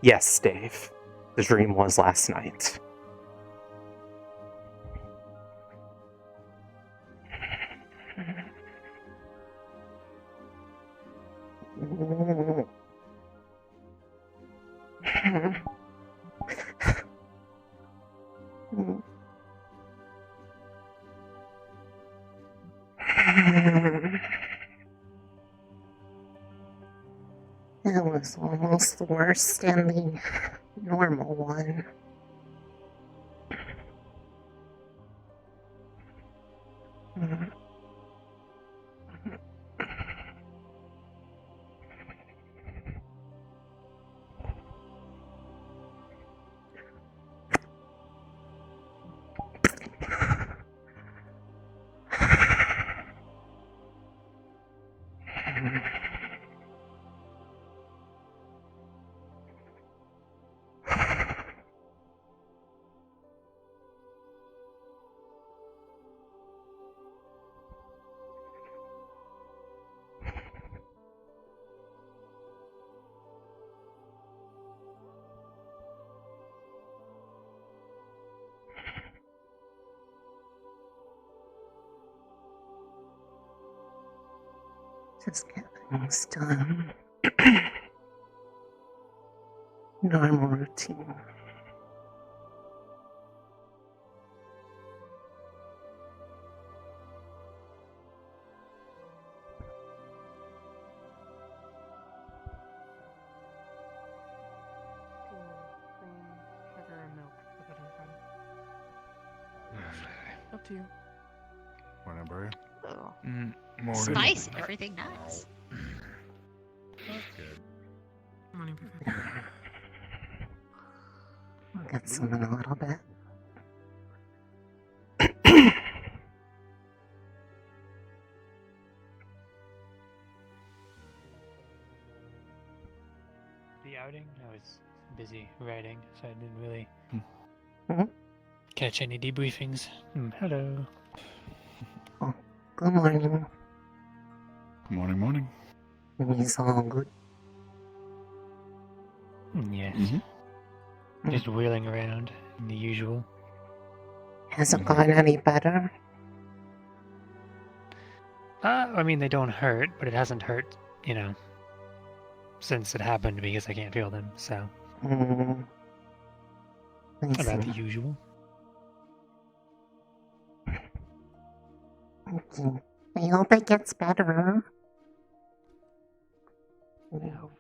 Yes, Dave. The dream was last night. It was almost worse than the normal one. Just get things done. Normal routine. Sugar and milk for the time. Up to you. Whatever. Oh. Morning. Spicy. Everything nice. That's good. Morning, Buffet. I'll get some in a little bit. The outing, I was busy writing, so I didn't really Mhm. catch any debriefings. Hello. Good morning. Morning. It's all good. Yes. Mm-hmm. Just wheeling around, the usual. Has it gotten any better? I mean, they don't hurt, but it hasn't hurt, since it happened because I can't feel them, so. I About the see. usual. Okay. I hope it gets better. Yeah, hopefully.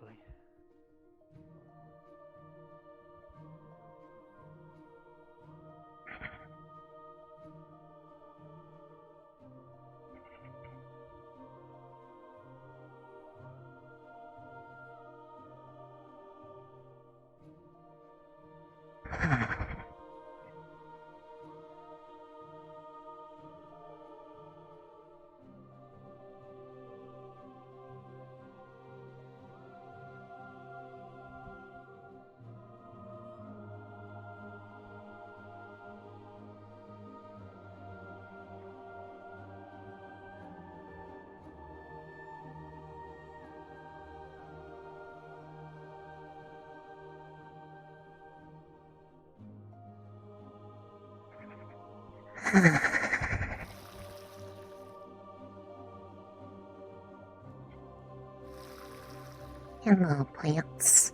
Hello, plants.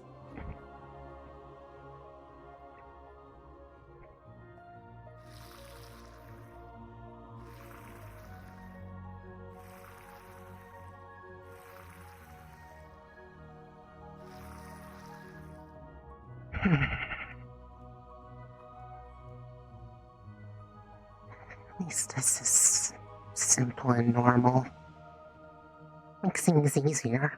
At least this is simple and normal. Makes things easier.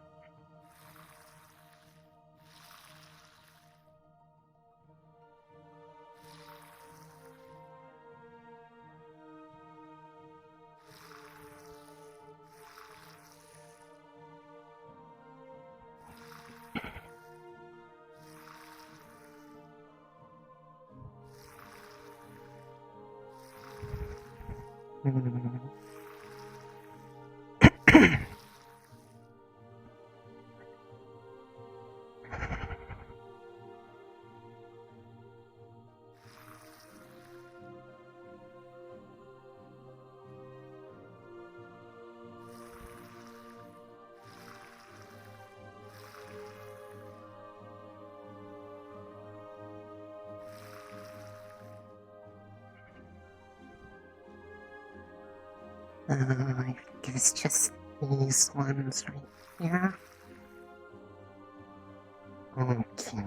I think it's just these ones right here. Okay.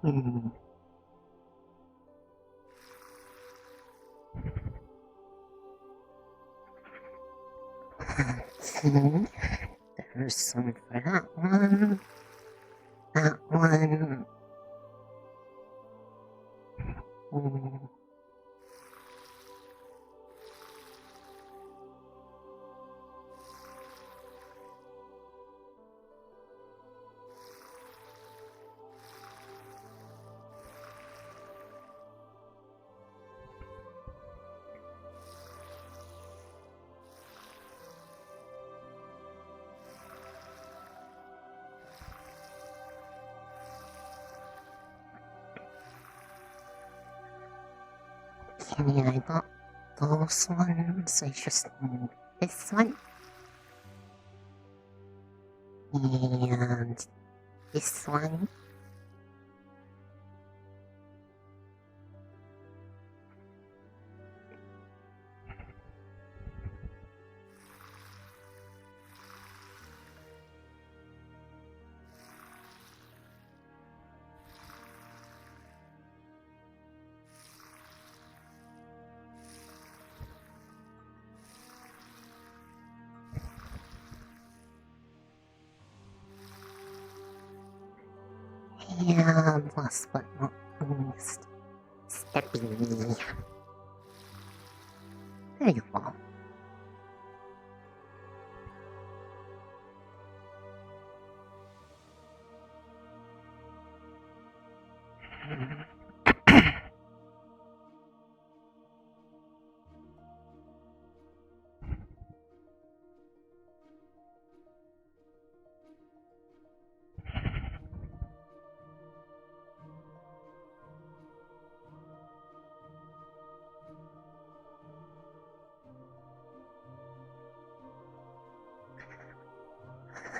Hmm. Okay. There's some for that one. That one. Hmm. Okay, I got those ones. I just need this one. And this one. And last but not least, Stepping Me. There you go.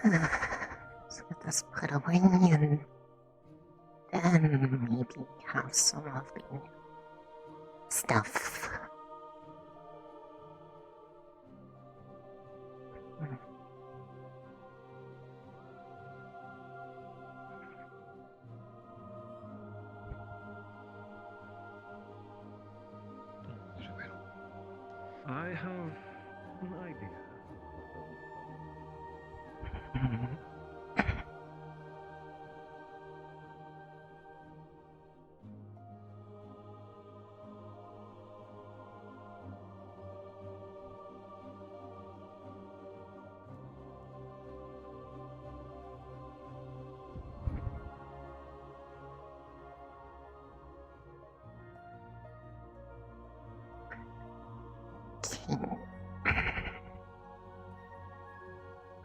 Let's get this put away and then maybe have some of the stuff. I have an idea.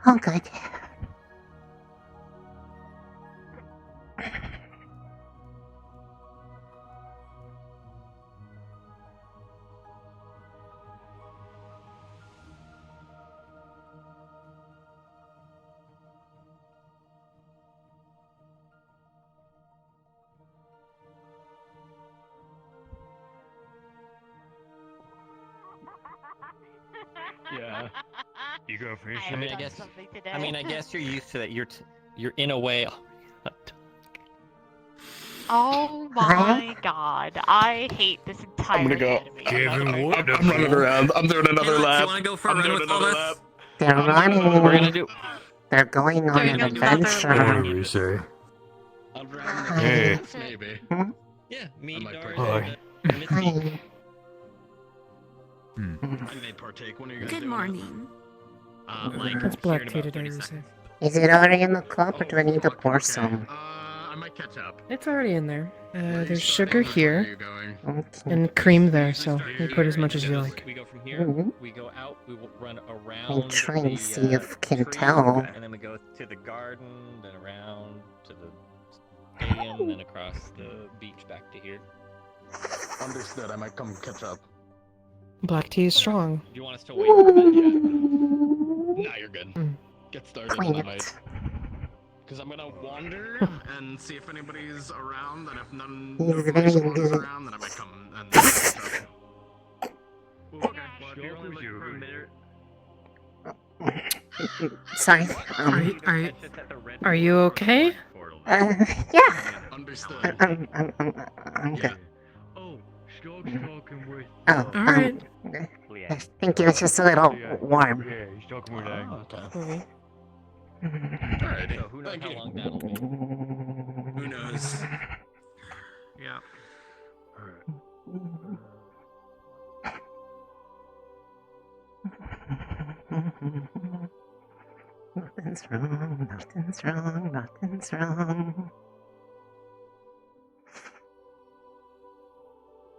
Oh, good. Yeah. You go fishing. I mean, I done guess. something today. I mean, I guess you're used to that. You're in a way. Oh my god, I hate this entire gonna go. academy. Kevin, what I'm running around. I'm doing another Hey, Lex, lap. you want to go for a I'm run doing with all another this? lap. They're I'm doing another running. We're gonna do. They're going on Doing an another adventure. lap. What do we say? I'm driving Hi. Hey. maybe. Yeah, me, I might Dart, partake. and Misty. Hi. Hmm. I may partake. When are you guys Good doing morning. Like, That's here black in tea about today, 30 Rusi. seconds. Is it already in the cup, or do I need to fuck, pour okay. some? I might catch up. It's already in there. Where are you There's starting? sugar Which way are here you going? Okay. and cream there, Usually so start you here, put as much and as you then like. We go from here, Mhm. we go out, we will run I'm around trying to the see if I can tree, tell. and then we go to the garden, then around to the stadium, then across the beach back to here. Understood. I might come catch up. Black tea is strong. Do you want us to wait for that? Yeah. Nah, you're good. Mm. Get started, Clean and I might. it. Because I'm gonna wander and see if anybody's around, and if none, He's nobody very spawns good. around, then I might come and catch up. Okay, well, if you're only looking for a minute, Sorry. Are you- you are can you- catch us at the red are you portal or the okay? white portal there. Yeah. Understood. I'm Yeah. good. Oh, Stog's talking with. Oh, Alright. yes, thank you. It's just a little warm. Yeah, he's talking with Oh, okay. Okay. Alrighty. So who knows Thank how you. long that'll be? Who knows? Yeah. Nothing's wrong, nothing's wrong, nothing's wrong.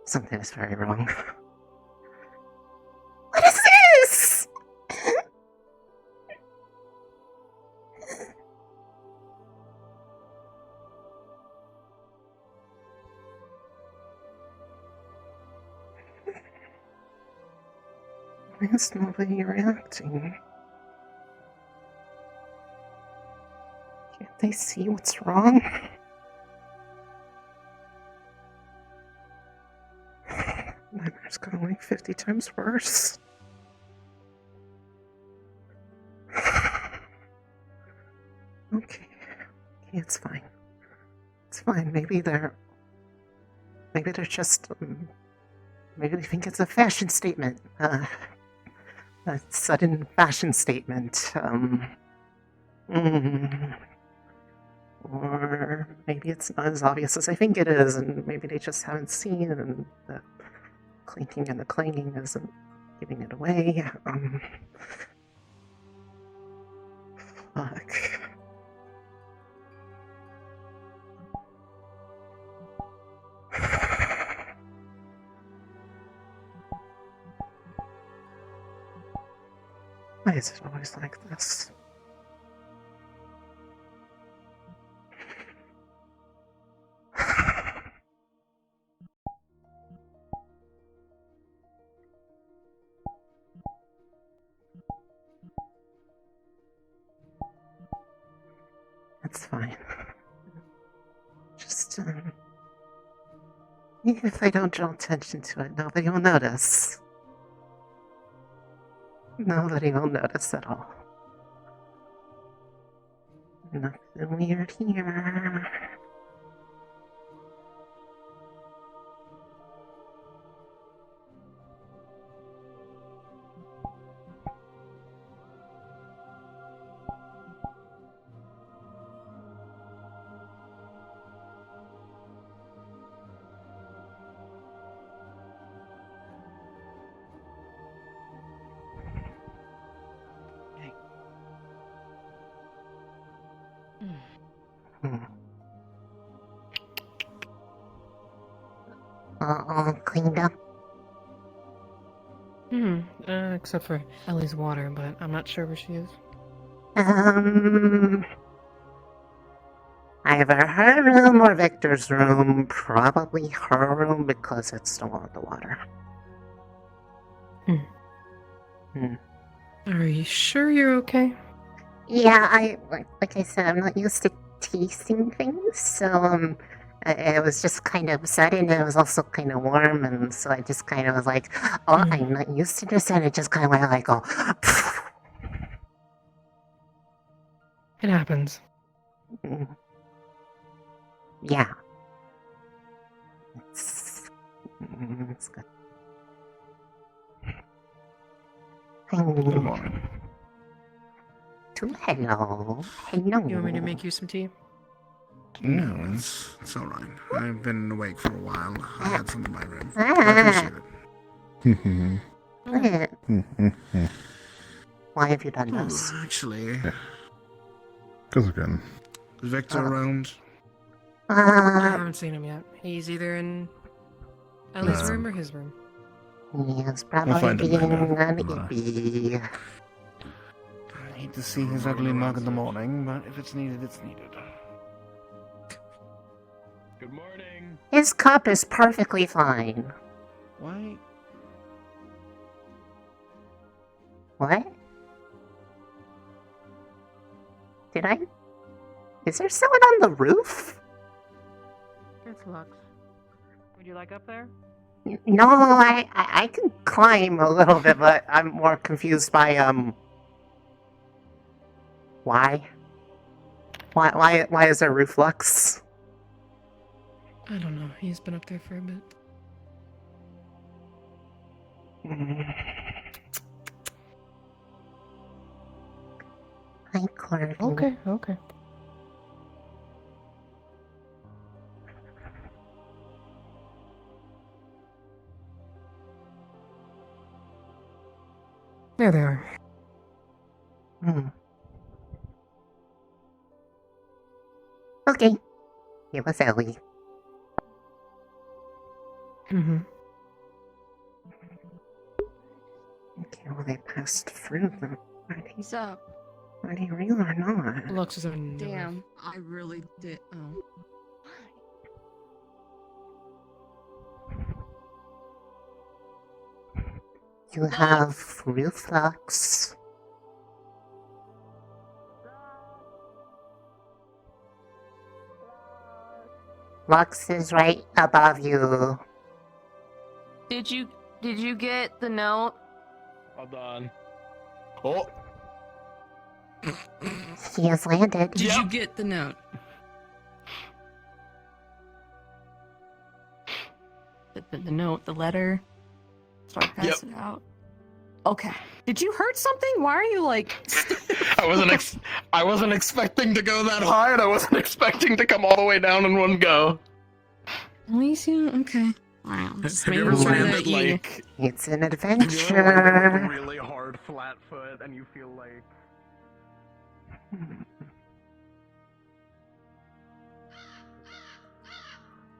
Something is very wrong. What is this? Why is nobody reacting? Can't they see what's wrong? Nightmare's gonna like 50 times worse. Okay, it's fine. It's fine. Maybe they're just, maybe they think it's a fashion statement. A sudden fashion statement. Or maybe it's not as obvious as I think it is, and maybe they just haven't seen, and the clinking and the clanging isn't giving it away. Fuck. Why is it always like this? That's fine. Just, even if I don't draw attention to it, nobody will notice. Nobody will notice at all. Nothing weird here. Hmm. All cleaned up? Except for Ellie's water, but I'm not sure where she is. Either her room or Victor's room. Probably her room because it's the one with the water. Are you sure you're okay? Yeah, like I said, I'm not used to tasting things, so it was just kind of sudden, and it was also kind of warm, and so I just kind of was like, oh, I'm not used to this, and it just kind of went like, oh, It happens. yeah. It's good. Good morning. Hello. Hello. You want me to make you some tea? No, it's alright. I've been awake for a while. I had some in my room. I Ah. appreciate it. What? Why have you done this? Oh, actually, Because again. is Victor around? I haven't seen him yet. He's either in Ellie's No. room or his room. He's probably find him being later. an Bye. hippie. I hate to see his ugly mug in the morning, but if it's needed, it's needed. Good morning. His cup is perfectly fine. Why? What? Did I? Is there someone on the roof? It's Lux. Would you like up there? No, I can climb a little bit, but I'm more confused by, why? Why is there roof Lux? I don't know. He's been up there for a bit. Hi, Corbin. Okay. There they are. Okay. It was Ellie. Mm-hmm. Okay, well, they passed through them. What's up? Are they real or not? Lux is on the roof. Damn, I really did. Oh. You have roof Lux. Lux is right above you. Did you get the note? Hold on. Oh, He has landed. Did you get the note? The note, the letter. So I pass it out. Okay. Did you hurt something? Why are you like? I wasn't expecting to go that high, and I wasn't expecting to come all the way down in one go. At least you. Okay. Wow. Just Have you making ever sure landed that you. like It's an have you ever landed, like, a adventure. really hard flat foot, and you feel like With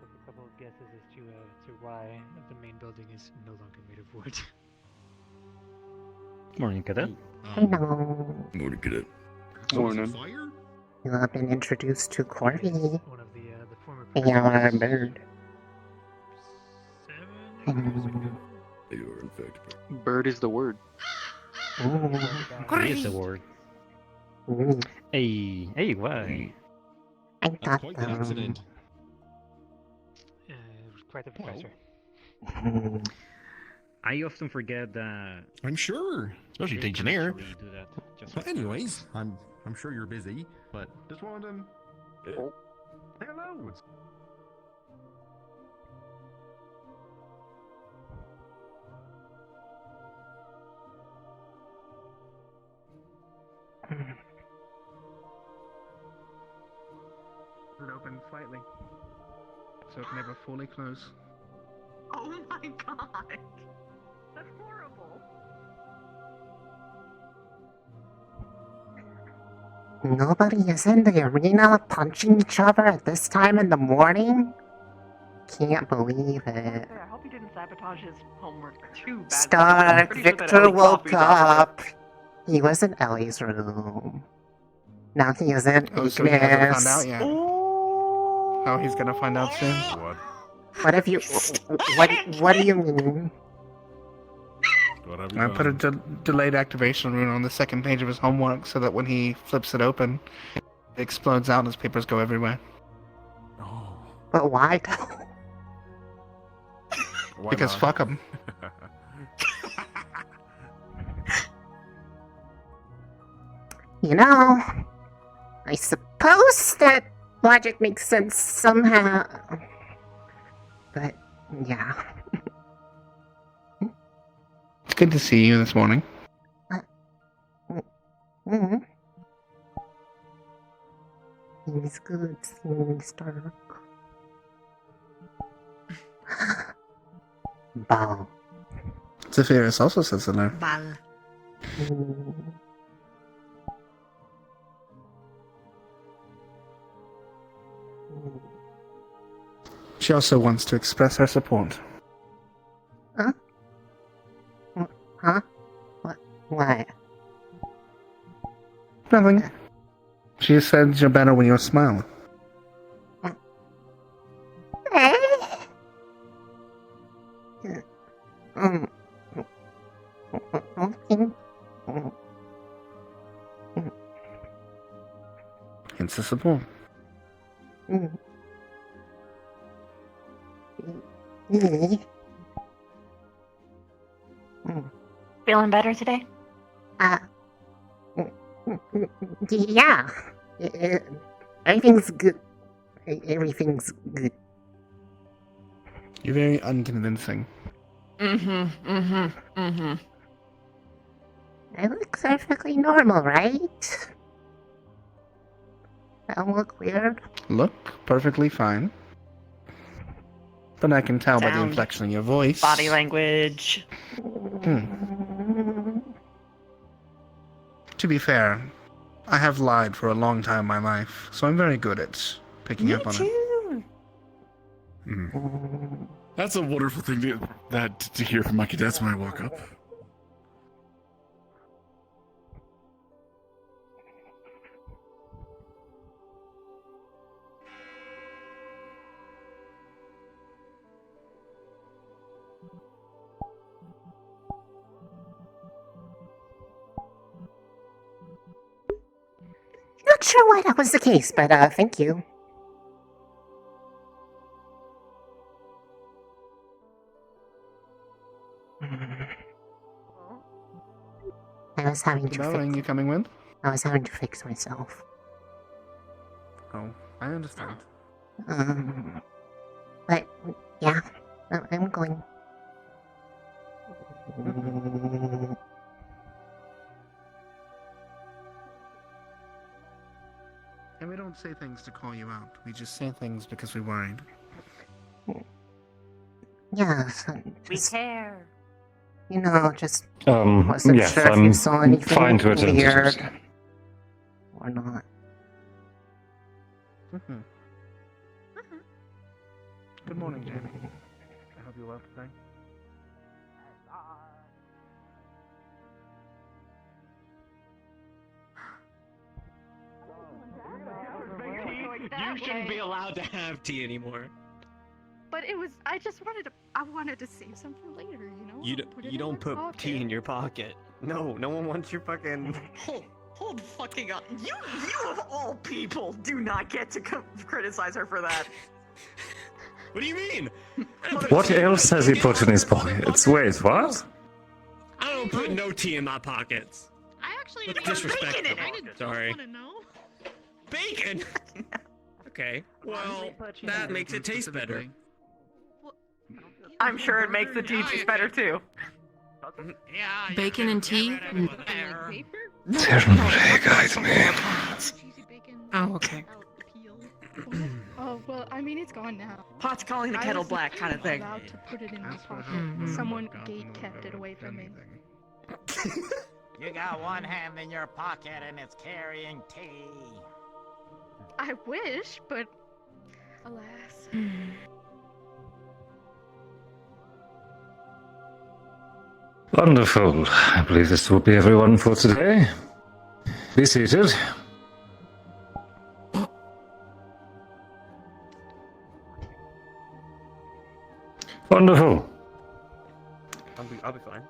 a couple of guesses as to why the main building is no longer made of wood. Morning, cadet. Hello. Morning, cadet. morning. You have been introduced to Corby. One of the former. Our prisoners, bird. 7 years ago. You are in fact. Bird is the word. Ooh. He is the word. Ooh. Hey, why? I That's got quite the them. accident. It was quite the professor. I often forget that. I'm sure, especially you to can engineer. actually do that. Just But anyways, I'm sure you're busy, but just wanted to say hello. It open slightly, so it can never fully close. Oh my god. That's horrible. Nobody is in the arena punching each other at this time in the morning? Can't believe it. I hope you didn't sabotage his homework too badly. I'm Stark, pretty sure that Victor Ellie woke copied off of up. He was in Ellie's room. Now he is in Oh, so he hasn't found out Ignis. yet. Oh, he's gonna find out soon. What? What have you... What do you mean? What have you I done? put a delayed activation rune on the second page of his homework so that when he flips it open, it explodes out and his papers go everywhere. Oh. But why? Why Because not? fuck him. You know, I suppose that logic makes sense somehow. But, yeah. It's good to see you this morning. Mm. He's good seeing Stark. Bow. Zephyrus also says hello. Bal. Mm. She also wants to express her support. Huh? Huh? What? Nothing. She said you're better when you're smiling. Eh? Okay. Hence the support. Feeling better today? Yeah. Everything's good. Everything's good. You're very unconvincing. I look perfectly normal, right? I don't look weird. Look perfectly fine. But I can tell by the Sound. inflection in your voice. Body language. To be fair, I have lied for a long time in my life, so I'm very good at picking up on it. That's a wonderful thing to hear from my cadets when I walk up. Not sure why that was the case, but thank you. I was having to Darling, you coming with? I was having to fix myself. Oh, I understand. But yeah, I'm going. And we don't say things to call you out. We just say things because we're worried. Yes, We care. you know, just wasn't yes, sure if I'm you saw anything fine to attend to weird this. or not. Good morning, Jamie. I hope you're well today. You shouldn't be allowed to have tea anymore. But it was, I wanted to save some for later, you know? You don't put tea in your pocket. No one wants your fucking. Hold fucking up. You of all people do not get to criticize her for that. What do you mean? What else has he put in his pockets? Wait, what? I don't put no tea in my pockets. I actually That's didn't disrespectful. bacon in it. I didn't Sorry. want to know. Bacon. Okay. Well, that makes it taste better. I'm sure it makes the tea taste better too. Yeah. Bacon and tea? Oh, okay. Oh, well, I mean, it's gone now. Pot's calling the kettle black kind of thing. Allowed to put it in my pocket. Mhm. Someone gate kept it away from me. You got one hand in your pocket and it's carrying tea. I wish, but alas. Wonderful. I believe this will be everyone for today. Be seated. Wonderful. I'll be fine.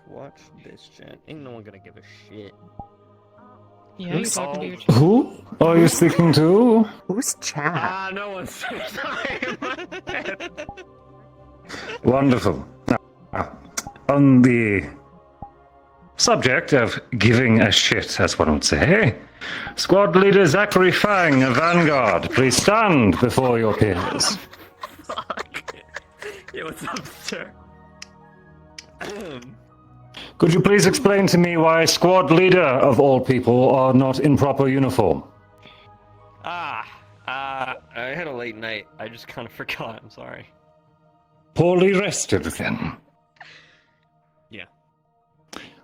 Watch this, Jen. Ain't no one gonna give a shit. Yeah, you're talking to your Who are you speaking to? Who's chat? No one's sorry. Wonderful. Now, on the subject of giving a shit, as one would say, Squad Leader Zachary Fang of Vanguard, please stand before your peers. Yeah, what's up, sir? Could you please explain to me why Squad Leader, of all people, are not in proper uniform? I had a late night. I just kind of forgot. I'm sorry. Poorly rested, then. Yeah.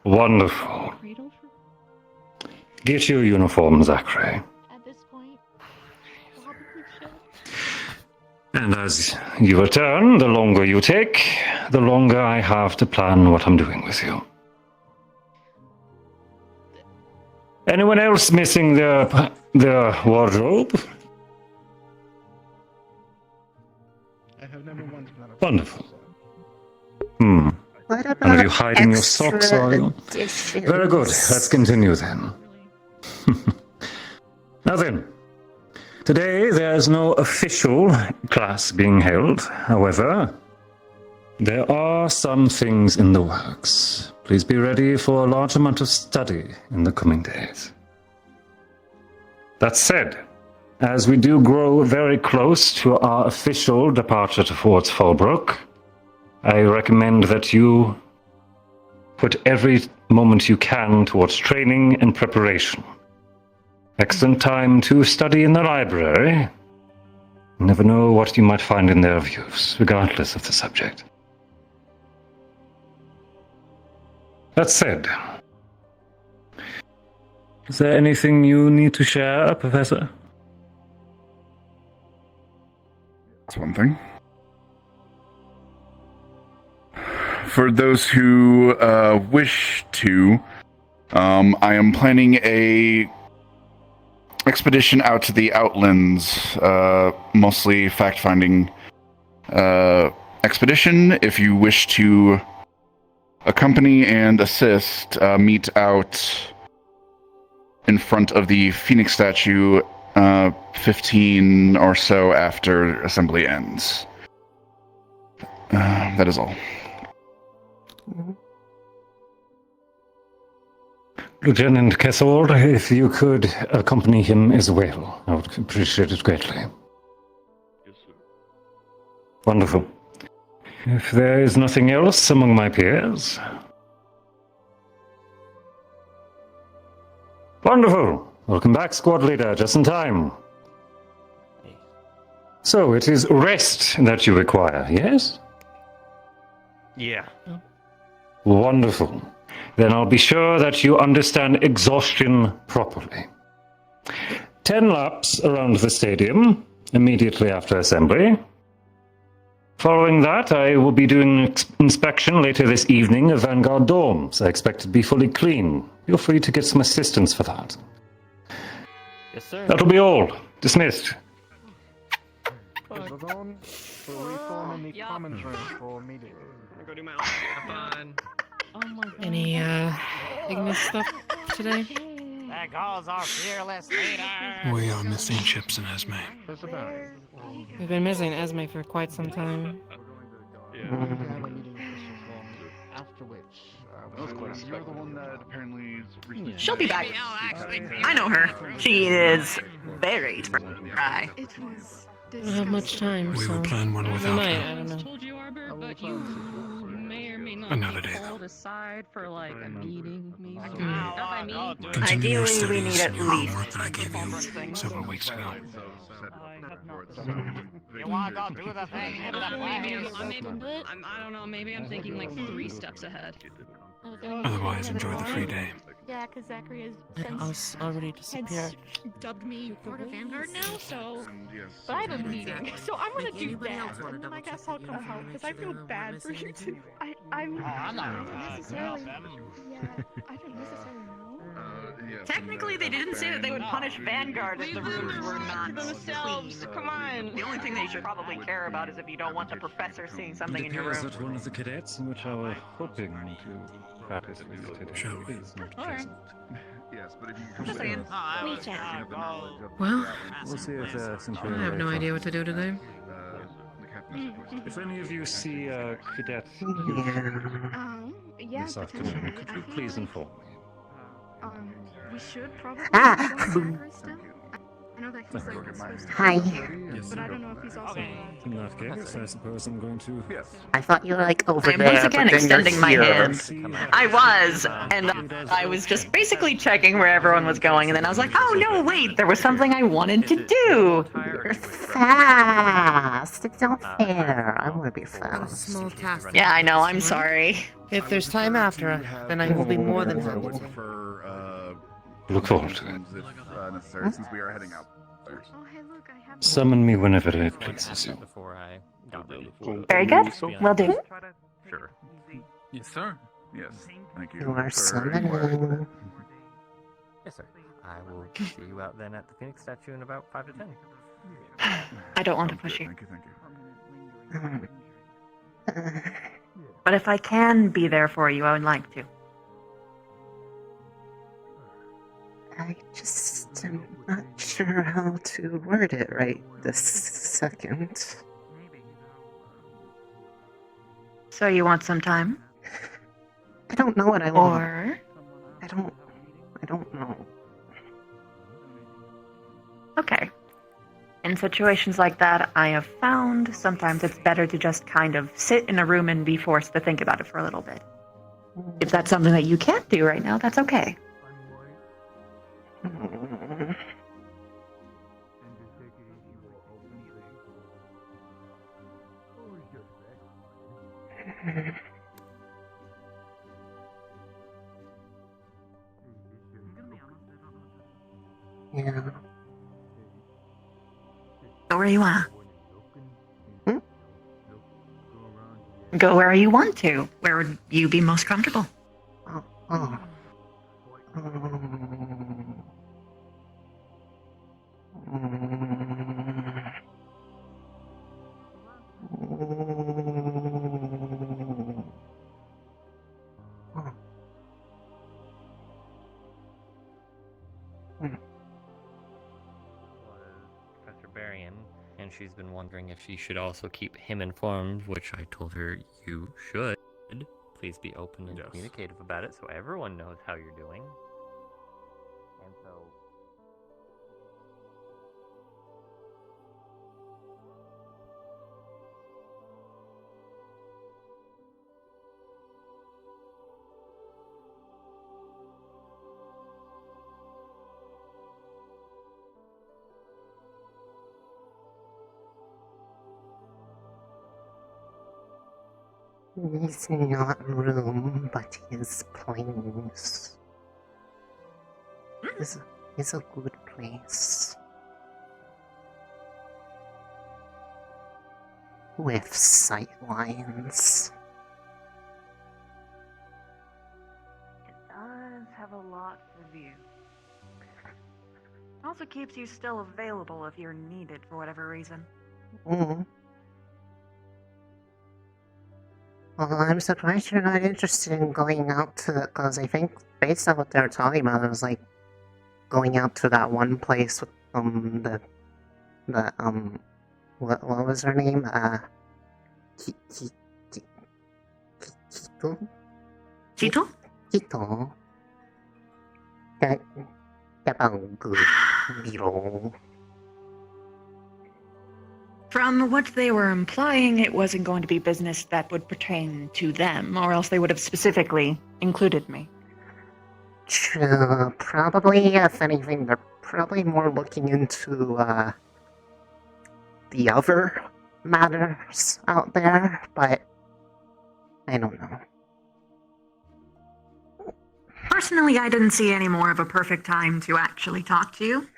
Wonderful. Get your uniform, Zachary. At this point, probably And as you return, the longer you take, the longer I have to plan what I'm doing with you. Anyone else missing their wardrobe? I have never once been a Wonderful. What about And are you hiding your extra socks, are you? additions? Very good. Let's continue then. Now then, today there's no official class being held. However, there are some things in the works. Please be ready for a large amount of study in the coming days. That said, as we do grow very close to our official departure towards Fallbrook, I recommend that you put every moment you can towards training and preparation. Excellent time to study in the library. You never know what you might find in their views, regardless of the subject. That said, is there anything you need to share, Professor? That's one thing. For those who wish to, I am planning a expedition out to the Outlands, mostly fact-finding expedition. If you wish to accompany and assist, meet out in front of the Phoenix statue 15 or so after assembly ends. That is all. Lieutenant Kessold, if you could accompany him as well, I would appreciate it greatly. Yes, sir. Wonderful. If there is nothing else among my peers... Wonderful! Welcome back, squad leader, just in time. So, it is rest that you require, yes? Yeah. Wonderful. Then I'll be sure that you understand exhaustion properly. 10 laps around the stadium, immediately after assembly. Following that, I will be doing an inspection later this evening of Vanguard dorms. I expect it to be fully clean. Feel free to get some assistance for that. Yes, sir. That'll be all. Dismissed. reform in the commons room for meetings. Go do my own. Have fun. Oh my god. Any Ignis stuff today? There goes our fearless leader. We are missing Chips and Esme. We've been missing Esme for quite some time. After which, You're the one that apparently is recently... She'll be back. I know her. She is very dry. I don't have much time, We so... will plan one we without might, her. I don't know. Told you, Arbor, but you may or may not Another be day, called aside for like a meeting, maybe. Continue your Ideally, we need studies at and your least homework that I gave you several weeks ago. You want to go do the thing in the place? I don't know, maybe I'm thinking like 3 steps ahead. Otherwise, enjoy the free day. Yeah, because Zachary has I was already disappeared. dubbed me part of Vanguard now, so. But I have a meeting, so I'm gonna do that. And then I guess I'll come help because I feel bad for you too. I'm not necessarily. Yeah, I don't necessarily know. Technically, they didn't say that they would punish Vanguard if the rooms were not themselves. clean. Come on. The only thing they should probably care about is if you don't want the professor seeing something in your It appears room. that one of the cadets in which I was hoping to practice visited Shall we? is not Alright. present. Yes, but if you Just saying. We chat. Well, We'll see if some I have no idea what to do today. If any of you see cadets Yeah, this afternoon, potentially. could I you feel please like, inform me? we should probably Ah. go to Zachary still. I know that he's like supposed to. Hi. But I don't know if he's also. In that case, I suppose I'm going to... I thought you were like over I am there, once again but then you're extending my here. hand. I was, and I was just basically checking where everyone was going, and then I was like, oh no, wait, there was something I wanted to do. You're fast. It's not fair. I want to be fast. Small task. Yeah, I know, I'm sorry. If there's time after, then I will be more than happy to. For Look forward to it. if necessary, since we are heading out. Summon me whenever it pleases you. Before I got ready. Very good. Will do. Sure. Yes, sir. Yes. Thank you. You are for summoning. your word. Yes, sir. I will see you out then at the Phoenix statue in about 5 to 10. I don't want to Sounds push good. you. Thank you. Thank you. But if I can be there for you, I would like to. I just am not sure how to word it right this second. So you want some time? I don't know what I want. Or I don't know. okay. In situations like that, I have found sometimes it's better to just kind of sit in a room and be forced to think about it for a little bit. If that's something that you can't do right now, that's okay. Yeah. Go where you want. Go where you want to. Where would you be most comfortable? Oh. Professor Berrien, and she's been wondering if she should also keep him informed, which I told her you should. Please be open and communicative about it so everyone knows how you're doing. And so... He's not room, but his place. Is a good place. With sightlines. It does have a lot to view. Also keeps you still available if you're needed for whatever reason. Well, I'm surprised you're not interested in going out to, because I think based on what they were talking about, it was like going out to that one place with what was her name? Kito? Kito. That good beetle. From what they were implying, it wasn't going to be business that would pertain to them, or else they would have specifically included me. True. Probably, if anything, they're probably more looking into, the other matters out there, but I don't know. Personally, I didn't see any more of a perfect time to actually talk to you.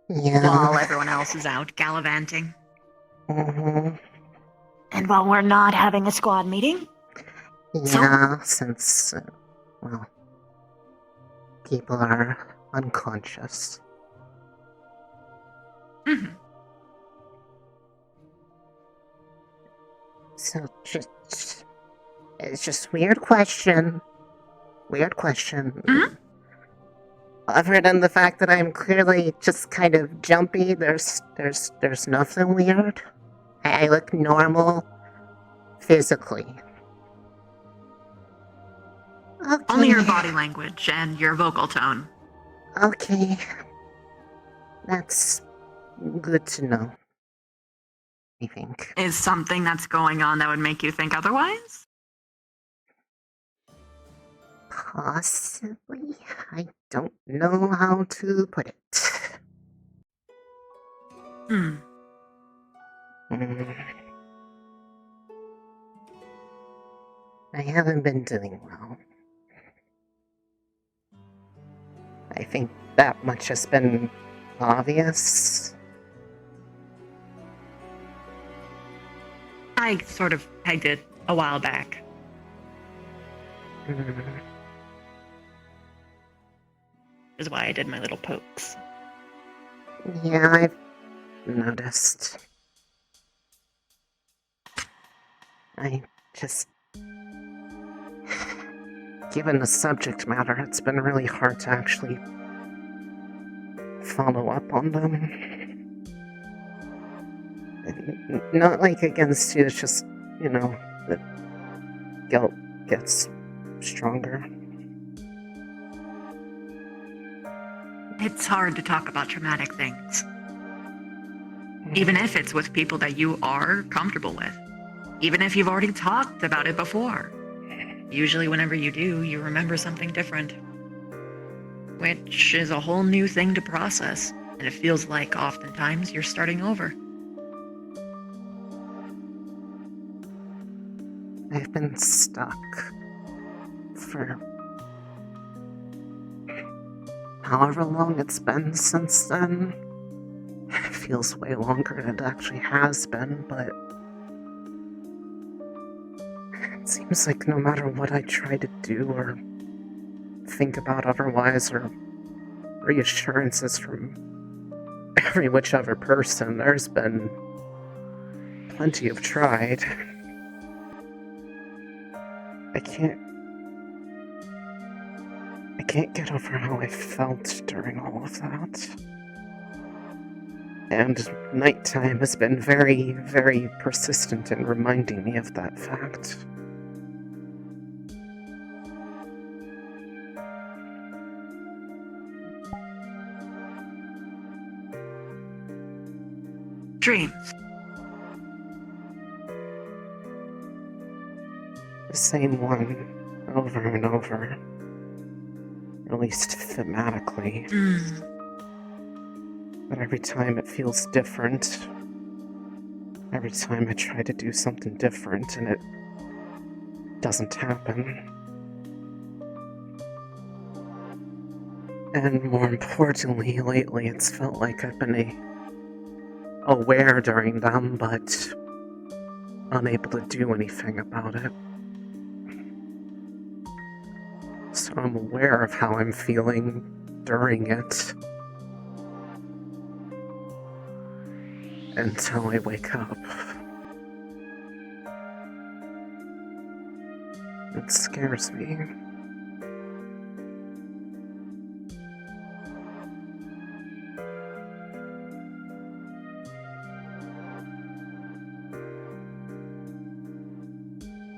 Yeah. While everyone else is out gallivanting. Mm-hmm. And while we're not having a squad meeting? Yeah, since, well, people are unconscious. Mm-hmm. So, it's just weird question. Weird question. Mm-hmm. Other than the fact that I'm clearly just kind of jumpy, there's nothing weird. I look normal physically. Okay. Only your body language and your vocal tone. Okay. That's good to know, I think. Is something that's going on that would make you think otherwise? Possibly. I don't know how to put it. I haven't been doing well. I think that much has been obvious. I sort of pegged it a while back. Is why I did my little pokes. Yeah, I've noticed. I just... Given the subject matter, it's been really hard to actually follow up on them. Not like against you, it's just, you know, the guilt gets stronger. It's hard to talk about traumatic things. Even if it's with people that you are comfortable with. Even if you've already talked about it before. Usually whenever you do, you remember something different. Which is a whole new thing to process. And it feels like oftentimes you're starting over. I've been stuck for however long it's been since then. It feels way longer than it actually has been, but it seems like no matter what I try to do or think about otherwise, or reassurances from every whichever person, there's been plenty have tried. I can't get over how I felt during all of that. And nighttime has been very, very persistent in reminding me of that fact. Dreams. The same one, over and over. At least thematically. But every time it feels different. Every time I try to do something different and it doesn't happen. And more importantly, lately it's felt like I've been aware during them, but unable to do anything about it. So I'm aware of how I'm feeling during it. Until I wake up. It scares me.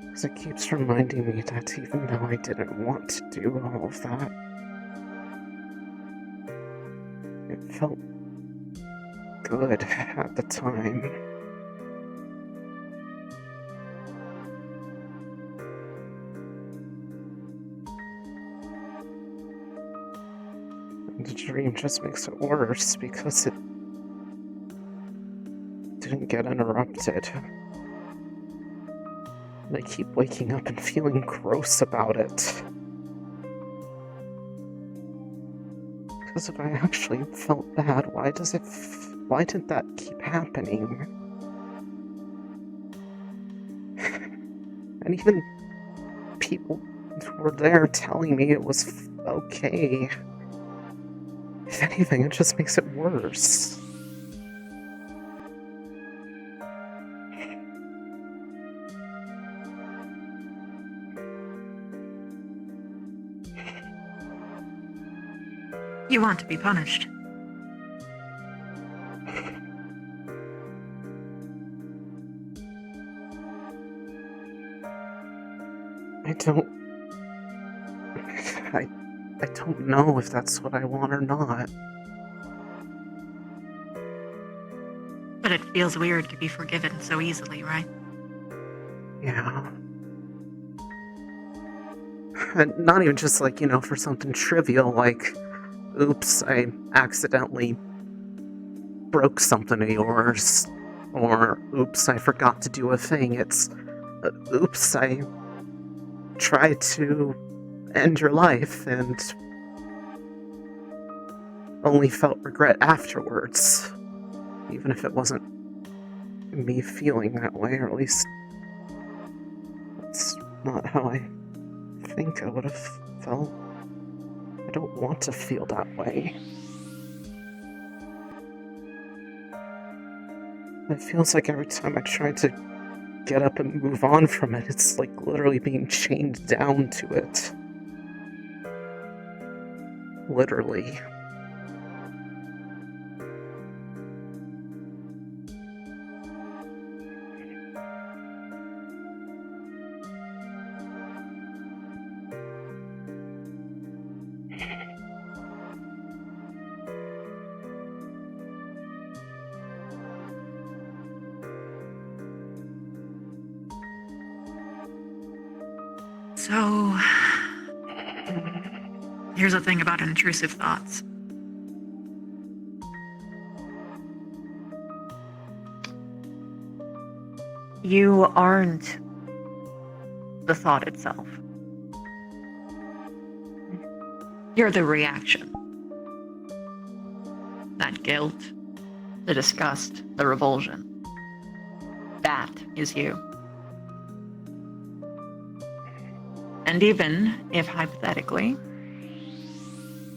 Because it keeps reminding me that even though I didn't want to do all of that, it felt good at the time. And the dream just makes it worse because it didn't get interrupted. And I keep waking up and feeling gross about it. Because if I actually felt bad, why did that keep happening? And even people were there telling me it was okay. If anything, it just makes it worse. You want to be punished. I don't know if that's what I want or not. But it feels weird to be forgiven so easily, right? Yeah. And not even just like, for something trivial like, oops, I accidentally broke something of yours. Or, oops, I forgot to do a thing. It's, oops, I tried to end your life and only felt regret afterwards. Even if it wasn't me feeling that way, or at least it's not how I think I would have felt. I don't want to feel that way. It feels like every time I try to get up and move on from it, it's like literally being chained down to it. Literally. So, here's the thing about intrusive thoughts. You aren't the thought itself. You're the reaction. That guilt, the disgust, the revulsion. That is you. And even if, hypothetically,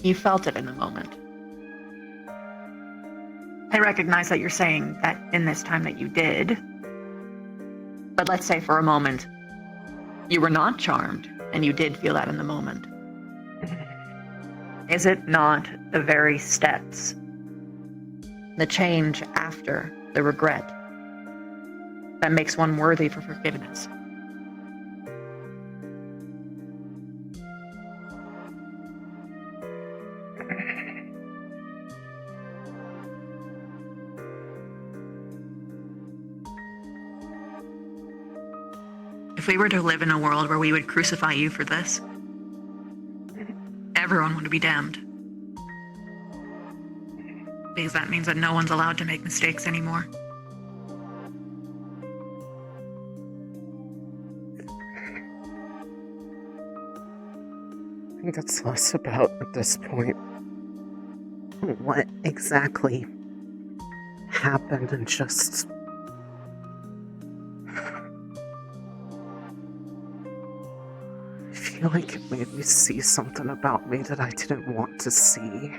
you felt it in the moment. I recognize that you're saying that in this time that you did, but let's say for a moment, you were not charmed, and you did feel that in the moment. Is it not the very steps, the change after the regret, that makes one worthy for forgiveness? If we were to live in a world where we would crucify you for this, everyone would be damned. Because that means that no one's allowed to make mistakes anymore. I think it's less about, at this point, what exactly happened and just... I feel like it made me see something about me that I didn't want to see.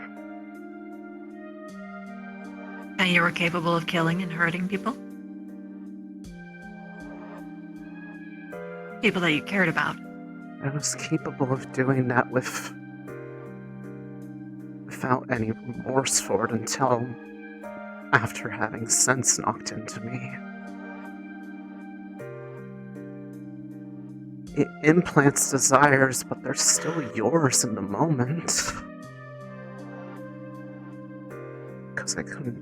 And you were capable of killing and hurting people? People that you cared about. I was capable of doing that without any remorse for it until after having sense knocked into me. It implants desires, but they're still yours in the moment. Because I couldn't...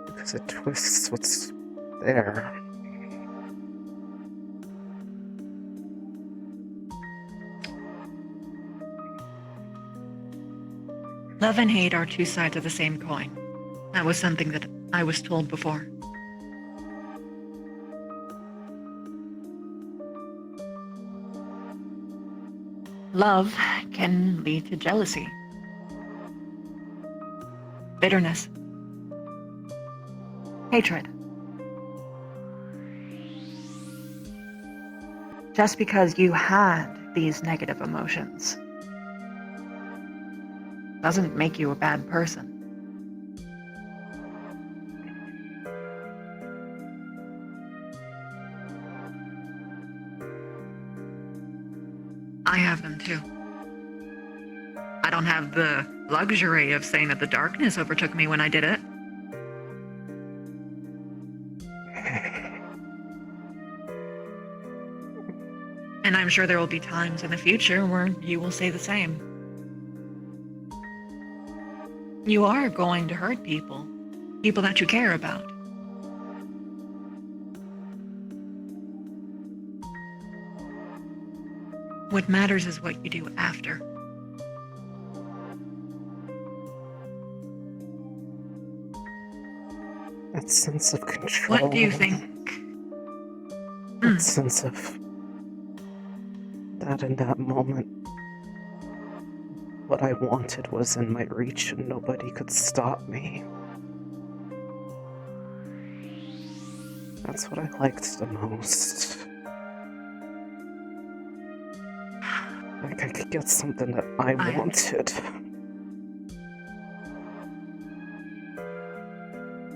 Because it twists what's there. Love and hate are two sides of the same coin. That was something that I was told before. Love can lead to jealousy, bitterness, hatred. Just because you had these negative emotions doesn't make you a bad person. I have them too. I don't have the luxury of saying that the darkness overtook me when I did it. And I'm sure there will be times in the future where you will say the same. You are going to hurt people, people that you care about. What matters is what you do after. That sense of control. What do you think? That sense of... that in that moment, what I wanted was in my reach and nobody could stop me. That's what I liked the most. Like I could get something that I wanted.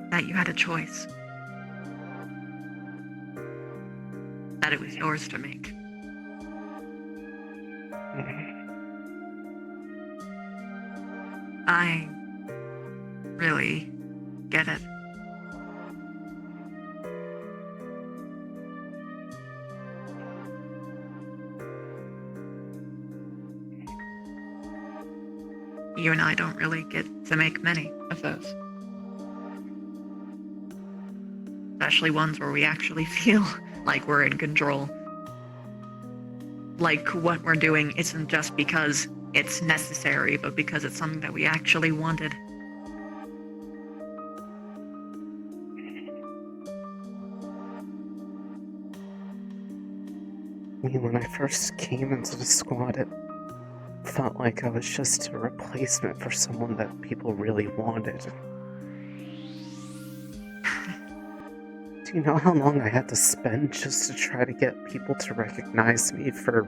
That you had a choice. That it was yours to make. I really get it. You and I don't really get to make many of those. Especially ones where we actually feel like we're in control. Like what we're doing isn't just because it's necessary, but because it's something that we actually wanted. I mean, when I first came into the squad, it felt like I was just a replacement for someone that people really wanted. Do you know how long I had to spend just to try to get people to recognize me for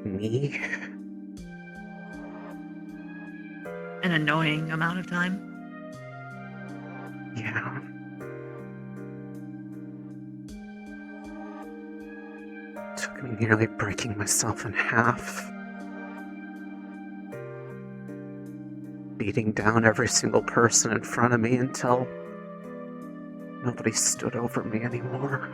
me? An annoying amount of time. Yeah. It took me nearly breaking myself in half. Beating down every single person in front of me until nobody stood over me anymore.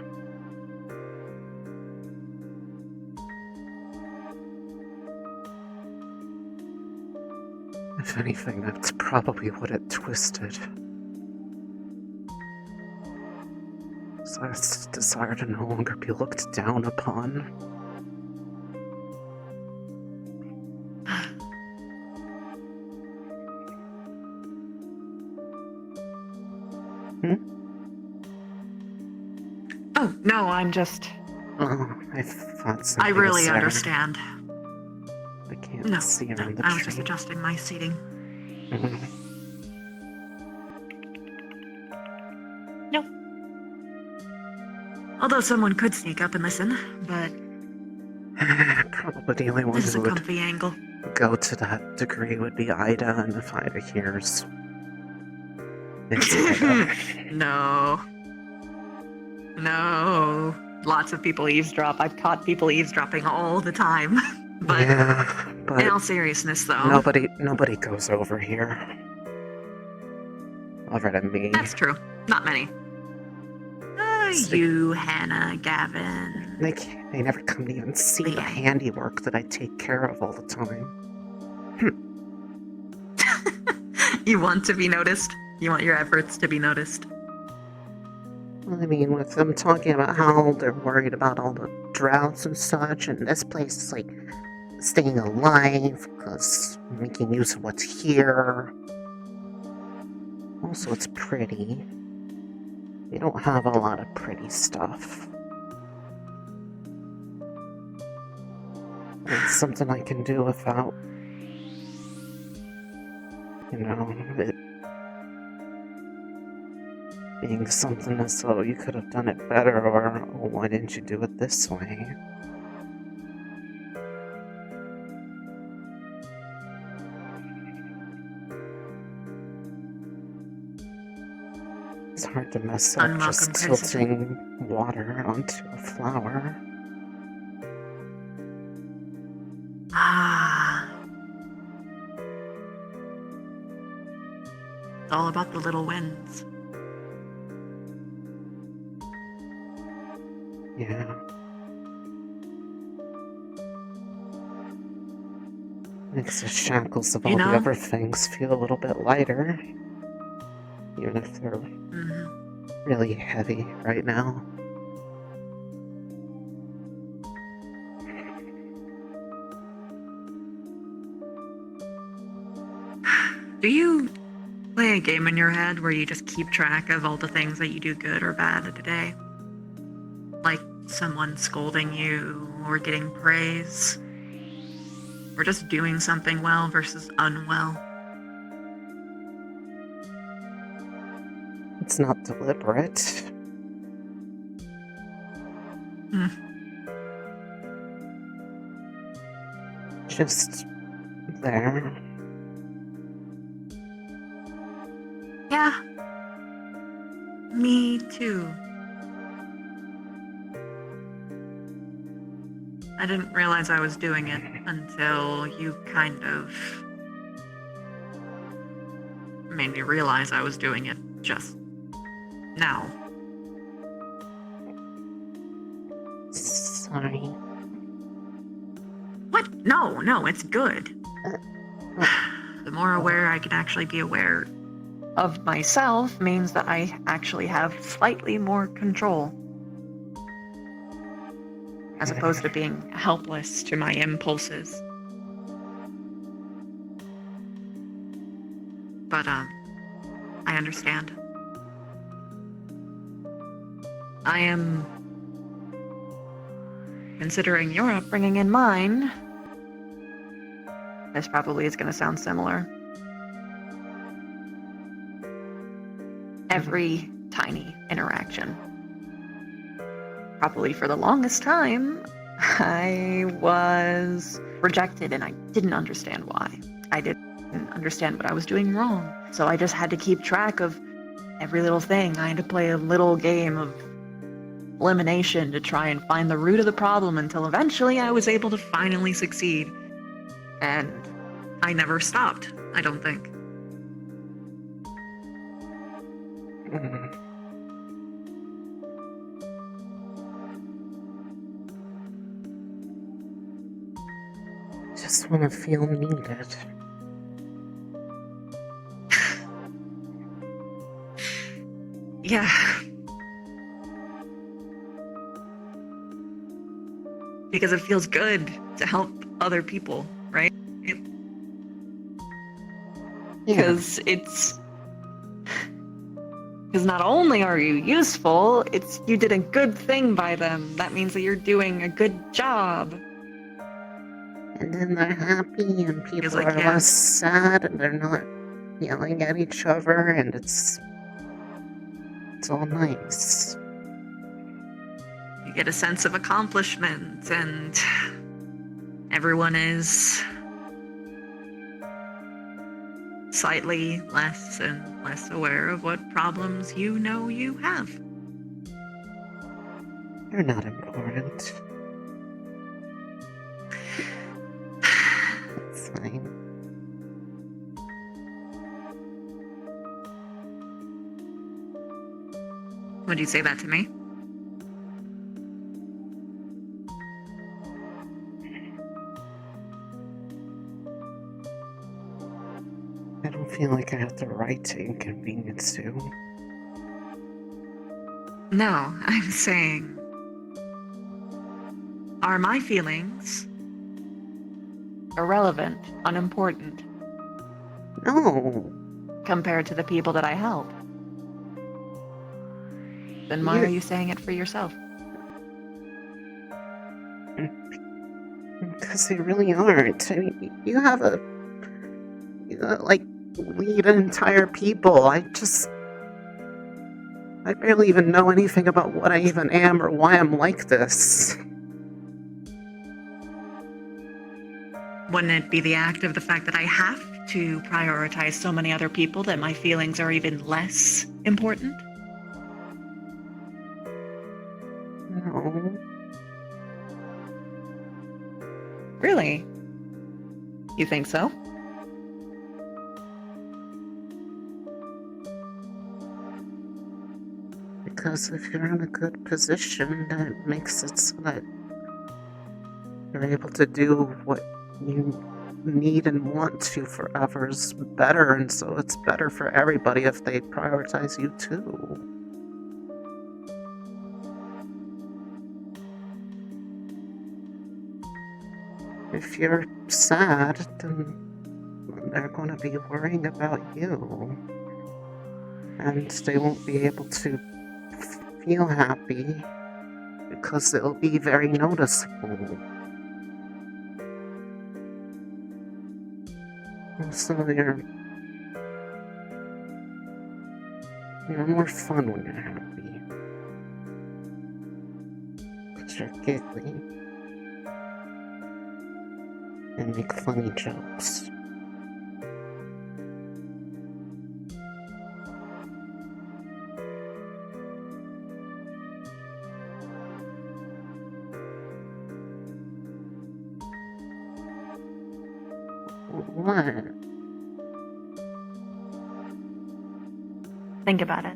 If anything, that's probably what it twisted. So I desire to no longer be looked down upon. Oh, no, I'm just... Oh, I thought I something really was there. understand. I can't No, see around the I was tree. just adjusting my seating. No. Although someone could sneak up and listen, but... Probably the only one This is who a would comfy angle. go to that degree would be Ida, and if Ida hears... It's Ida. No. No. Lots of people eavesdrop. I've caught people eavesdropping all the time. But yeah, but in all seriousness, though... Nobody goes over here. Other than me. That's true. Not many. You, Hannah, Gavin... They never come to even see the handiwork that I take care of all the time. You want to be noticed? You want your efforts to be noticed? I mean, with them talking about how they're worried about all the droughts and such, and this place is like staying alive because making use of what's here. Also, it's pretty. We don't have a lot of pretty stuff. It's something I can do without, you know, it being something as though you could have done it better, or oh, why didn't you do it this way? It's hard to mess up just tilting water onto a flower. Ah. It's all about the little wins. Yeah. Makes the shackles of all the other things feel a little bit lighter. Even if they're really heavy right now. Do you play a game in your head where you just keep track of all the things that you do good or bad in a day? Like someone scolding you, or getting praise, or just doing something well versus unwell? It's not deliberate. just there. Yeah. Me too. I didn't realize I was doing it until you kind of made me realize I was doing it just now. Sorry. What? No, it's good. The more aware I can actually be aware of myself means that I actually have slightly more control. As opposed to being helpless to my impulses. But, I understand. I am considering your upbringing and mine. This probably is going to sound similar. Every tiny interaction. Probably for the longest time, I was rejected and I didn't understand why. I didn't understand what I was doing wrong. So I just had to keep track of every little thing. I had to play a little game of elimination to try and find the root of the problem until eventually I was able to finally succeed. And I never stopped, I don't think. Just want to feel needed. Yeah. Because it feels good to help other people, right? Because it's... Because not only are you useful, it's you did a good thing by them. That means that you're doing a good job. And then they're happy and people like, are yeah. less sad and they're not yelling at each other and it's all nice. You get a sense of accomplishment and everyone is slightly less and less aware of what problems you know you have. You're not important. It's fine. Would you say that to me? I don't feel like I have the right to inconvenience you. No, I'm saying, are my feelings irrelevant, unimportant? No. Compared to the people that I help? Then why are you saying it for yourself? Because they really aren't. I mean, you have a... like, lead an entire people. I barely even know anything about what I even am or why I'm like this. Wouldn't it be the act of the fact that I have to prioritize so many other people that my feelings are even less important? No. Really? You think so? Because if you're in a good position, that makes it so that you're able to do what you need and want to for others better, and so it's better for everybody if they prioritize you too. If you're sad, then they're going to be worrying about you. And they won't be able to feel happy because it'll be very noticeable. So you're more fun when you're happy. Because you're giggly. and make funny jokes. What? Think about it.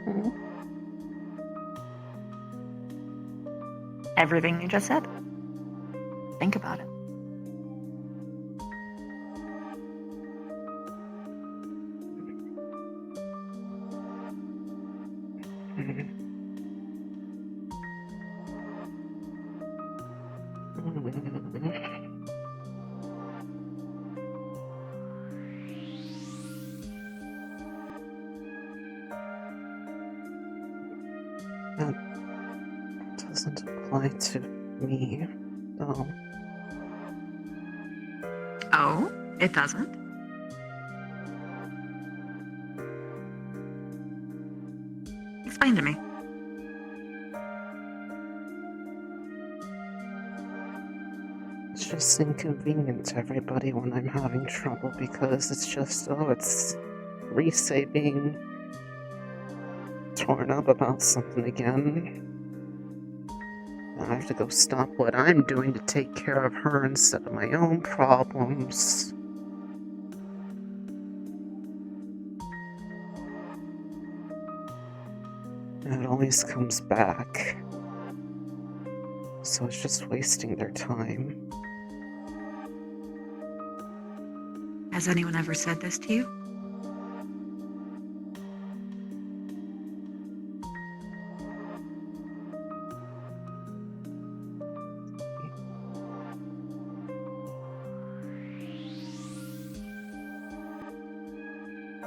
Hmm? Everything you just said. Think about it. That doesn't apply to me, though. Oh, it doesn't? Explain to me. It's just inconvenient to everybody when I'm having trouble because it's just, it's Risei being torn up about something again. I have to go stop what I'm doing to take care of her instead of my own problems. And it always comes back. So it's just wasting their time. Has anyone ever said this to you?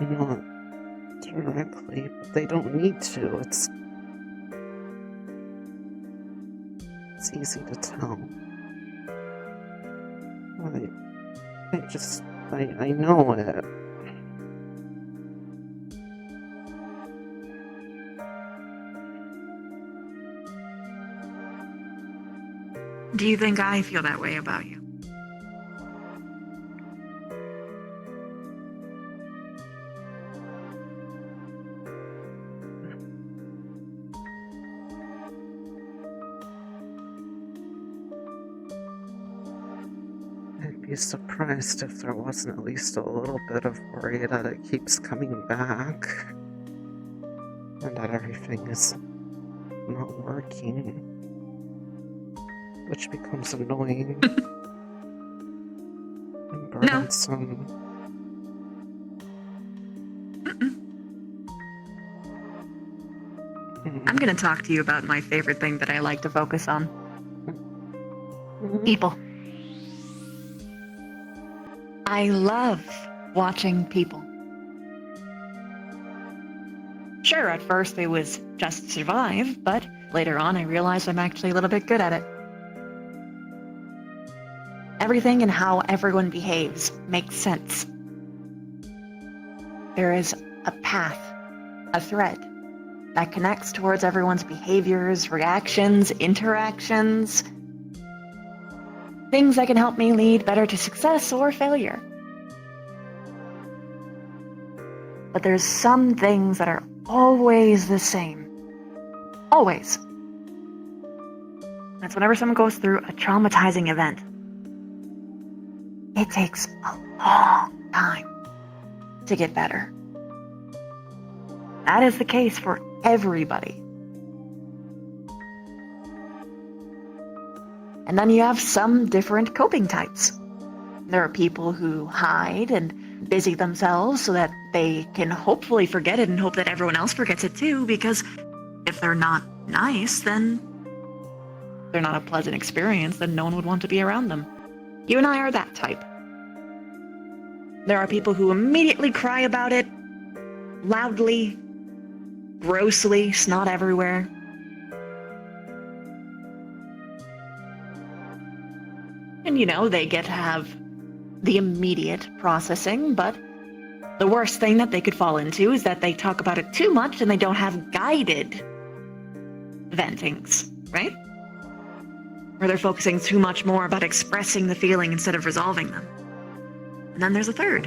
Not directly, but they don't need to. It's easy to tell. I know it. Do you think I feel that way about you? I'd be surprised if there wasn't at least a little bit of worry that it keeps coming back. And that everything is not working. Which becomes annoying. And burdensome. I'm gonna talk to you about my favorite thing that I like to focus on. People. I love watching people. Sure, at first it was just to survive, but later on I realized I'm actually a little bit good at it. Everything and how everyone behaves makes sense. There is a path, a thread, that connects towards everyone's behaviors, reactions, interactions. Things that can help me lead better to success or failure. But there's some things that are always the same. Always. That's whenever someone goes through a traumatizing event. It takes a long time to get better. That is the case for everybody. And then you have some different coping types. There are people who hide and busy themselves so that they can hopefully forget it and hope that everyone else forgets it too, because if they're not nice, then they're not a pleasant experience, then no one would want to be around them. You and I are that type. There are people who immediately cry about it, loudly, grossly, snot everywhere. And, you know, they get to have the immediate processing, but the worst thing that they could fall into is that they talk about it too much and they don't have guided ventings, right? where they're focusing too much more about expressing the feeling instead of resolving them. And then there's a third.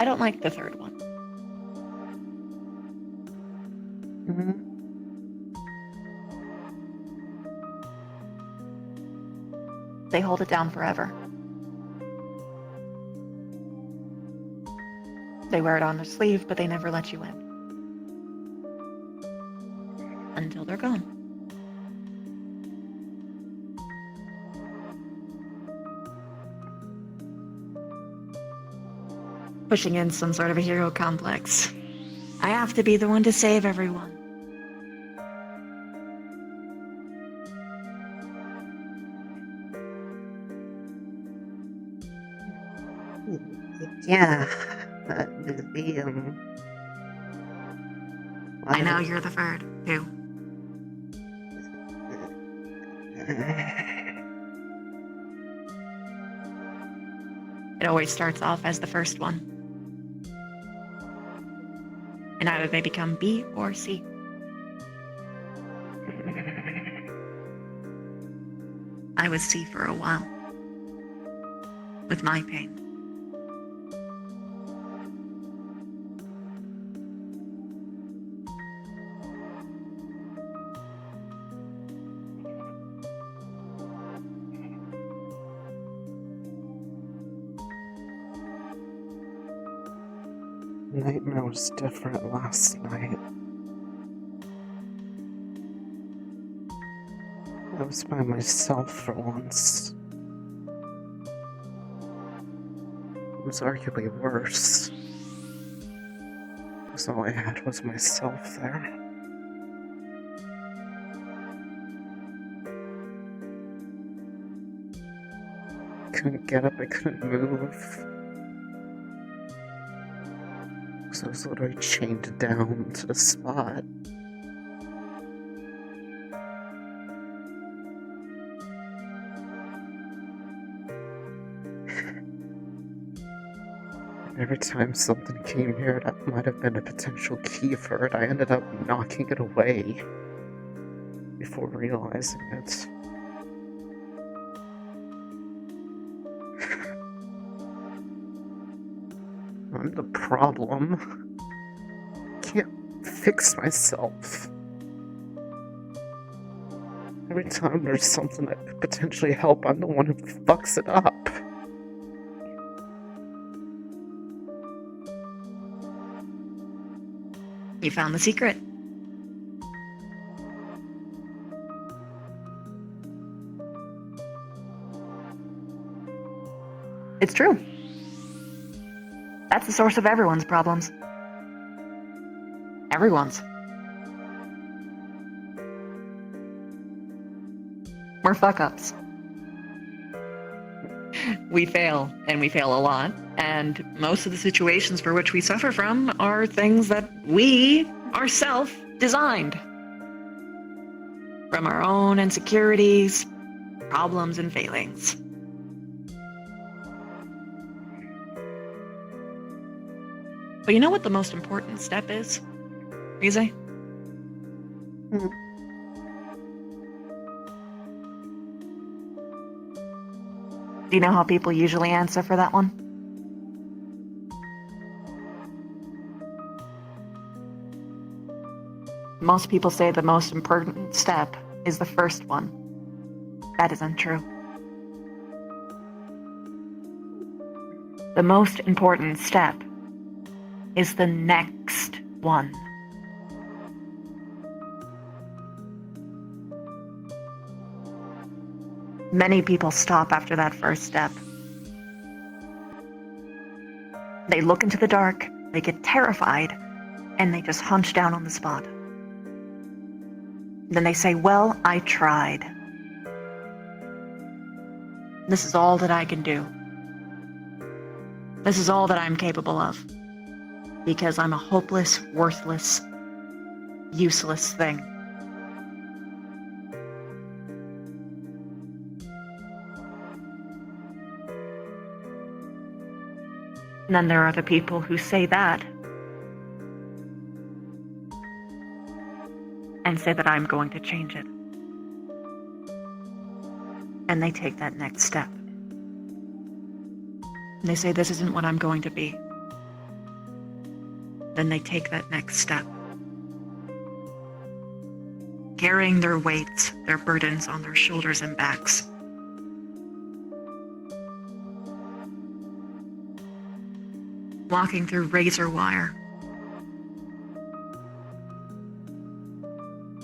I don't like the third one. They hold it down forever. They wear it on their sleeve, but they never let you in. Until they're gone. Pushing in some sort of a hero complex. I have to be the one to save everyone. Yeah, I know you're the third, too. It always starts off as the first one. And either they become B or C. I was C for a while. With my pain. Nightmare was different last night. I was by myself for once. It was arguably worse. Because all I had was myself there. Couldn't get up, I couldn't move. So I was literally chained down to the spot. Every time something came here that might have been a potential key for it, I ended up knocking it away before realizing it. I'm the problem. Can't fix myself. Every time there's something that could potentially help, I'm the one who fucks it up. You found the secret. It's true. That's the source of everyone's problems. Everyone's. We're fuck-ups. We fail, and we fail a lot, and most of the situations for which we suffer from are things that we, ourselves, designed. From our own insecurities, problems, and failings. But you know what the most important step is, Rize? Do you know how people usually answer for that one? Most people say the most important step is the first one. That is untrue. The most important step is the next one. Many people stop after that first step. They look into the dark, they get terrified, and they just hunch down on the spot. Then they say, well, I tried. This is all that I can do. This is all that I'm capable of. Because I'm a hopeless, worthless, useless thing. And then there are the people who say that, and say that I'm going to change it. And they take that next step. And they say this isn't what I'm going to be. Then they take that next step. Carrying their weights, their burdens on their shoulders and backs. Walking through razor wire.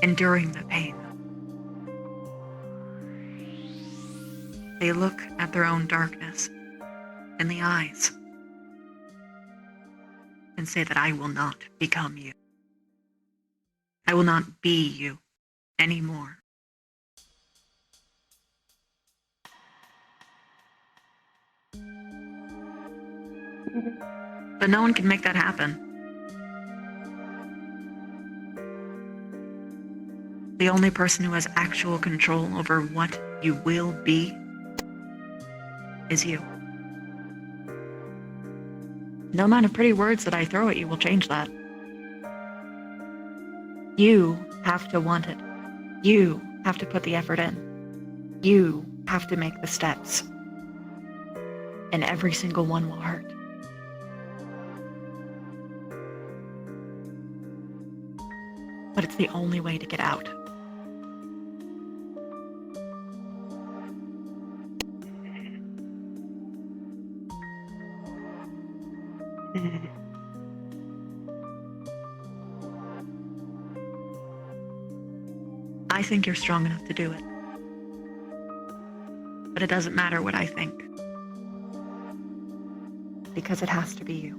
Enduring the pain. They look at their own darkness in the eyes and say that I will not become you. I will not be you anymore. But no one can make that happen. The only person who has actual control over what you will be is you. No amount of pretty words that I throw at you will change that. You have to want it. You have to put the effort in. You have to make the steps. And every single one will hurt. But it's the only way to get out. I think you're strong enough to do it. But it doesn't matter what I think. Because it has to be you.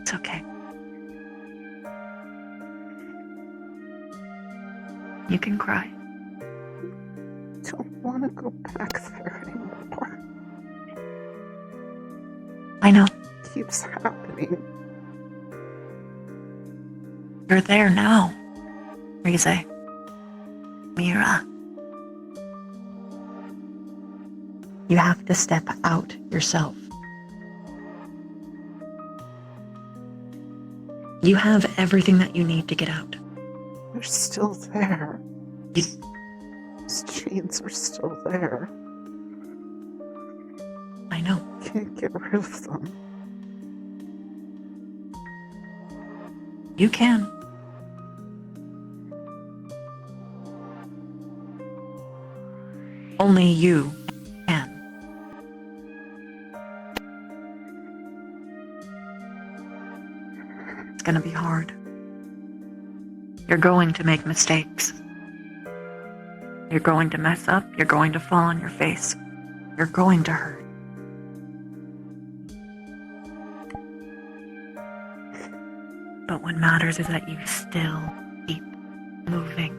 It's okay. You can cry. Don't want to go back there anymore. I know. It keeps happening. You're there now, Rize. Mira. You have to step out yourself. You have everything that you need to get out. They're still there. Those chains are still there. I know. Can't get rid of them. You can. Only you can. It's gonna be hard. You're going to make mistakes. You're going to mess up. You're going to fall on your face. You're going to hurt. But what matters is that you still keep moving.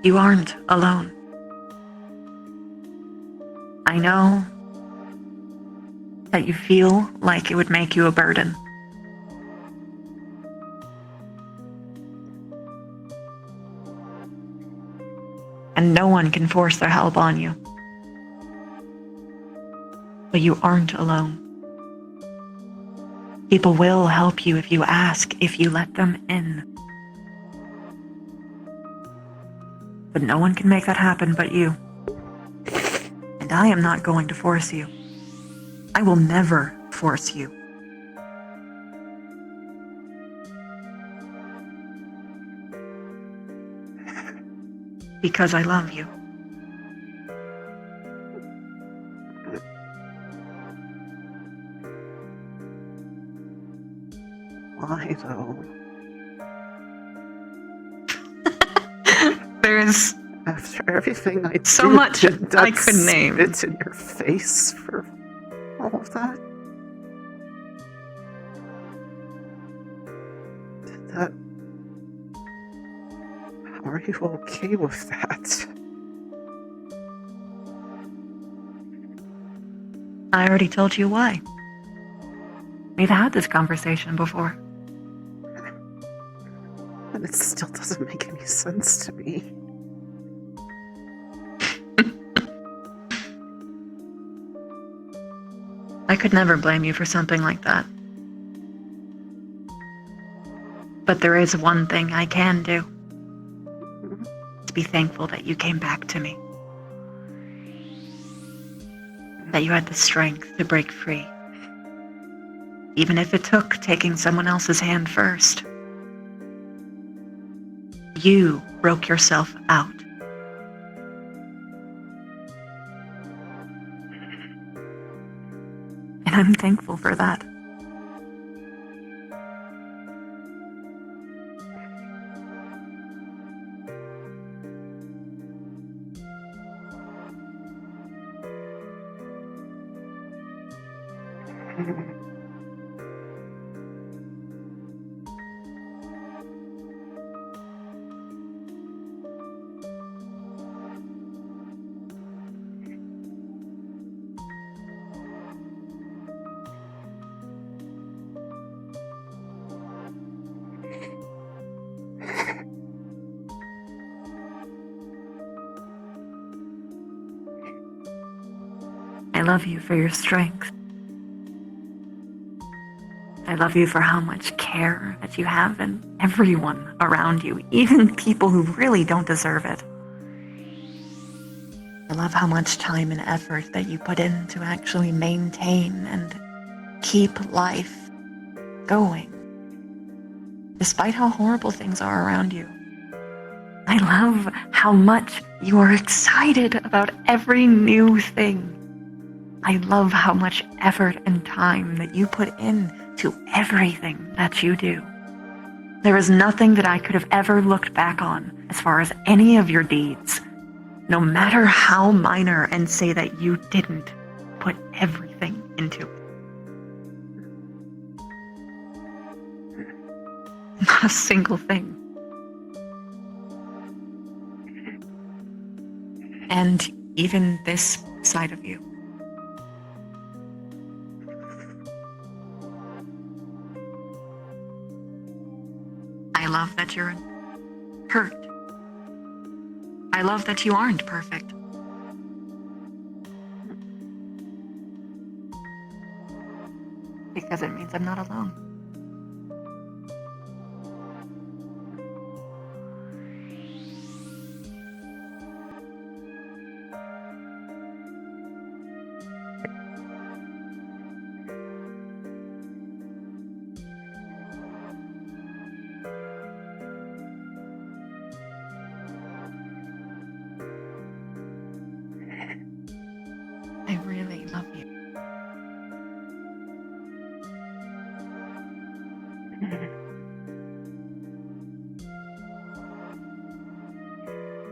You aren't alone. I know that you feel like it would make you a burden. And no one can force their help on you. But you aren't alone. People will help you if you ask, if you let them in. But no one can make that happen but you. And I am not going to force you. I will never force you. Because I love you. Why though? There's... After After everything I So did, much did I that could name. spit in your face for all of that? Did that... How are you okay with that? I already told you why. We've had this conversation before. And it still doesn't make any sense to me. I could never blame you for something like that. But there is one thing I can do. To be thankful that you came back to me. That you had the strength to break free. Even if it took taking someone else's hand first. You broke yourself out. And I'm thankful for that. I love you for your strength. I love you for how much care that you have in everyone around you, even people who really don't deserve it. I love how much time and effort that you put in to actually maintain and keep life going, despite how horrible things are around you. I love how much you are excited about every new thing. I love how much effort and time that you put in to everything that you do. There is nothing that I could have ever looked back on as far as any of your deeds, no matter how minor, and say that you didn't put everything into it. Not a single thing. And even this side of you. I love that you're hurt. I love that you aren't perfect. Because it means I'm not alone. I really love you.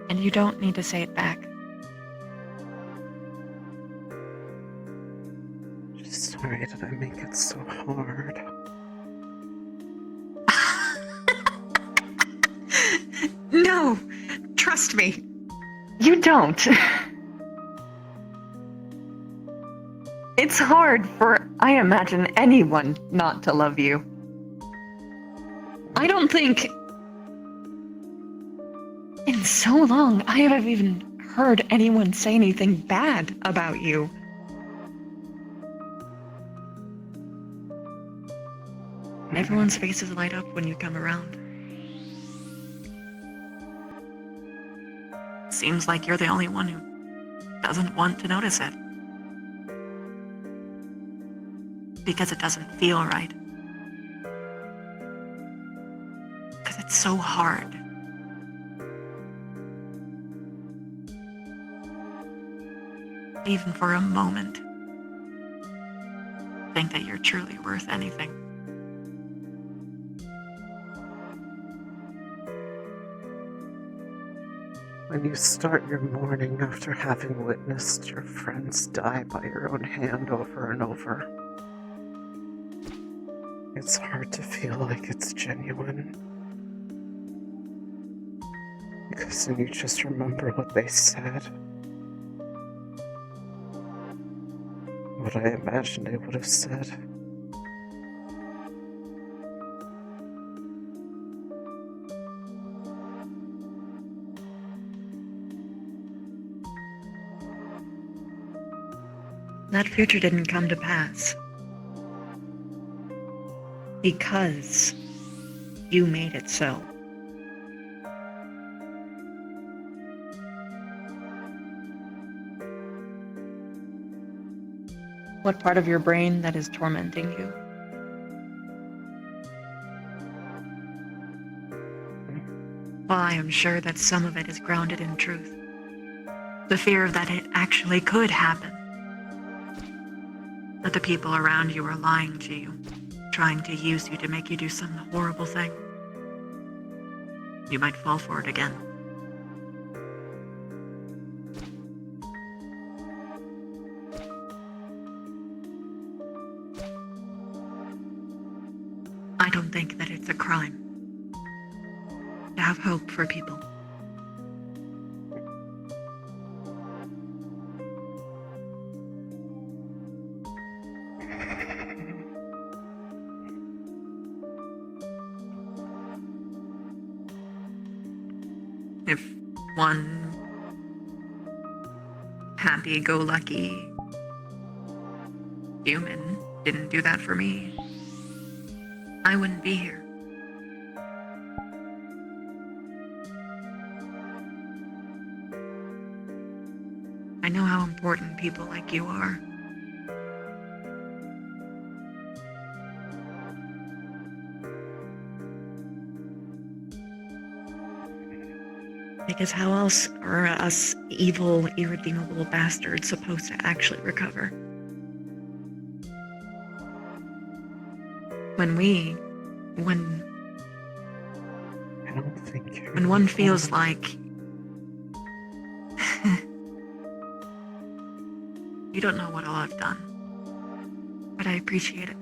And you don't need to say it back. Sorry, did I make it so hard? No! Trust me. You don't. It's hard for, I imagine, anyone not to love you. I don't think in so long I have even heard anyone say anything bad about you. Everyone's faces light up when you come around. Seems like you're the only one who doesn't want to notice it. Because it doesn't feel right. Because it's so hard. Even for a moment, think that you're truly worth anything. When you start your morning after having witnessed your friends die by your own hand over and over, it's hard to feel like it's genuine. Because then you just remember what they said. What I imagined they would have said. That future didn't come to pass. Because you made it so. What part of your brain that is tormenting you? Well, I am sure that some of it is grounded in truth. The fear that it actually could happen. That the people around you are lying to you, trying to use you to make you do some horrible thing. You might fall for it again. I don't think that it's a crime to have hope for people. If one happy-go-lucky human didn't do that for me, I wouldn't be here. I know how important people like you are. Because how else are us evil, irredeemable bastards supposed to actually recover? I don't think you're when one feels like you don't know what all I've done, but I appreciate it.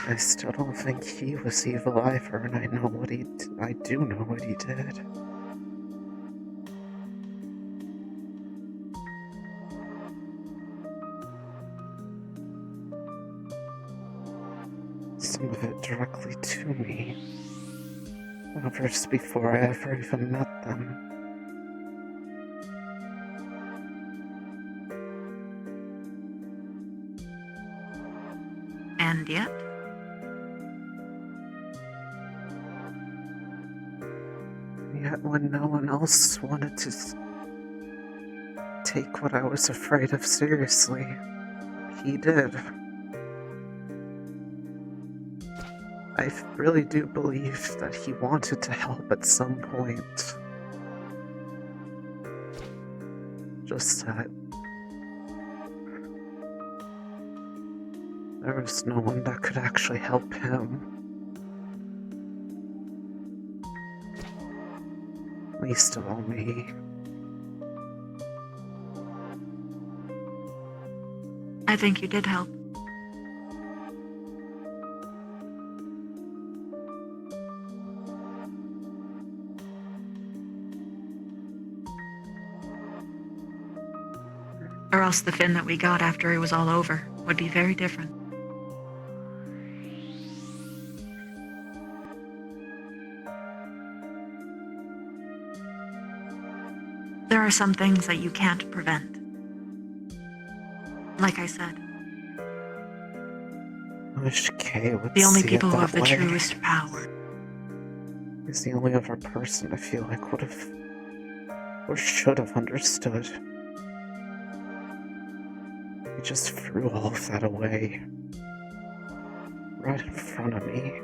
I still don't think he was evil either, and I do know what he did. Some of it directly to me. Others before I ever even met them. And yet, when no one else wanted to take what I was afraid of seriously, he did. I really do believe that he wanted to help at some point. Just that there was no one that could actually help him. Least of all me. I think you did help. Or else the Finn that we got after it was all over would be very different. There are some things that you can't prevent. Like I said, I wish Kay would the only see people it who that have the way. truest power. He's the only other person I feel like would have or should have understood. He just threw all of that away. Right in front of me.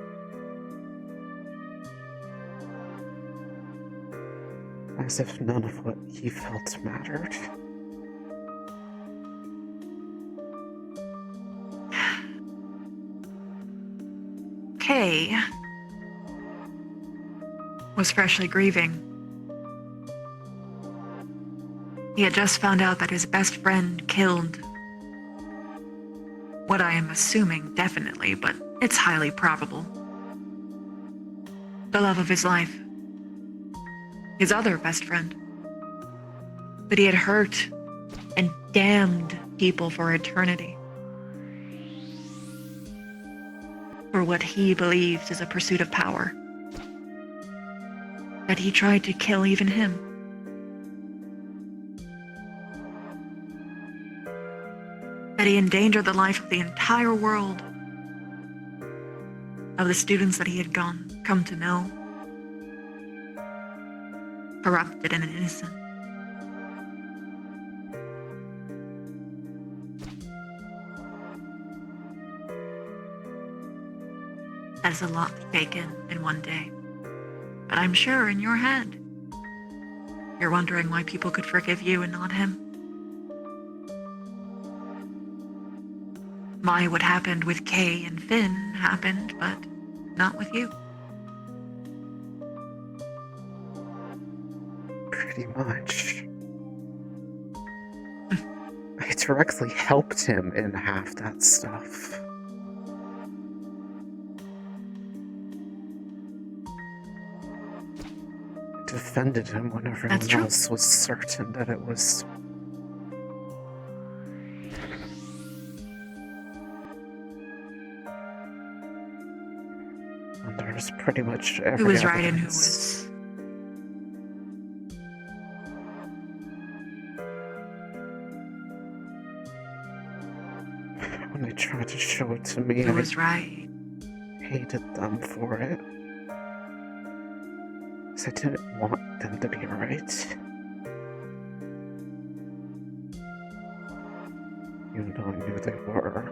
As if none of what he felt mattered. Kay was freshly grieving. He had just found out that his best friend killed what I am assuming definitely, but it's highly probable, the love of his life. His other best friend. That he had hurt and damned people for eternity. For what he believed is a pursuit of power. That he tried to kill even him. That he endangered the life of the entire world. Of the students that he had come to know. Corrupted and innocent. That is a lot to take in one day. But I'm sure in your head, you're wondering why people could forgive you and not him. Why what happened with Kay and Finn happened, but not with you. Pretty much. I directly helped him in half that stuff. Defended him when everyone else was certain that it was. And there's pretty much every Who was right and who evidence. was. When they tried to show it to me, Who was right. hated them for it. 'Cause I didn't want them to be right. Even though I knew they were.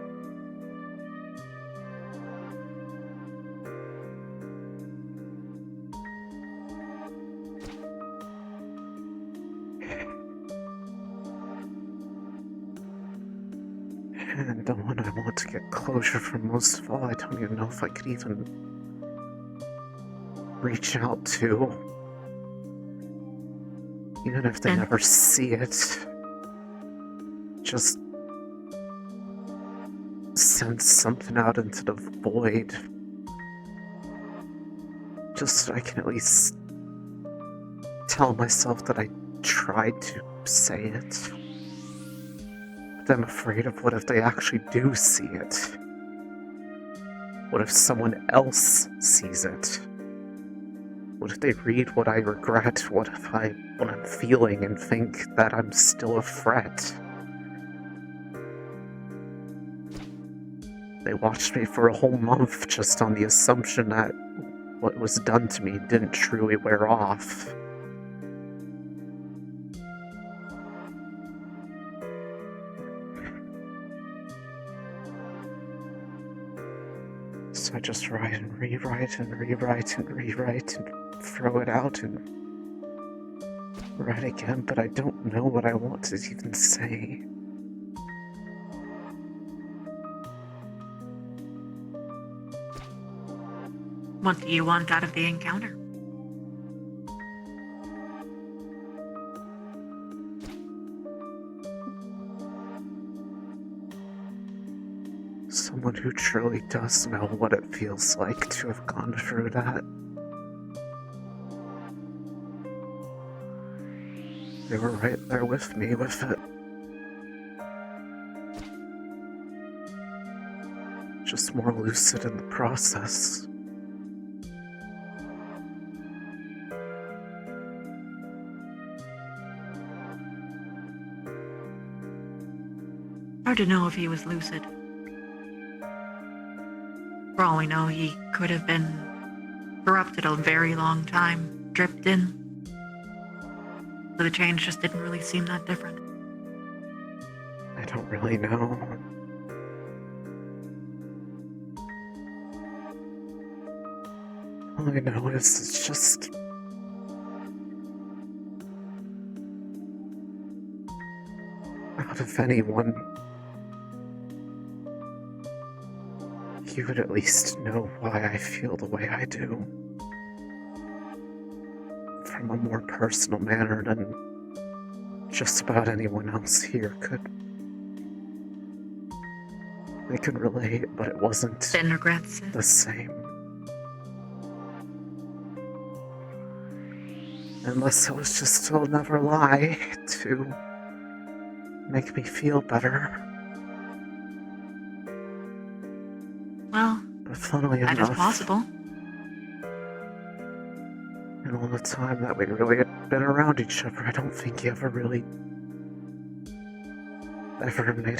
And the one I want to get closure from most of all, I don't even know if I could even reach out to. Even if they never see it. Just send something out into the void. Just so I can at least tell myself that I tried to say it. But I'm afraid of what if they actually do see it? What if someone else sees it? What if they read what I regret? What I'm feeling and think that I'm still a threat? They watched me for a whole month just on the assumption that what was done to me didn't truly wear off. So I just write and rewrite and rewrite and rewrite and throw it out and write again, but I don't know what I want to even say. What do you want out of the encounter? Someone who truly does know what it feels like to have gone through that. They were right there with me with it. Just more lucid in the process. Hard to know if he was lucid. For all we know, he could have been corrupted a very long time, dripped in. So the change just didn't really seem that different. I don't really know. All I know is it's just... out of anyone, you would at least know why I feel the way I do. From a more personal manner than just about anyone else here could. They could relate, but it wasn't Then regrets it. the same. Unless it was just to never lie to make me feel better. Well, But funnily that is enough, possible. in all the time that we really had been around each other, I don't think he ever made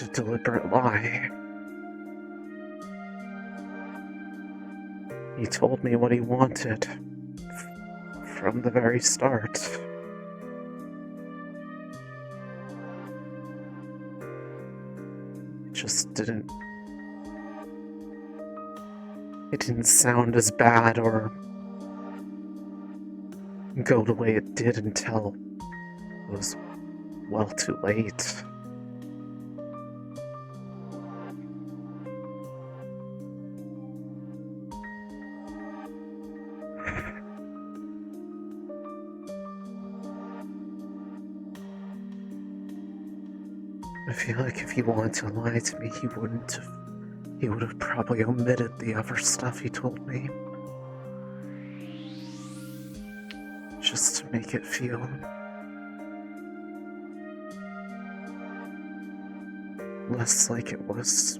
a deliberate lie. He told me what he wanted from the very start. It just didn't. It didn't sound as bad or go the way it did until it was well too late. I feel like if he wanted to lie to me, he wouldn't have. He would have probably omitted the other stuff he told me. Just to make it feel less like it was.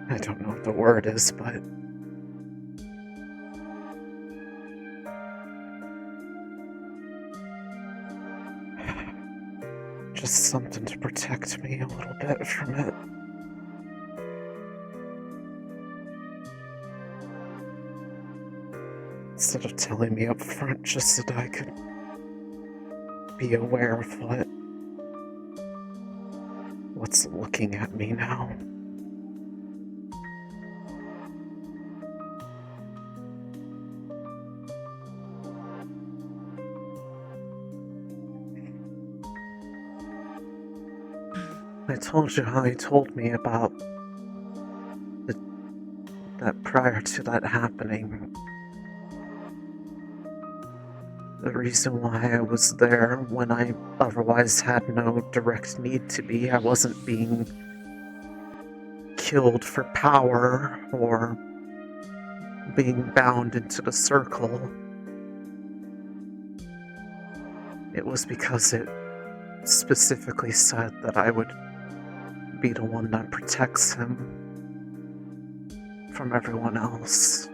I don't know what the word is, but just something to protect me a little bit from it. Instead of telling me up front just so that I could be aware of what's looking at me now. I told you how he told me about that prior to that happening. The reason why I was there when I otherwise had no direct need to be, I wasn't being killed for power or being bound into the circle. It was because it specifically said that I would be the one that protects him from everyone else.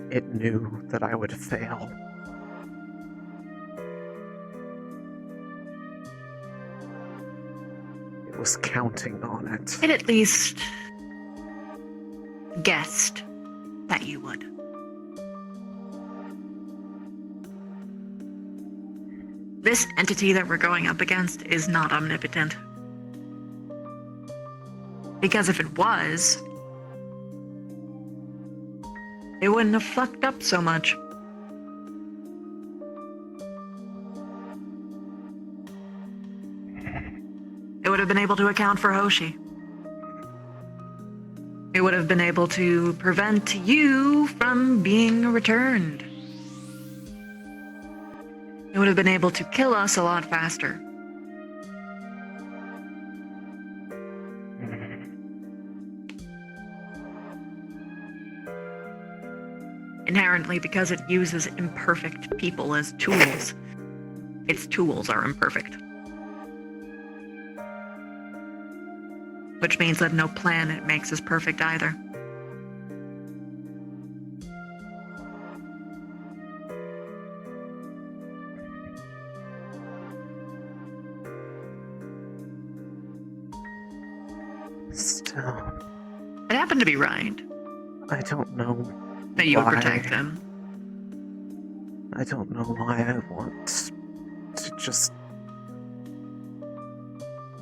It knew that I would fail. It was counting on it. It at least guessed that you would. This entity that we're going up against is not omnipotent. Because if it was, it wouldn't have fucked up so much. It would have been able to account for Hoshi. It would have been able to prevent you from being returned. It would have been able to kill us a lot faster. Inherently, because it uses imperfect people as tools, its tools are imperfect. Which means that no plan it makes is perfect either. Still, It happened to be right I don't know that you would why. protect him. I don't know why I want to just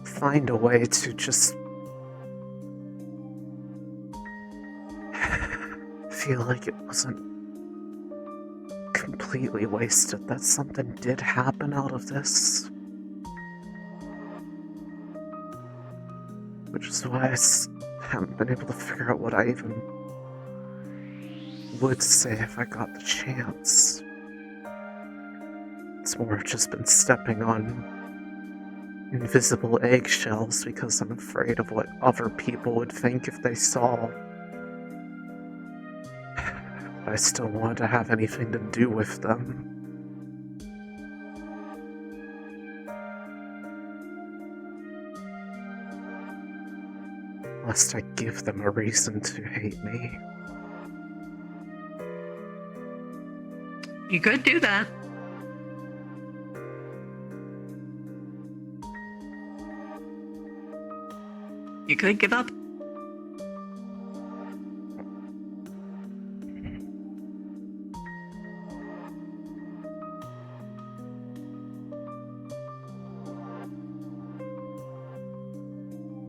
find a way to just feel like it wasn't completely wasted that something did happen out of this. Which is why I haven't been able to figure out what I even would say if I got the chance. It's more just been stepping on invisible eggshells because I'm afraid of what other people would think if they saw. I still want to have anything to do with them. Lest I give them a reason to hate me. You could do that. You could give up.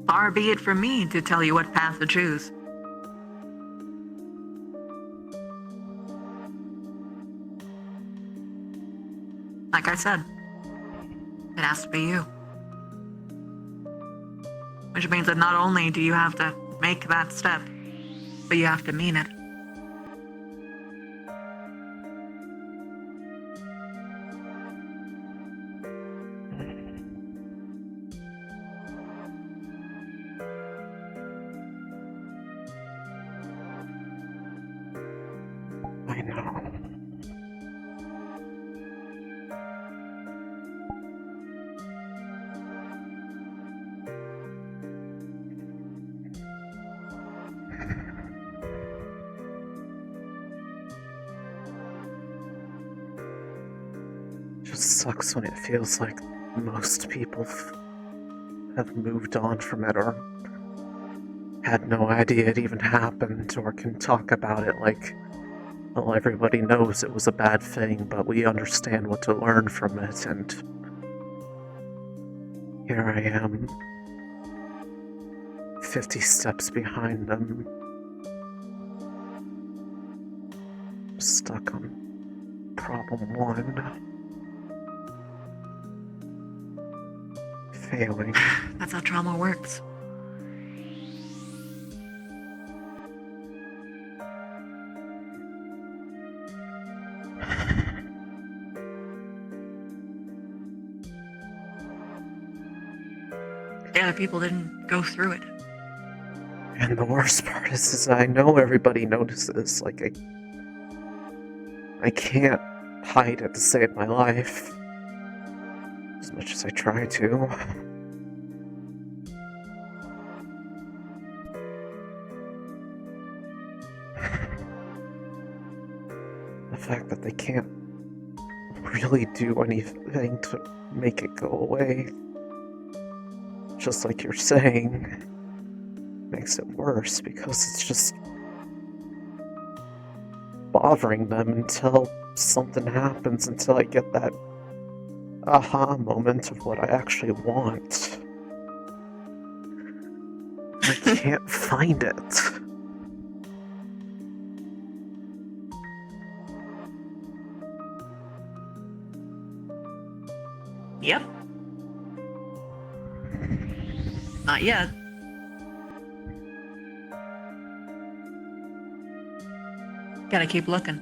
Far be it from me to tell you what path to choose. Like I said, it has to be you. Which means that not only do you have to make that step, but you have to mean it. I know. Just sucks when it feels like most people have moved on from it or had no idea it even happened or can talk about it like, well, everybody knows it was a bad thing, but we understand what to learn from it, and here I am, 50 steps behind them, stuck on problem 1. Failing. That's how trauma works. The other people didn't go through it. And the worst part is I know everybody notices, like, I can't hide it to save my life. As much as I try to. The fact that they can't really do anything to make it go away, just like you're saying, makes it worse because it's just bothering them until something happens, until I get that aha moment of what I actually want. I can't find it. Yep. Not yet. Gotta keep looking.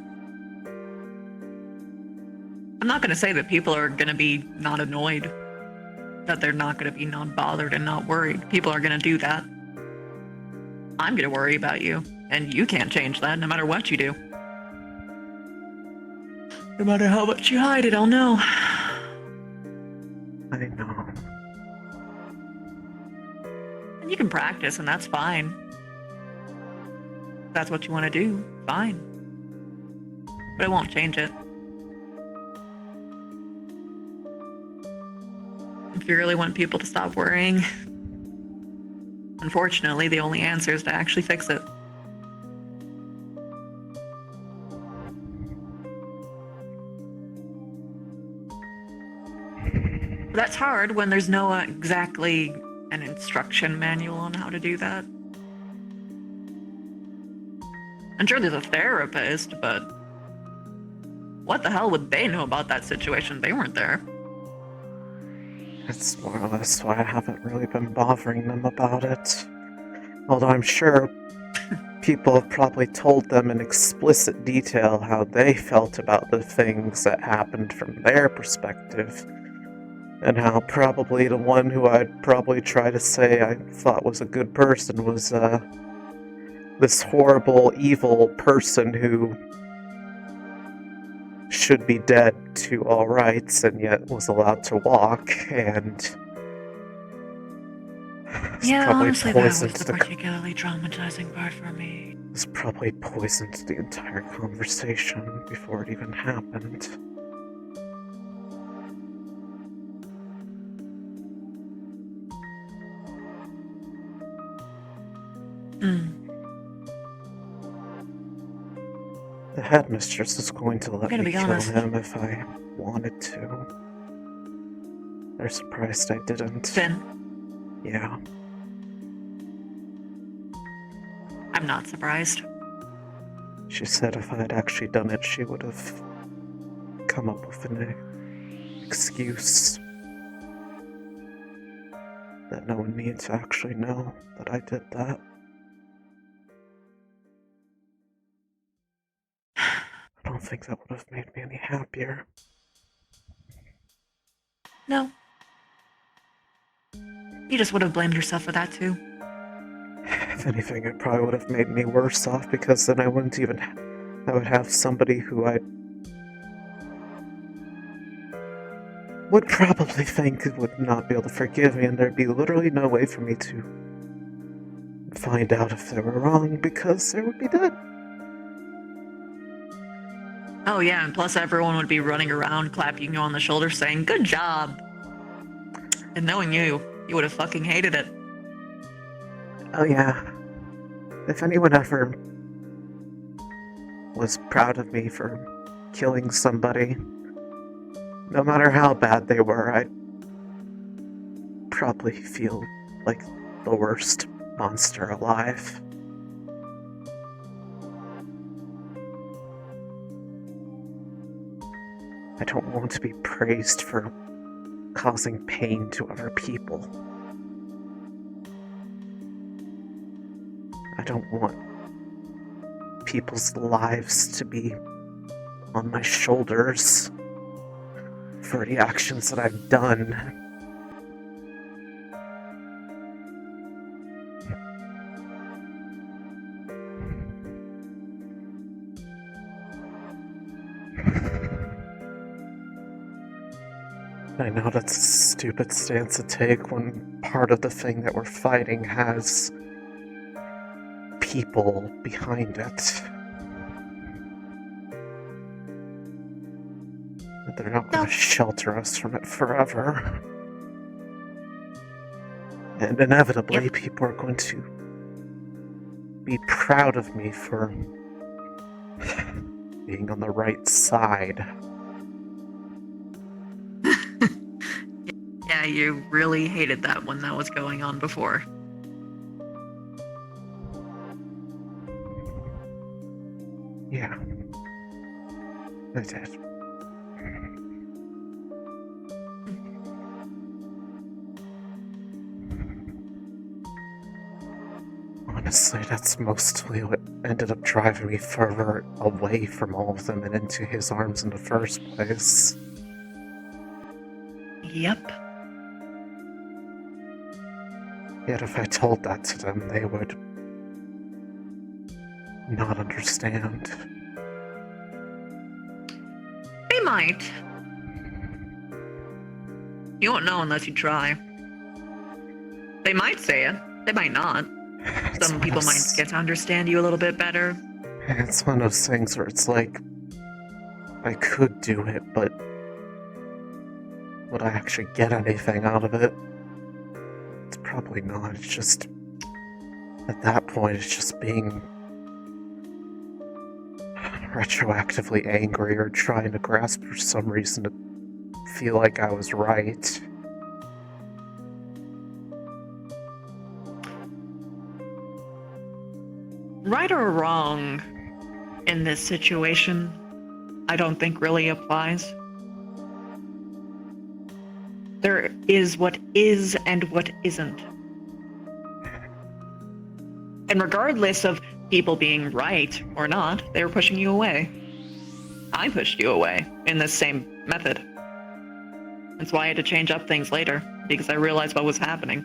I'm not gonna say that people are gonna be not annoyed, that they're not gonna be not bothered and not worried. People are gonna do that. I'm gonna worry about you, and you can't change that no matter what you do. No matter how much you hide it, I'll know. I know. And you can practice, and that's fine. If that's what you want to do, fine. But it won't change it. If you really want people to stop worrying, unfortunately, the only answer is to actually fix it. That's hard when there's no exactly an instruction manual on how to do that. I'm sure there's a therapist, but what the hell would they know about that situation? They weren't there. That's more or less why I haven't really been bothering them about it. Although I'm sure people have probably told them in explicit detail how they felt about the things that happened from their perspective. And how probably the one who I'd probably try to say I thought was a good person was, this horrible, evil person who should be dead to all rights and yet was allowed to walk, and Yeah, probably honestly, that was poisoned the particularly traumatizing part for me. It's probably poisoned the entire conversation before it even happened. The headmistress is going to let me kill him if I wanted to. They're surprised I didn't. Finn? Yeah. I'm not surprised. She said if I had actually done it, she would have come up with an excuse that no one needed to actually know that I did that. I don't think that would have made me any happier. No. You just would have blamed yourself for that too. If anything, it probably would have made me worse off, because then I wouldn't even... I would have somebody who I would probably think would not be able to forgive me, and there'd be literally no way for me to find out if they were wrong, because they would be dead. Oh yeah, and plus everyone would be running around clapping you on the shoulder saying, "Good job!" And knowing you would have fucking hated it. Oh yeah. If anyone ever was proud of me for killing somebody, no matter how bad they were, I'd probably feel like the worst monster alive. I don't want to be praised for causing pain to other people. I don't want people's lives to be on my shoulders for the actions that I've done. I know that's a stupid stance to take when part of the thing that we're fighting has people behind it. But they're not going to shelter us from it forever. And inevitably, people are going to be proud of me for being on the right side. Yeah, you really hated that when that was going on before. Yeah. I did. Honestly, that's mostly what ended up driving me further away from all of them and into his arms in the first place. Yep. Yet if I told that to them, they would not understand. They might. You won't know unless you try. They might say it. They might not. Some people might get to understand you a little bit better. It's one of those things where it's like, I could do it, but would I actually get anything out of it? It's probably not. It's just, at that point, it's just being retroactively angry or trying to grasp for some reason to feel like I was right. Right or wrong in this situation, I don't think really applies. There is what is and what isn't. And regardless of people being right or not, they were pushing you away. I pushed you away in this same method. That's why I had to change up things later, because I realized what was happening.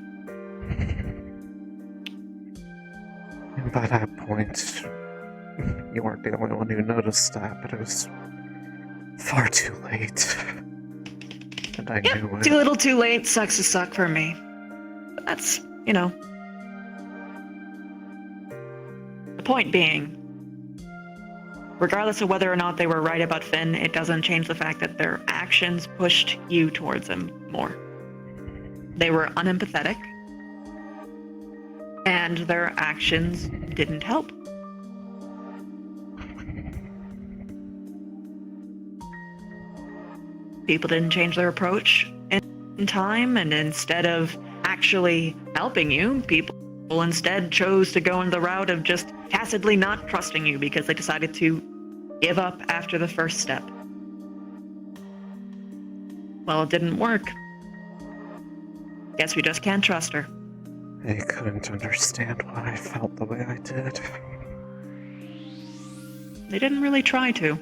And by that point, you weren't the only one who noticed that, but it was far too late. And I knew it. Too little too late sucks to suck for me. But that's, you know. The point being, regardless of whether or not they were right about Finn, it doesn't change the fact that their actions pushed you towards him more. They were unempathetic, and their actions didn't help. People didn't change their approach in time, and instead of actually helping you, people instead chose to go in the route of just tacitly not trusting you because they decided to give up after the first step. Well, it didn't work. Guess we just can't trust her. I couldn't understand why I felt the way I did. They didn't really try to.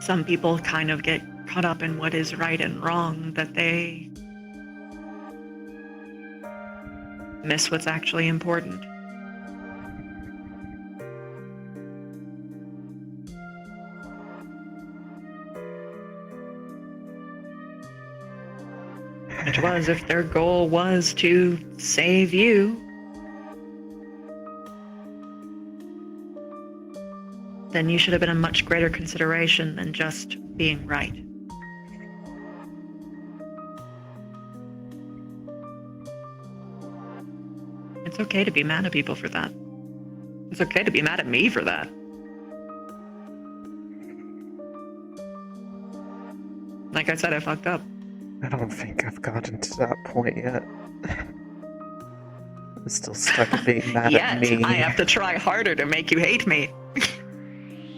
Some people kind of get caught up in what is right and wrong that they miss what's actually important. Which was, if their goal was to save you, then you should have been a much greater consideration than just being right. It's okay to be mad at people for that. It's okay to be mad at me for that. Like I said, I fucked up. I don't think I've gotten to that point yet. I'm still stuck at being mad at me. I have to try harder to make you hate me.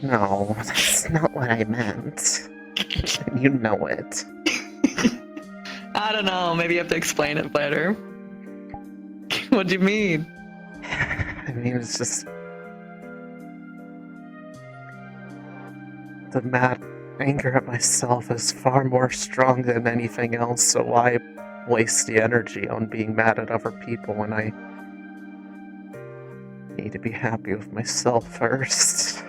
No, that's not what I meant. You know it. I don't know, maybe you have to explain it better. What do you mean? I mean, it's just... the mad anger at myself is far more strong than anything else, so why waste the energy on being mad at other people when I need to be happy with myself first?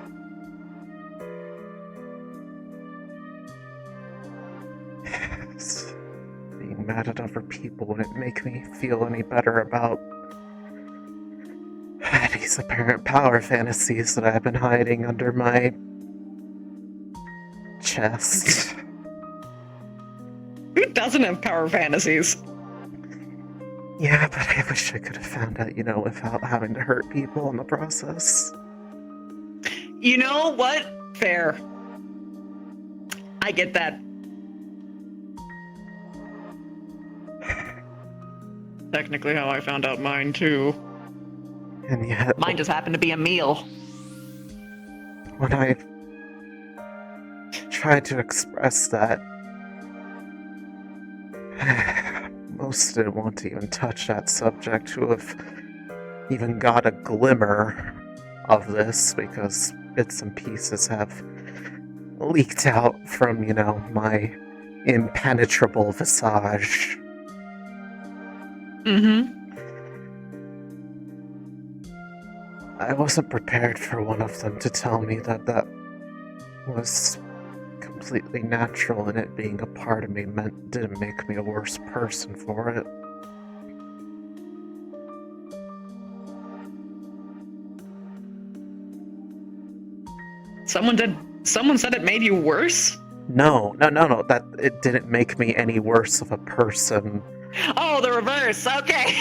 Being mad at other people wouldn't make me feel any better about these apparent power fantasies that I've been hiding under my chest. Who doesn't have power fantasies? Yeah, but I wish I could have found out, without having to hurt people in the process. You know what? Fair. I get that. Technically how I found out mine, too. And yet... mine just happened to be a meal. When I tried to express that, most didn't want to even touch that subject, who have even got a glimmer of this, because bits and pieces have leaked out from, my impenetrable visage. Mm-hmm. I wasn't prepared for one of them to tell me that that was completely natural, and it being a part of me didn't make me a worse person for it. Someone said it made you worse? No, that it didn't make me any worse of a person. Oh, the reverse, okay.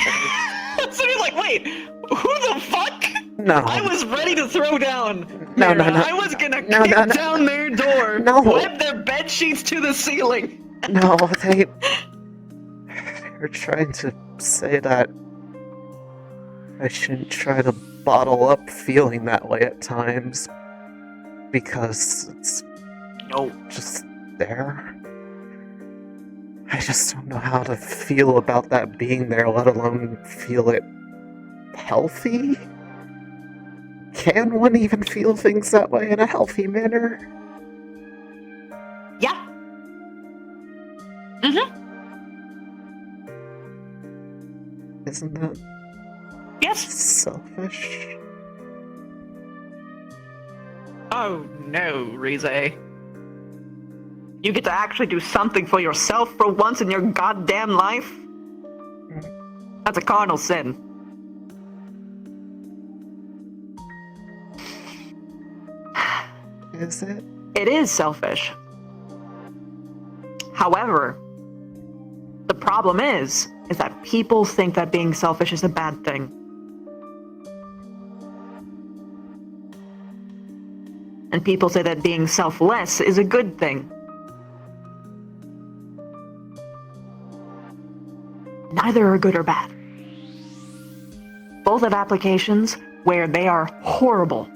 So you're like, wait, who the fuck? No. I was ready to throw down. No. I was gonna kick down their door, No. whip their bed sheets to the ceiling. No, they were trying to say that I shouldn't try to bottle up feeling that way at times because it's just there. I just don't know how to feel about that being there, let alone feel it healthy. Can one even feel things that way in a healthy manner? Yeah. Isn't that selfish? Oh no, Rize. You get to actually do something for yourself for once in your goddamn life? That's a cardinal sin. Is it? It is selfish. However, the problem is that people think that being selfish is a bad thing. And people say that being selfless is a good thing. Neither are good or bad. Both have applications where they are horrible.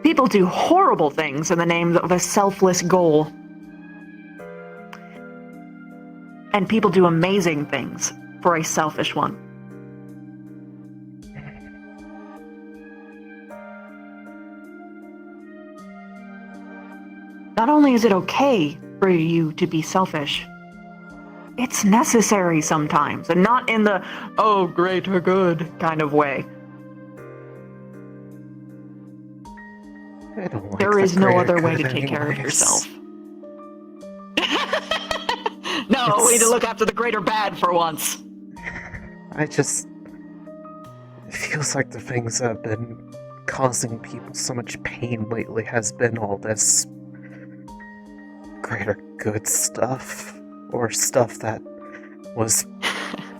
People do horrible things in the name of a selfless goal. And people do amazing things for a selfish one. Not only is it okay for you to be selfish, it's necessary sometimes, and not in the, oh, greater good kind of way. I don't like There is no other way to good take care of anyways. yourself. No, we need to look after the greater bad for once. It feels like the things that have been causing people so much pain lately has been all this greater good stuff, or stuff that was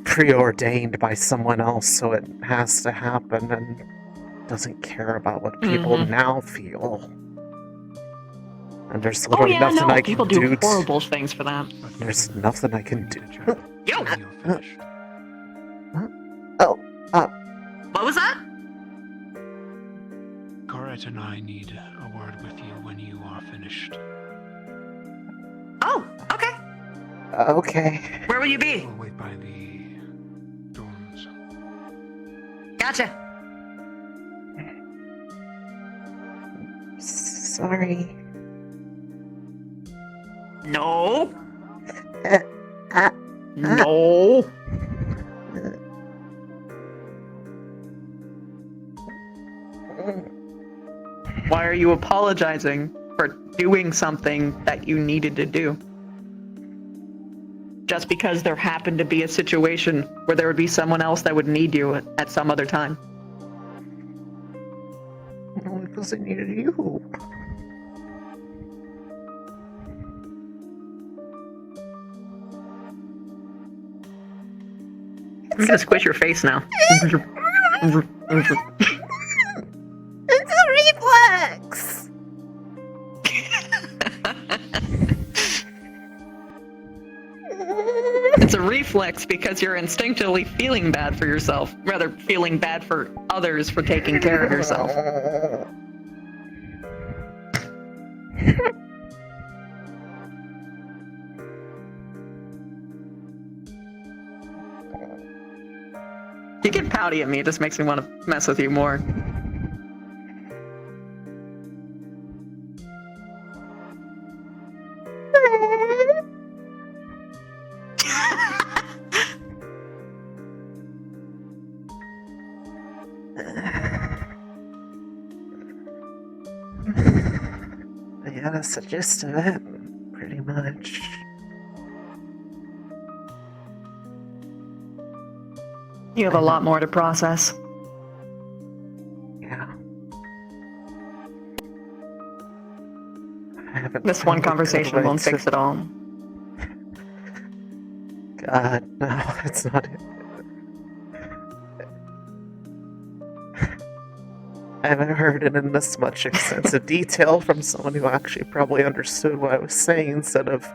preordained by someone else, so it has to happen and doesn't care about what people now feel. And there's literally nothing I can people do horrible things for that. There's nothing I can do. What was that? Corette and I need a word with you when you are finished. Oh, okay. Okay. Where will you be? We'll wait by the dorms. Gotcha. Sorry. No. No. Why are you apologizing for doing something that you needed to do? Just because there happened to be a situation where there would be someone else that would need you at some other time. No, because I needed you. I'm gonna squish your face now. It's a reflex! It's a reflex because you're instinctively feeling bad for yourself, rather feeling bad for others for taking care of yourself. You get pouty at me, it just makes me want to mess with you more. Yeah, that's the gist of it, pretty much. You have a lot more to process. Yeah. This one conversation won't fix it all. God, no, it's not it. I haven't heard it in this much extensive detail from someone who actually probably understood what I was saying instead of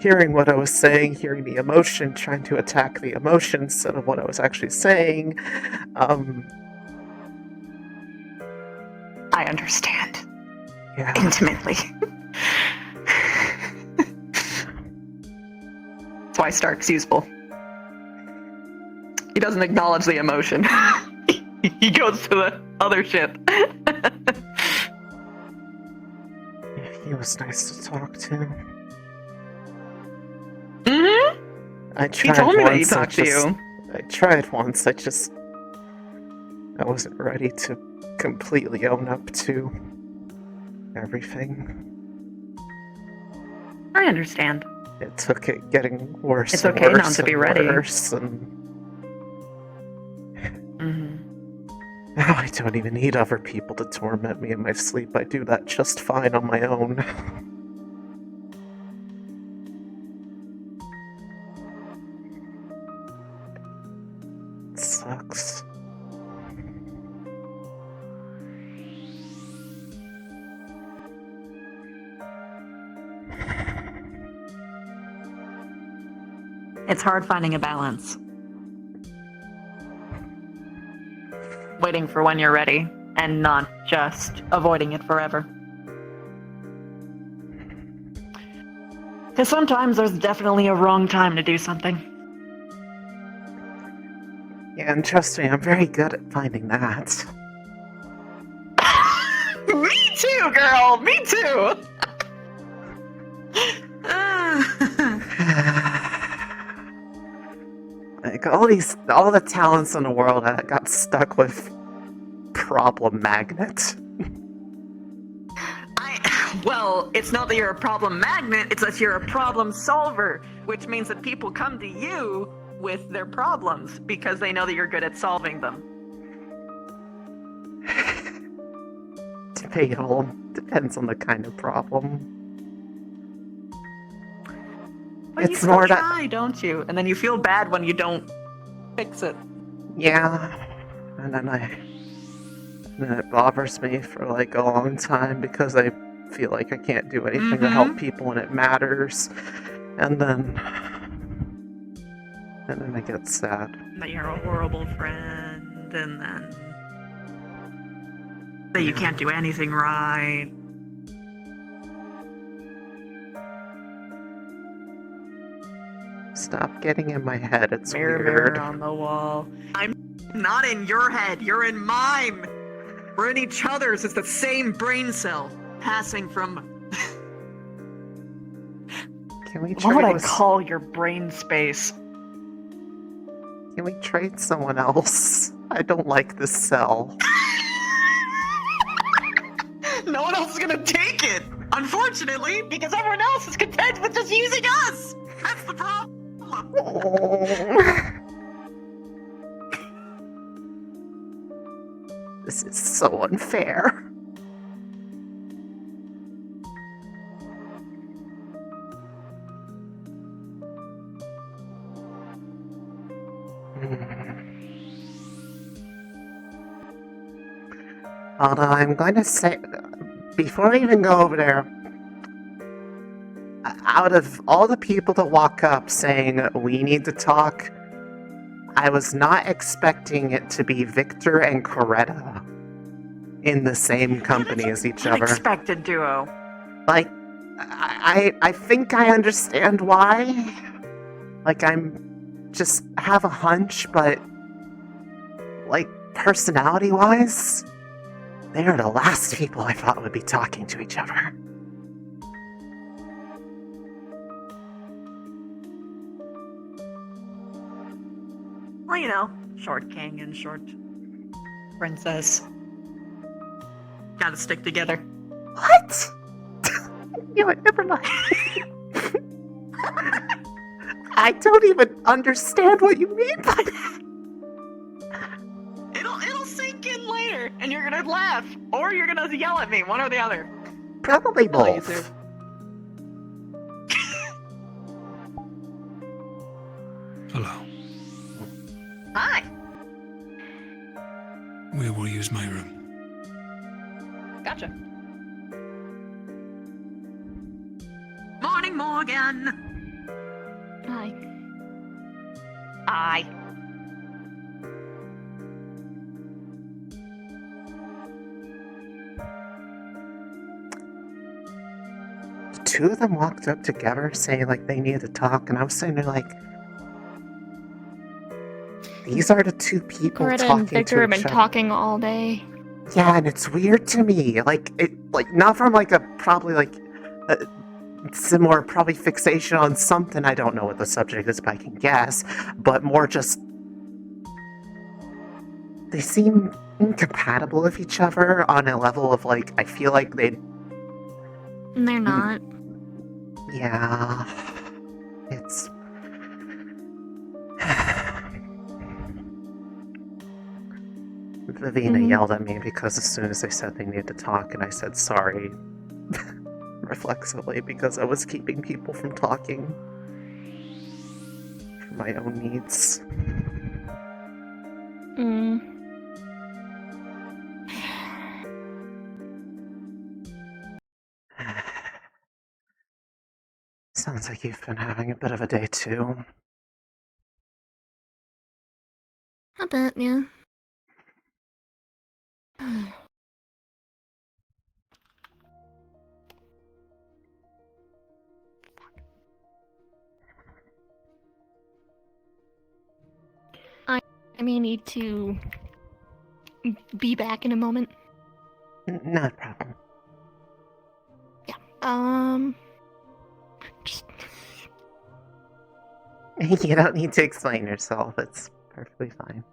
hearing what I was saying, hearing the emotion, trying to attack the emotion instead of what I was actually saying. I understand. Yeah. Intimately. That's why Stark's useful. He doesn't acknowledge the emotion. He goes to the other ship. He was nice to talk to. Mm-hmm. I tried told me that he once, talked to you. I tried once, I wasn't ready to completely own up to everything. I understand. It took it getting worse. It's and okay worse not to be and ready. Worse and Mm-hmm. now I don't even need other people to torment me in my sleep. I do that just fine on my own. It sucks. It's hard finding a balance. Waiting for when you're ready, and not just avoiding it forever. Because sometimes there's definitely a wrong time to do something. Yeah, and trust me, I'm very good at finding that. Me too, girl! Me too! Like, all the talents in the world, I got stuck with problem magnet. Well, it's not that you're a problem magnet, it's that you're a problem solver, which means that people come to you with their problems because they know that you're good at solving them. It all depends on the kind of problem. But It's you still more that- try, don't you? And then you feel bad when you don't fix it. Yeah, and then it bothers me for like a long time because I feel like I can't do anything to help people when it matters, and then I get sad. That you're a horrible friend, and then that you can't do anything right. Stop getting in my head, it's Mirror, weird. mirror on the wall. I'm not in your head, you're in mine! We're in each other's, it's the same brain cell, passing from... Can we What would I trade call your brain space? Can we trade someone else? I don't like this cell. No one else is gonna take it! Unfortunately, because everyone else is content with just using us! That's the problem! This is so unfair. Although I'm going to say, before I even go over there, out of all the people that walk up saying, we need to talk, I was not expecting it to be Victor and Coretta in the same company as each other. Unexpected duo. Like, I think I understand why. Like, I'm just have a hunch, but like, personality-wise, they are the last people I thought would be talking to each other. Well, you know, short king and short princess. Gotta stick together. What? You know what, never mind. I don't even understand what you mean by that. It'll sink in later, and you're gonna laugh, or you're gonna yell at me, one or the other. Probably I'll let you both. two. Hello. Hi. We will use my room. Gotcha. Morning, Morgan. Hi. Hi. Two of them walked up together saying like they needed to talk, and I was sitting there like, these are the two people Greta talking and Victor to have each been other. talking all day. Yeah, and it's weird to me. Like not from like a probably like a similar probably fixation on something. I don't know what the subject is, but I can guess. But more just they seem incompatible with each other on a level of like I feel like they. And they're not. Yeah, it's. Vivina yelled at me because as soon as they said they needed to talk, and I said sorry reflexively because I was keeping people from talking for my own needs. Sounds like you've been having a bit of a day too. A bit, yeah. I may need to be back in a moment. Not a problem. Just You don't need to explain yourself. It's perfectly fine.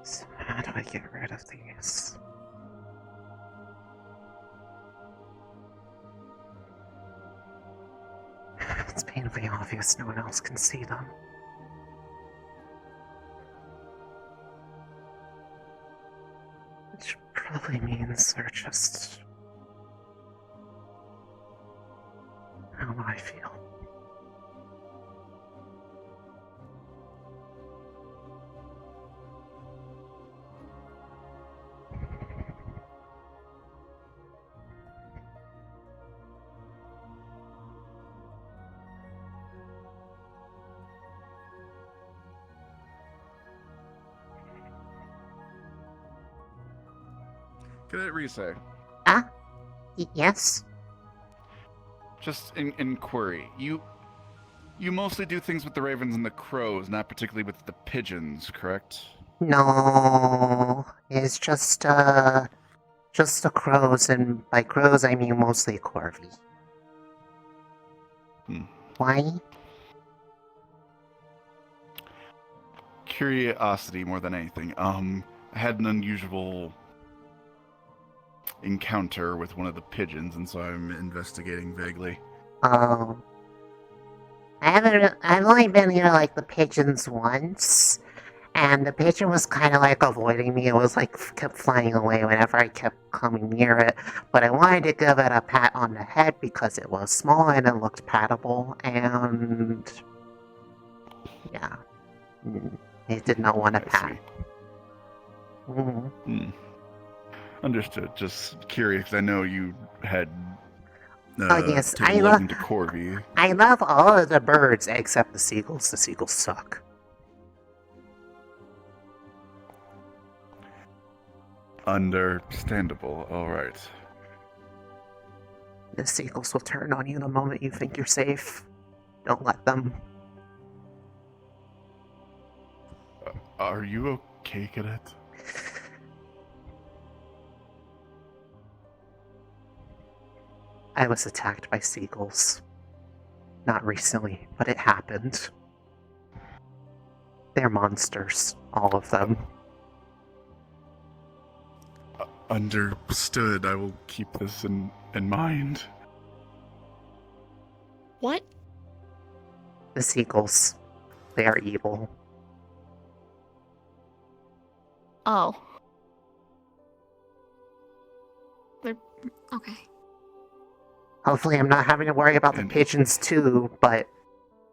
So how do I get rid of these? It's painfully obvious no one else can see them. Which probably means they're just how I feel. Can I re-say? Yes? Just in query, you mostly do things with the ravens and the crows, not particularly with the pigeons, correct? No, it's just the crows, and by crows I mean mostly corvi. Why? Curiosity more than anything. I had an unusual encounter with one of the pigeons, and so I'm investigating vaguely. Oh. I've only been near like the pigeons once, and the pigeon was kind of like avoiding me. It was like kept flying away whenever I kept coming near it. But I wanted to give it a pat on the head because it was small and it looked patable, and yeah, it did not want to pat. Understood. Just curious, 'cause I know you had Oh yes, taken a look into corvi. I love all of the birds except the seagulls. The seagulls suck. Understandable. All right. The seagulls will turn on you the moment you think you're safe. Don't let them. Are you okay, Cadet? I was attacked by seagulls. Not recently, but it happened. They're monsters, all of them. Understood. I will keep this in mind. What? The seagulls. They are evil. Oh. They're okay. Hopefully I'm not having to worry about the pigeons too, but it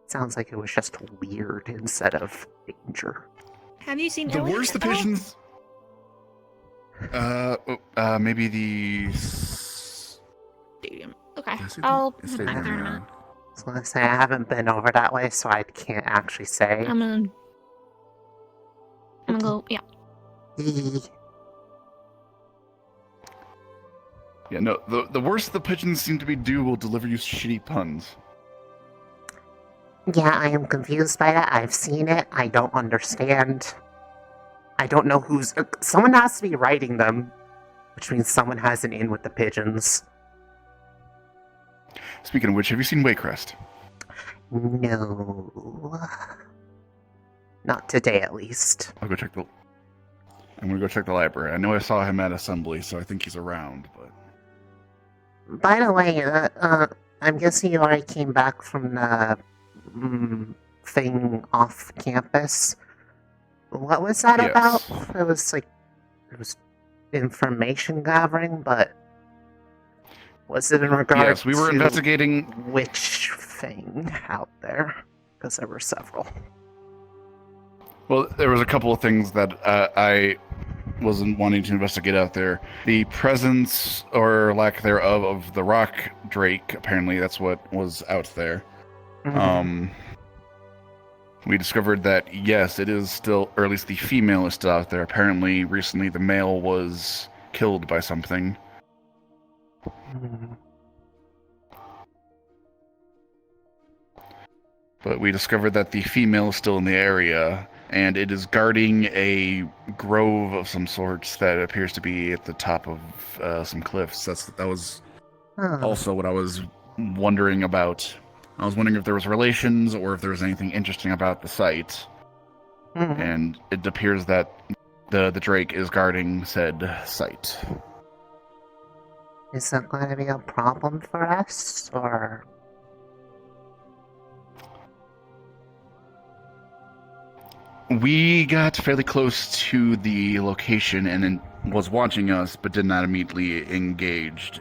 sounds like it was just weird instead of danger. Have you seen The Ellie worse the at all? pigeons. Maybe the. Stadium. Okay, Yes, I'll it's head back stadium, there in a yeah. minute. I was gonna say, I haven't been over that way, so I can't actually say. I'm gonna go, yeah. Yeah, no, the worse the pigeons seem to be will deliver you shitty puns. Yeah, I am confused by that. I've seen it. I don't understand. I don't know who's... someone has to be writing them, which means someone has an in with the pigeons. Speaking of which, have you seen Waycrest? No. Not today, at least. I'm gonna go check the library. I know I saw him at assembly, so I think he's around, but... By the way, I'm guessing you already came back from the thing off campus. What was that about? It was information gathering, but was it in regards Yes, we were to investigating which thing out there? Because there were several. Well, there was a couple of things that I wasn't wanting to investigate out there. The presence or lack thereof of the rock drake, apparently that's what was out there. We discovered that, yes, it is still, or at least the female is still out there. Apparently, recently the male was killed by something. But we discovered that the female is still in the area, and it is guarding a grove of some sorts that appears to be at the top of some cliffs. That was also what I was wondering about. I was wondering if there was relations or if there was anything interesting about the site. And it appears that the drake is guarding said site. Is that going to be a problem for us, or...? We got fairly close to the location and it was watching us, but did not immediately engage.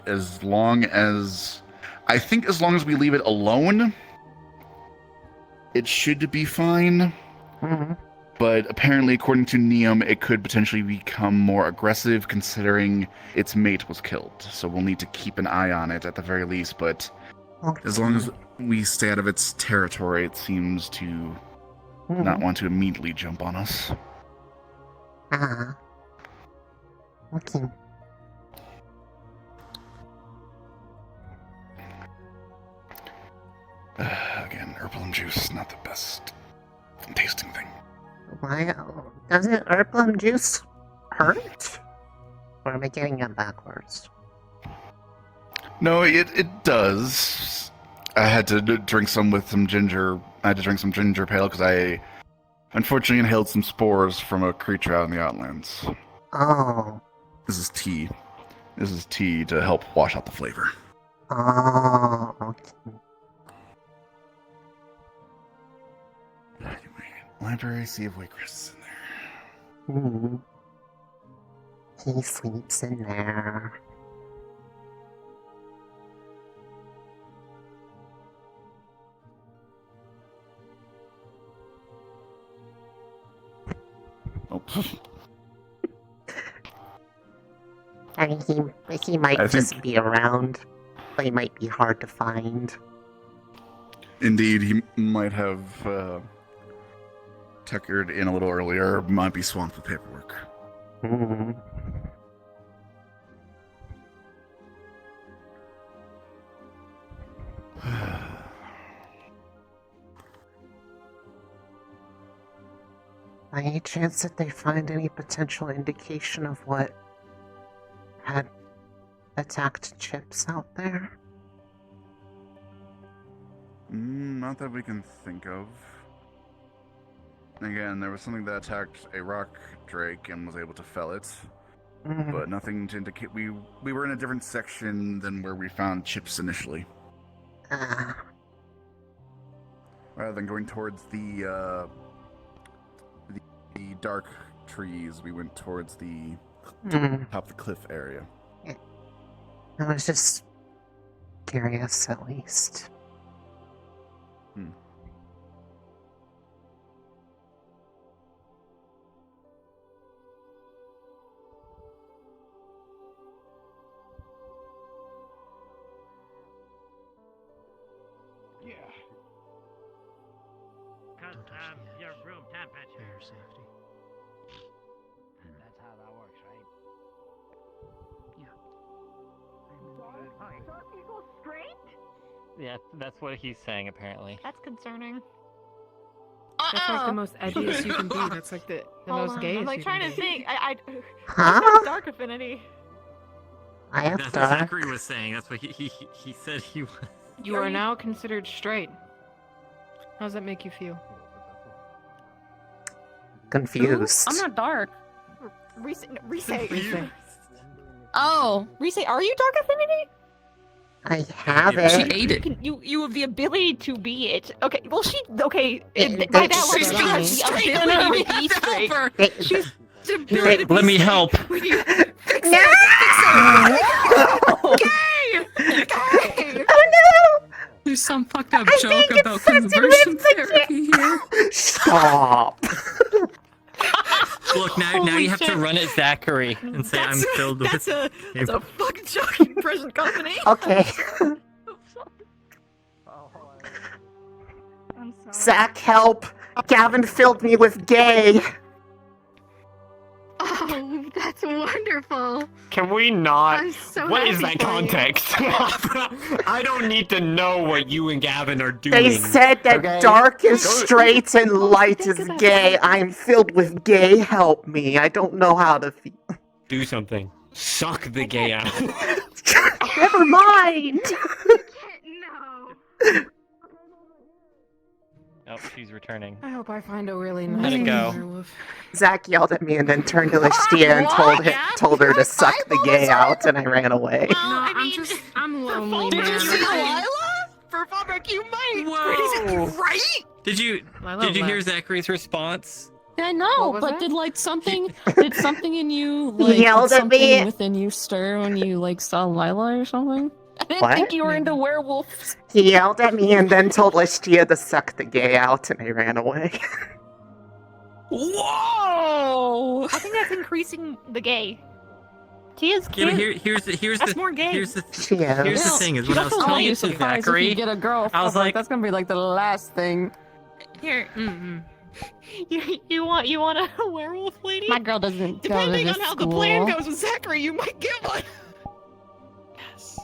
I think as long as we leave it alone, it should be fine. But apparently, according to Neum, it could potentially become more aggressive considering its mate was killed. So we'll need to keep an eye on it at the very least, but as long as we stay out of its territory, it seems to not want to immediately jump on us. Okay. Again, herbal juice, not the best tasting thing. Why? Doesn't herbal juice hurt? Or am I getting it backwards? No, it does. I had to drink some with some ginger. I had to drink some ginger ale because I unfortunately inhaled some spores from a creature out in the outlands. Oh. This is tea. This is tea to help wash out the flavor. Oh, okay. Library, see if Waycrest is in there. He sleeps in there. Oh. I mean, he might just be around, but he might be hard to find. Indeed, he might have tuckered in a little earlier, or might be swamped with paperwork. By any chance that they find any potential indication of what had attacked Chips out there? Not that we can think of. Again, there was something that attacked a rock drake and was able to fell it. But nothing to indicate. We were in a different section than where we found Chips initially. Rather than going towards the dark trees, we went towards the top of the cliff area. I was just curious, at least. Yeah. Because your room temperature. For your safety. That's how that works, right? Dark equals straight? Yeah, that's what he's saying apparently. That's concerning. That's like the most edgiest you can be. That's like the Hold most on, gayest I'm like you trying can to be. think. Huh? I have dark affinity. I have That's dark. what Zachary was saying. That's what he said he was. You are now considered straight. How does that make you feel? Confused. I'm not dark. Reese. Oh, Reese, are you dark affinity? I have it. She ate it. You have the ability to be it. Okay, well by They- that logic, she's she has the straight. ability No, to be straight. They- She's the they- ability to be Let me straight. help. Gay! There's some fucked up joke about conversion therapy here. Stop. Look, now you have to run at Zachary and say I'm filled with. That's a fucking shocking present company. Okay. I'm sorry. Zach, help! Gavin filled me with gay. Oh, that's wonderful. Can we not? I'm so What is happy that for you. context? I don't need to know what you and Gavin are doing. They said that okay? dark is Go- straight and light is gay. I'm filled with gay. Help me. I don't know how to feel. Do something. Suck the gay out. Never mind. No. Oh, she's returning. I hope I find a really nice Let it go. werewolf. Zach yelled at me and then turned to Lashtia and told her to suck the gay out, and I ran away. No, I'm lonely, Did you man. see Lila? For Fabric, you might. Whoa. Right? Did you hear Zachary's response? I know, What was but that? did like something did something in you He like yelled did at me. something within you stir when you like saw Lila or something? I didn't What? think you were into werewolves. He yelled at me and then told Lashtia to suck the gay out, and I ran away. Whoa! I think that's increasing the gay. Tia's Yeah, but cute. here's That's the more gay. here's the She is. here's the thing is when I was I'll telling be it to surprised if Zachary, you get a girl. I was like, that's gonna be like the last thing. Here, Mm-hmm. you want a werewolf lady? My girl doesn't go to Depending this on how school. the plan goes with Zachary, you might get one. Yes.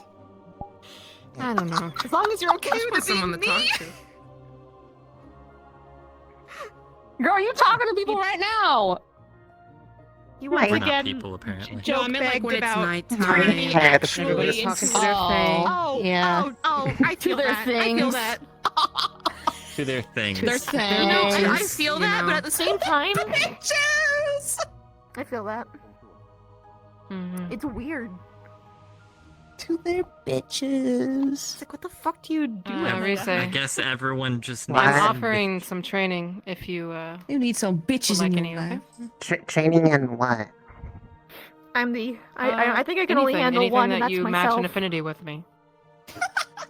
I don't know. As long as you're okay Just with want it being someone to talk me. to. Girl, you talking to people right now? You We're want we're to not get people apparently. No, I joke meant like begged when it's about nighttime. training Head. actually Everybody's talking to their thing. Oh, Yeah. oh, I feel their that. I feel things. that. To their things. Their You know, I things. feel you that, know. but at the same time, pictures. I feel that. Mm-hmm. It's weird. To their bitches. It's like, what the fuck do you do? Reese. I guess everyone just What? I'm needs offering some training if you You need some would bitches like in any. your Okay? life. Training in what? I'm the. I think I can only handle anything one, that and that's you match myself. an affinity with me.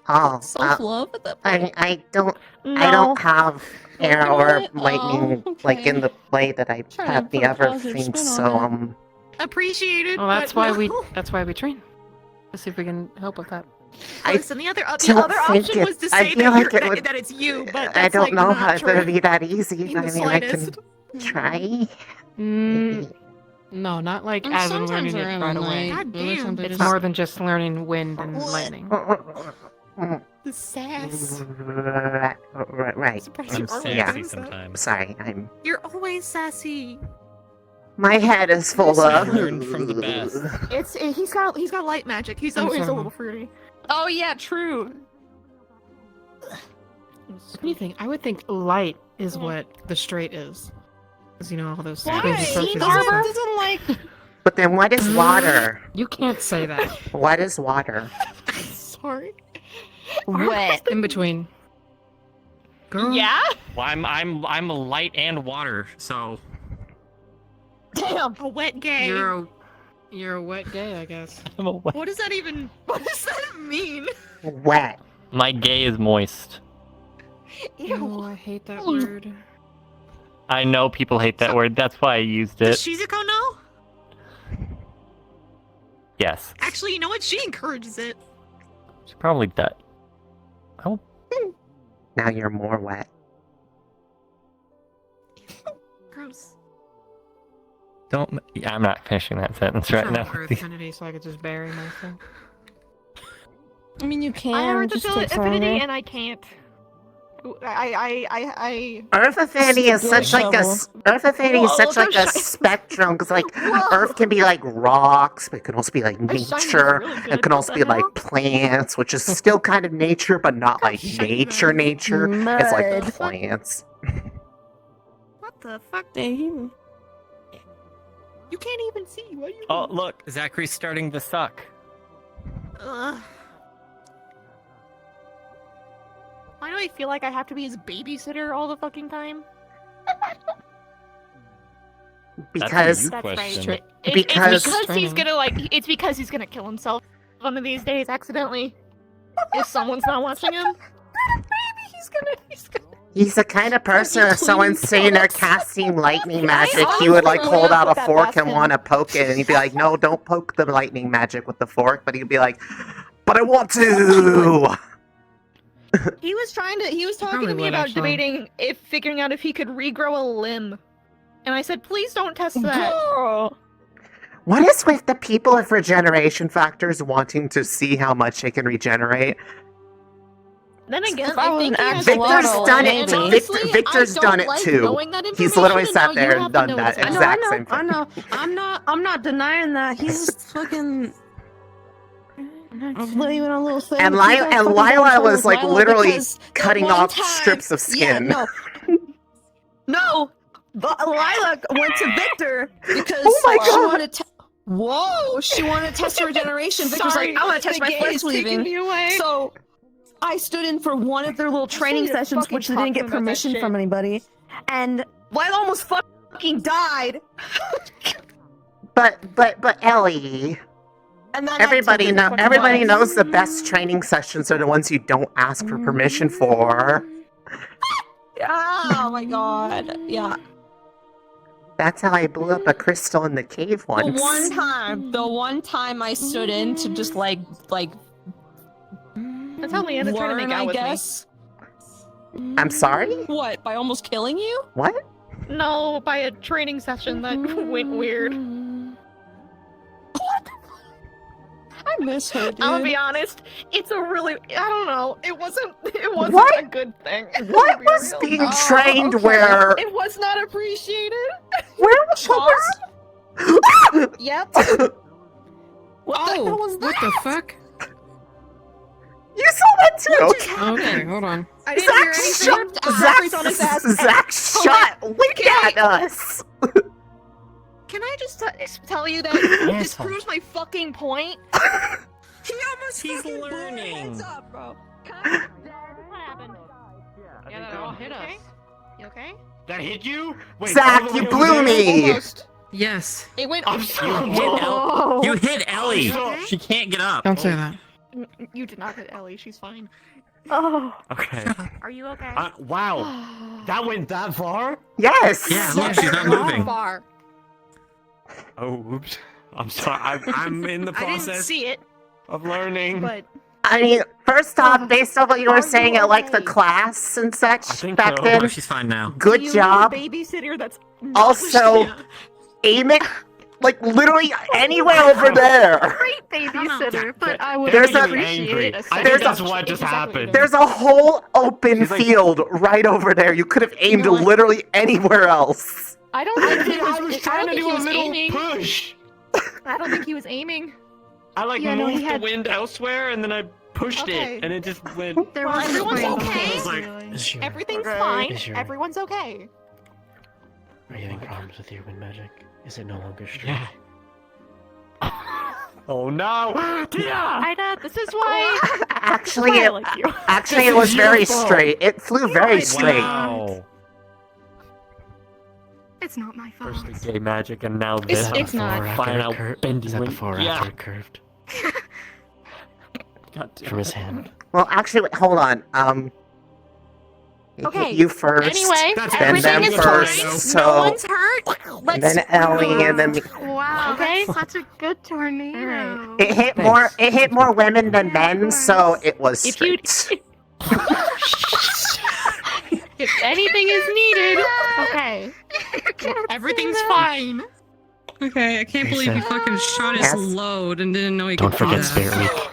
Oh, Self-love at that point. I don't. No. I don't have air or what? lightning Oh, like okay. in the play that I Trying to have the put a other positive things. spin on So that. Appreciated. Well, that's but why no. that's why we train. Let's see if we can help with that. I Listen, the other don't option think was to I say feel that, like you're, it would- that it's you, but that's I don't like know not how true. it would be that easy. In I the mean, I can slightest. try. No, not like Well, as in sometimes learning it around right the away. night, God but there's damn. something It's just- more than just learning wind and lightning. The sass. Right. Surprised I'm you always yeah. sassy do that. sometimes. Sorry, You're always sassy. my head is full of. Learned from the best. He's got light magic. He's I'm always sorry. a little fruity. Oh yeah, true. What do you think? I would think light is what the straight is. Because you know all those Why? crazy He approaches. and doesn't- stuff. doesn't like. But then, what is water? You can't say that. What is water? Sorry. Wet. In between. Girl. Yeah? Well, I'm a light and water, so Damn. A wet gay. You're You're a wet gay, I guess. I'm a wet. What does that mean? Wet. My gay is moist. Oh, I hate that word. I know people hate that word. That's why I used it. Does Shizuko know? Yes. Actually, you know what? She encourages it. She probably does. Oh. Now you're more wet. Gross. Don't. Yeah, I'm not finishing that sentence right now. Earth affinity, so I could just bury myself. I mean, you can. I have just Earth takes affinity longer. and I can't. I Earth affinity is such like a Earth affinity is such like a spectrum because like Earth can be like rocks, but it can also be like nature. It can also be like plants, which is still kind of nature, but not like nature. It's like Mud. plants. What the fuck? Damn. You can't even see. What are you? Oh, look, Zachary's starting to suck. Ugh. Why do I feel like I have to be his babysitter all the fucking time? Because That's question. right. Because- It's because he's gonna it's because he's gonna kill himself one of these days accidentally. If someone's not watching him. Maybe he's gonna He's the kind of person if someone's sitting there casting lightning magic, he would like hold out a fork and want to poke it, and he'd be like, "No, don't poke the lightning magic with the fork." But he'd be like, "But I want to." He was talking Probably to me would, about actually. debating figuring out if he could regrow a limb. And I said, please don't test that. Girl. What is with the people of regeneration factors wanting to see how much they can regenerate? Then again, If I I was think an he has Victor's axolotl, done it. maybe. Honestly, Victor's I done don't it like too. knowing that He's literally information, sat and now there you and have to done know that as well. exact same thing. I know. I'm not denying that. He's just fucking. I'm blaming on little thing. And Lila was like literally cutting off strips of skin. Yeah, no. Lila went to Victor because Oh my she God. wanted to. Whoa! She wanted to test her regeneration. Victor's Sorry, like, I want to test the my gay flesh is taking leaving. me away. So I stood in for one of their little training need to sessions, fucking which they talk didn't to get him about that permission shit. from anybody, and Lila almost fucking died. But Ellie, And then everybody knows. knows the best training sessions are the ones you don't ask for permission for. Oh my god! Yeah. That's how I blew up a crystal in the cave once. The one time I stood in to just like That's how Leanna tried to make learn, out I with guess. I'm sorry? What? By almost killing you? What? me. No, by a training session that went weird. I miss her, dude. I'll be honest, it's a really I don't know. It wasn't What? a good thing. What to be was real. being trained where? It was not appreciated. Where was? Yep. What the hell was that? What the fuck? You saw that too. Okay, hold on. I didn't hear anything. Zach's on his ass. Zach, shut! Wink at us. Can I just tell you that this proves my fucking point? He almost He's fucking blew our learning. heads up, bro. What happened? Yeah, that all hit us. Okay? You okay? That hit you? Wait, Zach, all the way you over blew there? me. Almost. Yes. It went. I'm sorry. You hit Ellie. Okay. She can't get up. Don't say that. You did not hit Ellie. She's fine. Oh. Okay. Are you okay? Wow. That went that far? Yes. Yeah, look, she's not moving. Far. Oh, oops. I'm sorry. I'm in the I didn't process see it, of learning. but I mean, first off, based on what you were saying at like the class and such I think back so. then, Oh, she's fine now. good you job. Need a babysitter that's not Also, aim it like literally anywhere over there. great babysitter, but I would There's a- appreciate a I second. think that's what just happened. There's a whole open She's like- field right over there. You could have aimed know what? literally anywhere else. I don't think he I was trying to think do he a was little aiming. push. I don't think he was aiming. I like Yeah, no, he moved had- the wind elsewhere and then I pushed Okay. it and it just went. Well, everyone's okay. I was like, Everything's Okay. fine. Is your- Everyone's okay. Are you having problems with your wind magic? Is it no longer strong? yeah. Oh no! Tia! Ida, this is why. Actually, I it, like you. actually, This it was is very your fault. straight. It flew very straight. Wow. It's not my fault. First the gay magic, and now this. It's not. Find out bendy Is that wing. before or Yeah. after it curved? God damn From his it. hand. Well, actually, wait, hold on. It Okay, hit you first. anyway, then everything them is first. fine. So No one's hurt. and then Ellie, and then me. Wow, Okay. that's such a good tornado. It hit more. It hit more women than men, so it was If you- straight. If anything is needed, Okay. Everything's fine. Okay, I can't believe he fucking shot his Yes. load and didn't know he Don't could do forget that. Spirit Week.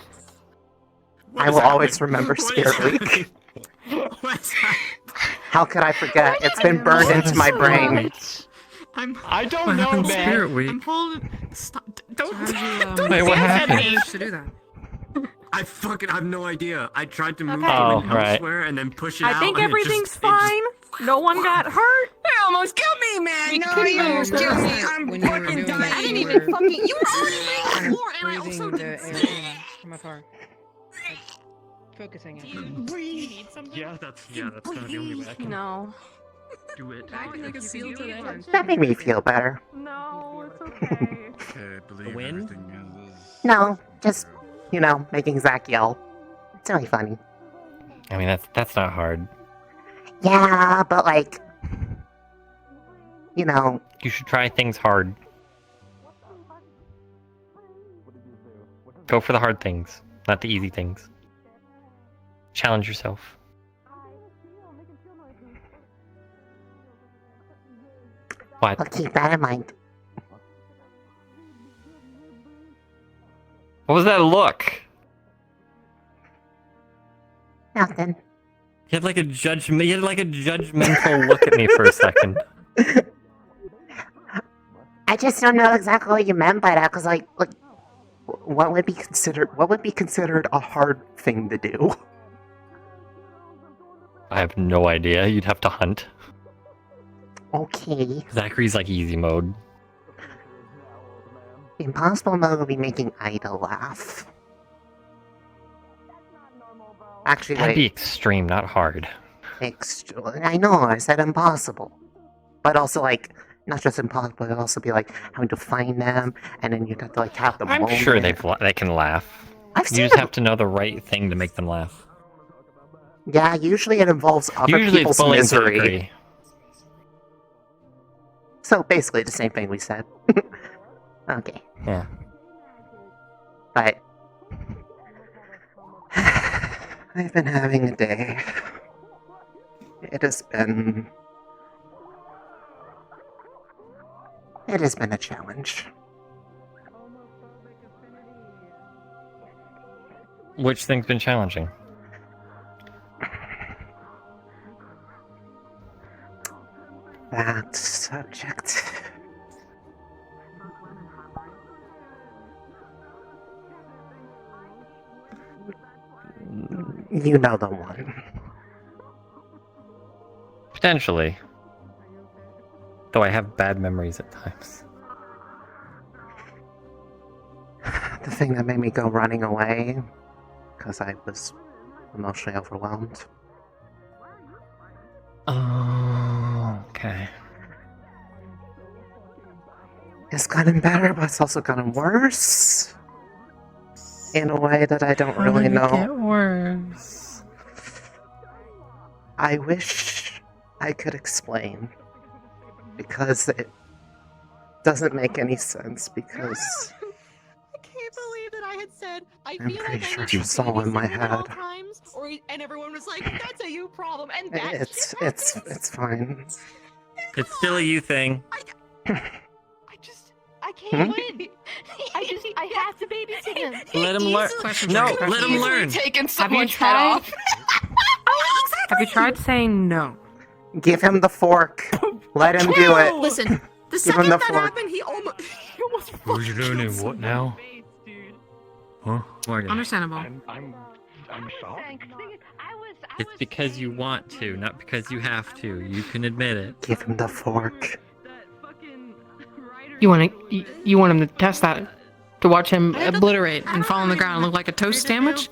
I will always remember What is Spirit Week. What's that? How could I forget? It's been burned into my brain. I don't What know, happened to man. Spirit Week? I'm holding. Stop. Don't. Wait, what happened? To do that. I have no idea. I tried to move Okay. the Oh, window right. square and then push it out. I think and it everything's just- fine. No one got hurt. They almost killed me, man. No, you almost killed me. I'm When you were fucking doing dying. that, I didn't you even were- fucking. You were already on the floor, and I also breathing did. the air from afar. Like, focusing it. Breathe. Yeah, that's not the only way I can No. do it. Acting like a seal today. That made me feel better. No, it's okay. Okay, I believe The wind? everything is. No, just making Zach yell. It's really funny. I mean, that's not hard. Yeah, but like, You should try things hard. Go for the hard things, not the easy things. Challenge yourself. What? I'll keep that in mind. What was that look? Nothing. You had like a judgmental look at me for a second. I just don't know exactly what you meant by that, because like, what would be considered a hard thing to do? I have no idea. You'd have to hunt. Okay. Zachary's like easy mode. Impossible mode would be making Ida laugh. Actually, That'd be wait. extreme, not hard. I know, I said impossible. But also, like, not just impossible, but it'd also be like having to find them, and then you'd have to like have the I'm moment. sure they can laugh. I've You seen just them. have to know the right thing to make them laugh. Yeah, usually it involves other Usually it's people's bullying to a misery. degree. So basically the same thing we said. Okay. Yeah. But I've been having a day. It has been a challenge. Which thing's been challenging? That subject. You know the one. Potentially. Though I have bad memories at times. The thing that made me go running away because I was emotionally overwhelmed. Oh, okay. It's gotten better, but it's also gotten worse. In a way that I don't really know. Get worse. I wish I could explain. Because it doesn't make any sense, because I can't believe that I had said I I'm feel pretty like sure I need it's to all in my babysit him at all head. times, and everyone was like, "That's a you problem," and that it's fine. It's still a you thing. I can't Hmm? win. I have to babysit him. Let him learn. No, let him learn. Taking Have you someone's head tried? off. Have you tried saying no? Give him the fork. Let him do it. Listen, the Give second him the that fork. happened, he almost What are you doing? What now? Huh? Morgan. Understandable. I'm shocked. It's because you want to, not because you have to. You can admit it. Give him the fork. You want him to test that, to watch him obliterate and fall on the ground and look like a toast sandwich?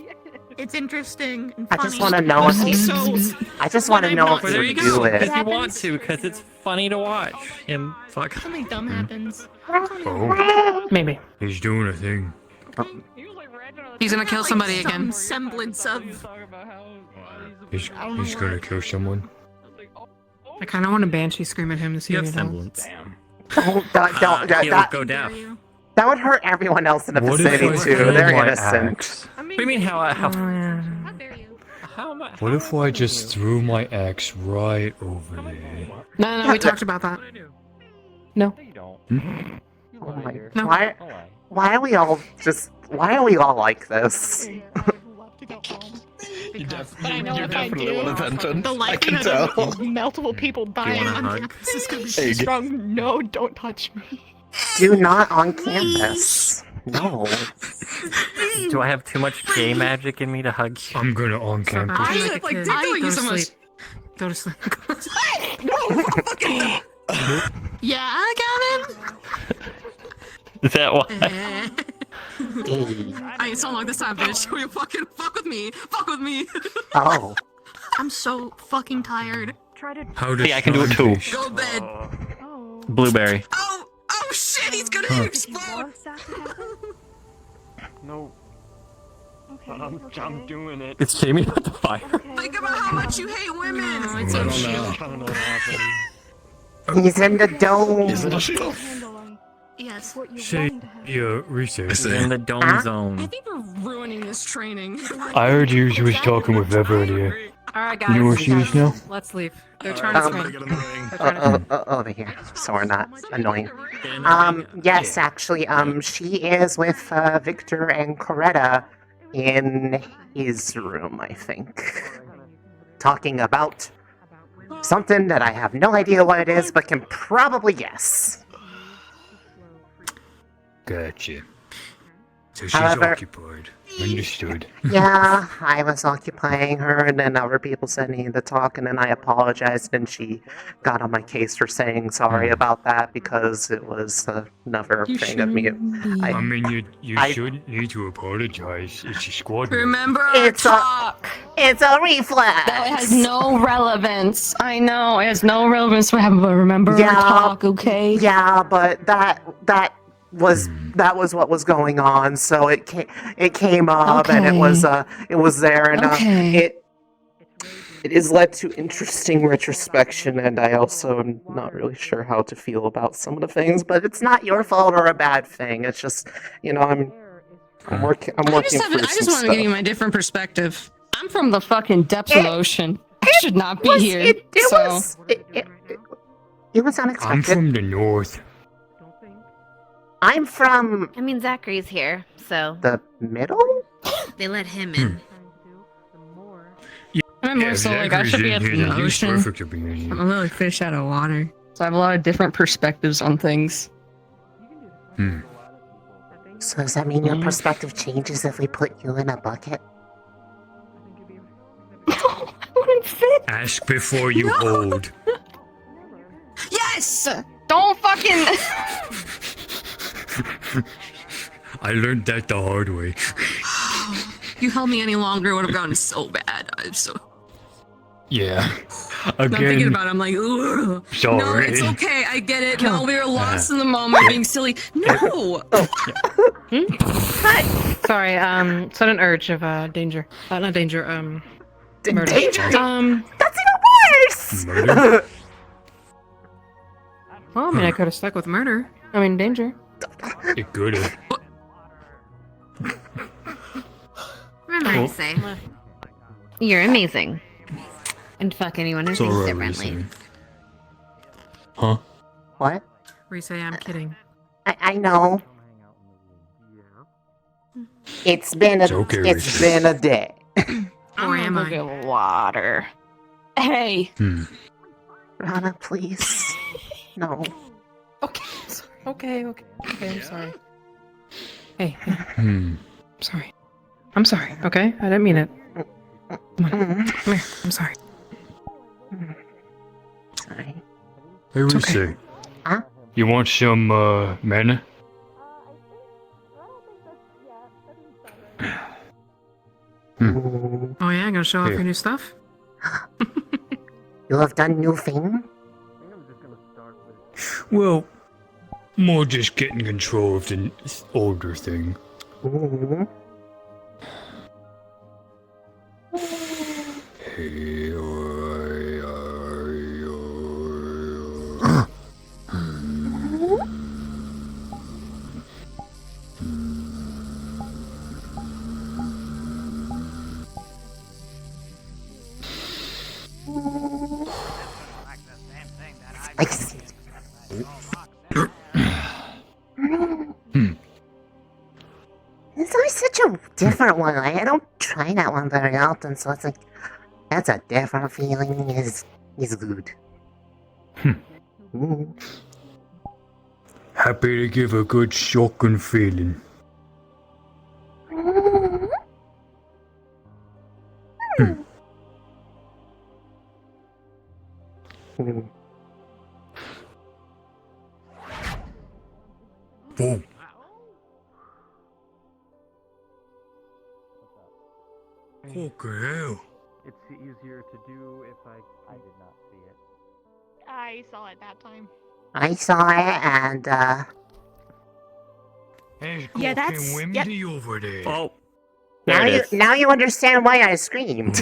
It's interesting and I funny. just want to know if he. Also, I just want to when know I'm if not he There would you doing do go. it. If you want to, because it's funny to watch him fuck. something dumb happens. Oh, Maybe. he's doing a thing. He's gonna kill somebody again. Some semblance of. He's gonna kill someone. I kind of want to banshee scream at him to see You if have he helps. semblance. Don't, He'll go deaf. that would hurt everyone else in the What if vicinity I too. throw They're my innocent. axe? What do you mean how What if I just threw my axe right over there? No, we talked about that. No. Oh my, No. why are we all just? Why are we all like this? But I know You if I definitely do, want attention. the I can likelihood tell. of multiple people dying wanna on hug? campus is gonna be Hey, too strong. No, don't touch me. Do not on campus. No. Do I have too much gay magic in me to hug you? I'm gonna on campus. I like, like dick I doing go you to so much. sleep. Go to sleep. Yeah, Gavin? Is that why? I ain't so long this time, bitch. Will you fucking fuck with me? Fuck with me. Oh. I'm so fucking tired. How does See, I can do it too. Go bed. Blueberry. Oh shit, he's gonna explode. No. I'm doing it. It's Jamie with the fire. Think about how much you hate women. I don't know what happened. He's in the dome. Is it a shield? Yes. Say, recess. In the dome zone. I think we're ruining this training. I heard you was talking with Ev earlier. Alright, You know where she is now? Let's leave. They're trying to scream. Over here, so we're not annoying. Yes, actually, she is with Victor and Coretta in his room, I think, talking about something that I have no idea what it is, but can probably guess. Gotcha. So she's However- occupied. Understood. Yeah, I was occupying her, and then other people said needed to talk, and then I apologized, and she got on my case for saying sorry about that because it was another thing of me. I mean, you shouldn't need to apologize. It's a squad. Remember our talk. It's a reflex. That has no relevance. I know it has no relevance. But remember our talk, okay? Yeah, but that was what was going on, so it came up, and it was there, and it has led to interesting retrospection, and I also am not really sure how to feel about some of the things, but it's not your fault or a bad thing. It's just, I'm working I through just want some to give you stuff. my different perspective. I'm from the fucking depths of the ocean. I should not be here. It was I'm unexpected. from the north. I'm from I mean, Zachary's here, so the middle? they let him in. I'm more so like I should be at the ocean. Perfect to be in here. I'm a little fish out of water. So I have a lot of different perspectives on things. So does that mean your perspective changes if we put you in a bucket? I wouldn't fit. Ask before you hold. Yes! Don't fucking. I learned that the hard way. You held me any longer, it would have gone so bad. I'm so. Yeah. I'm thinking Again, about it, I'm like, ugh. No, sorry. it's okay. I get it. No, we were lost in the moment, being silly. No. Sorry, sudden urge of danger. Not danger, murder. Danger? That's even worse! Murder? Well, I mean, I could have stuck with murder. I mean, danger. It could have. What am I to say? You're amazing. And fuck anyone who It's thinks alright, differently. Reese. Huh? What? Reese, I'm kidding. I know. It's been a day. Or am I? Get water. Hey. Rana, please. No. Okay, I'm sorry. Hey, Hmm. sorry. I'm sorry, okay? I didn't mean it. Come on, come here. I'm sorry. Sorry. Hey, Reese. Huh? You want some, mana? Oh, Oh yeah, gonna show off your new stuff? You have done new thing? Well, more just getting control of the older thing. Hey, It's always such a different one. I don't try that one very often, so it's like that's a different feeling. Is good. Happy to give a good shocking feeling. Boom. Okay. It's easier to do if I did not see it. I saw it that time. I saw it, and It's Yeah, fucking that's- windy over there. Oh. now you understand why I screamed.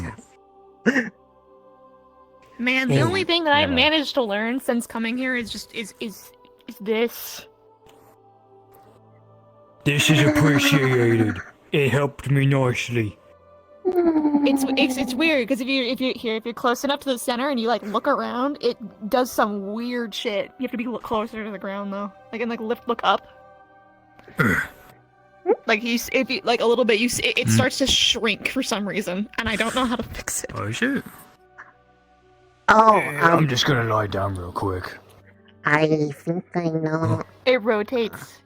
Man, the only thing that I've Yeah. managed to learn since coming here is just is this. This is appreciated. It helped me nicely. It's weird because if you're close enough to the center and you like look around, it does some weird shit. You have to be closer to the ground though, like and like look up. Like if you like a little bit, it starts to shrink for some reason, and I don't know how to fix it. Oh shit. Oh, I'm just gonna lie down real quick. I think I know. It rotates.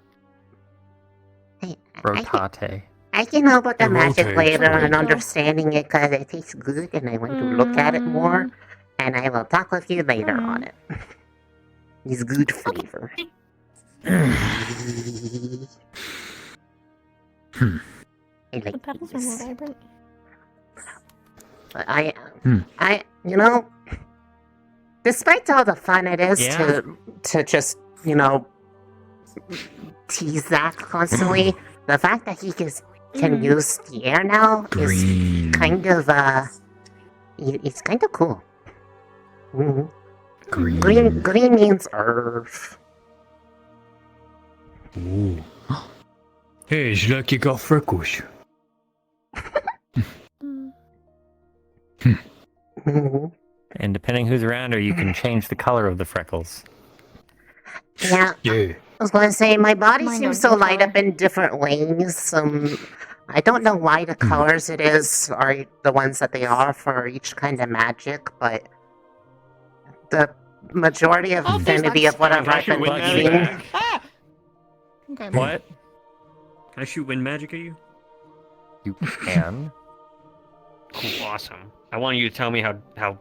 Rotate. I can help with the It magic rotates, later right? and understanding it because it tastes good, and I want to look at it more. And I will talk with you later on it. It's good flavor. I like The petals are more vibrant. But I, you know, despite all the fun it is Yeah. to just, you know, tease that constantly, the fact that he can use the air now Green. is kind of, it's kind of cool. Mhm. Green. Green means earth. Ooh. Hey, it's like you got freckles. And depending who's around her, you can change the color of the freckles. Yeah. Yeah. I was going to say, my body Mine seems don't to light up in different ways. I don't know why the colors it is are the ones that they are for each kind of magic, but the majority of affinity of whatever I've been eating. Ah! Okay. What? Can I shoot wind magic at you? You can. Cool, awesome. I want you to tell me how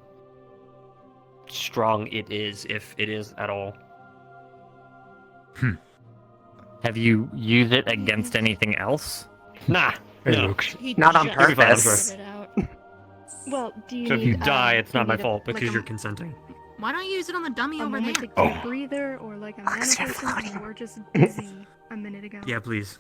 strong it is, if it is at all. Have you used it against anything else? Nah, no. Not on You'll be fine, I'm purpose. sure. Well, do you So if you need, die, it's do you not my need a- fault like because a- you're consenting. Why don't you use it on the dummy over there? romantic Oh. breather or like a mana person? You were just busy a minute ago. Yeah, please.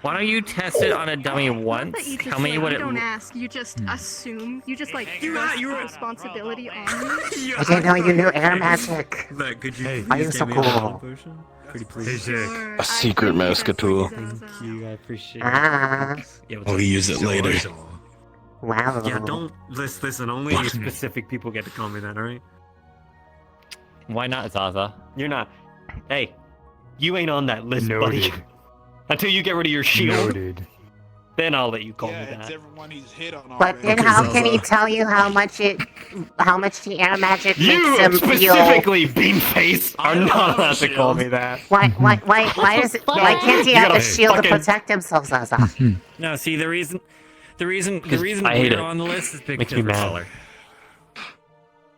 Why don't you test it on a dummy Not once? that you just, Tell me like, what you it. don't ask. You just assume. You just like You thrust are- the responsibility on you. I didn't know you knew air magic. But could you Are you so cool? Pretty please. Sure, A secret mask tool. Thank you, I appreciate Ah, it. Yeah, I'll use it later. wow. Yeah, don't listen. Only specific people get to call me that. All right? Why not, Zaza? You're not. Hey, you ain't on that list, buddy. Noted. Until you get rid of your shield, Noted. then I'll let you call me it's that. everyone he's hit on But already. then how can he tell you how much the air magic You makes him feel? specifically, Beanface, are not allowed to call me that. Why can't he You have gotta a shield to fucking- protect himself, Zaza? No, see the reason I hate we're it. on the list is Makes because me of mad. color.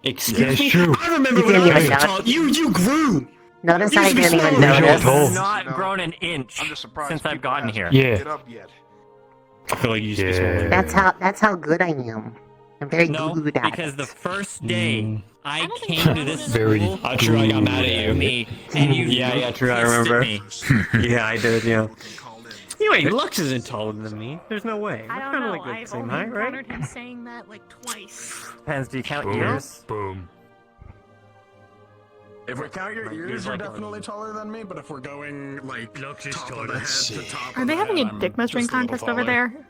Excuse That's me. true. I remember You when didn't I was even tall. You grew. Notice You I should be didn't even smaller. notice. tall. Not grown an inch I'm just surprised since I've people gotten hasn't here. Yeah. Get up yet. I feel like you used to be smaller. That's how good I am. I'm very good at because it. the first day I came to this school, True, I got mad at you. me, and you Yeah, true, I pissed at remember. me. Yeah, I did, yeah. Anyway, Lux isn't taller than me. There's no way. I We're don't kind of know. like the I've same only height, right? encountered him saying that like twice. Depends. Do you count Boom. ears? Boom. If we count your ears, you're definitely taller than me, but if we're going, like, Lux is top of taller. the head to top Are of they the having head, a I'm dick measuring just a little contest over taller. there?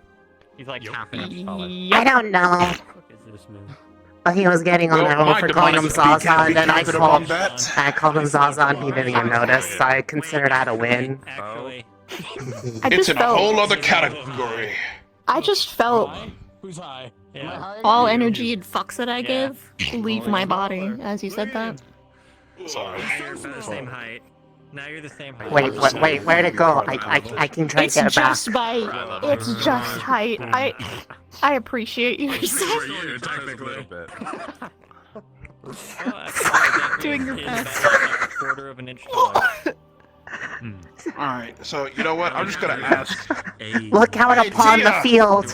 He's like half an inch taller. I don't know. What is this, man? Oh, he was getting on Well, my own my for calling him demise be Zaza, and then I counted upon called that. Zaza, and he didn't even notice. So I consider that a win. Actually, It's in a whole other category. I just felt Who's high? yeah. all energy and fucks that I give leave my body as you said that. Sorry. Now you're about the same height. Now you're the same height. Wait, where'd it go? I can try It's to get it back. just height. I appreciate you. You, technically. Doing your best. A quarter of an inch taller. Alright, so you know what? I'm just gonna ask. Look out Hey, upon the Tia! field.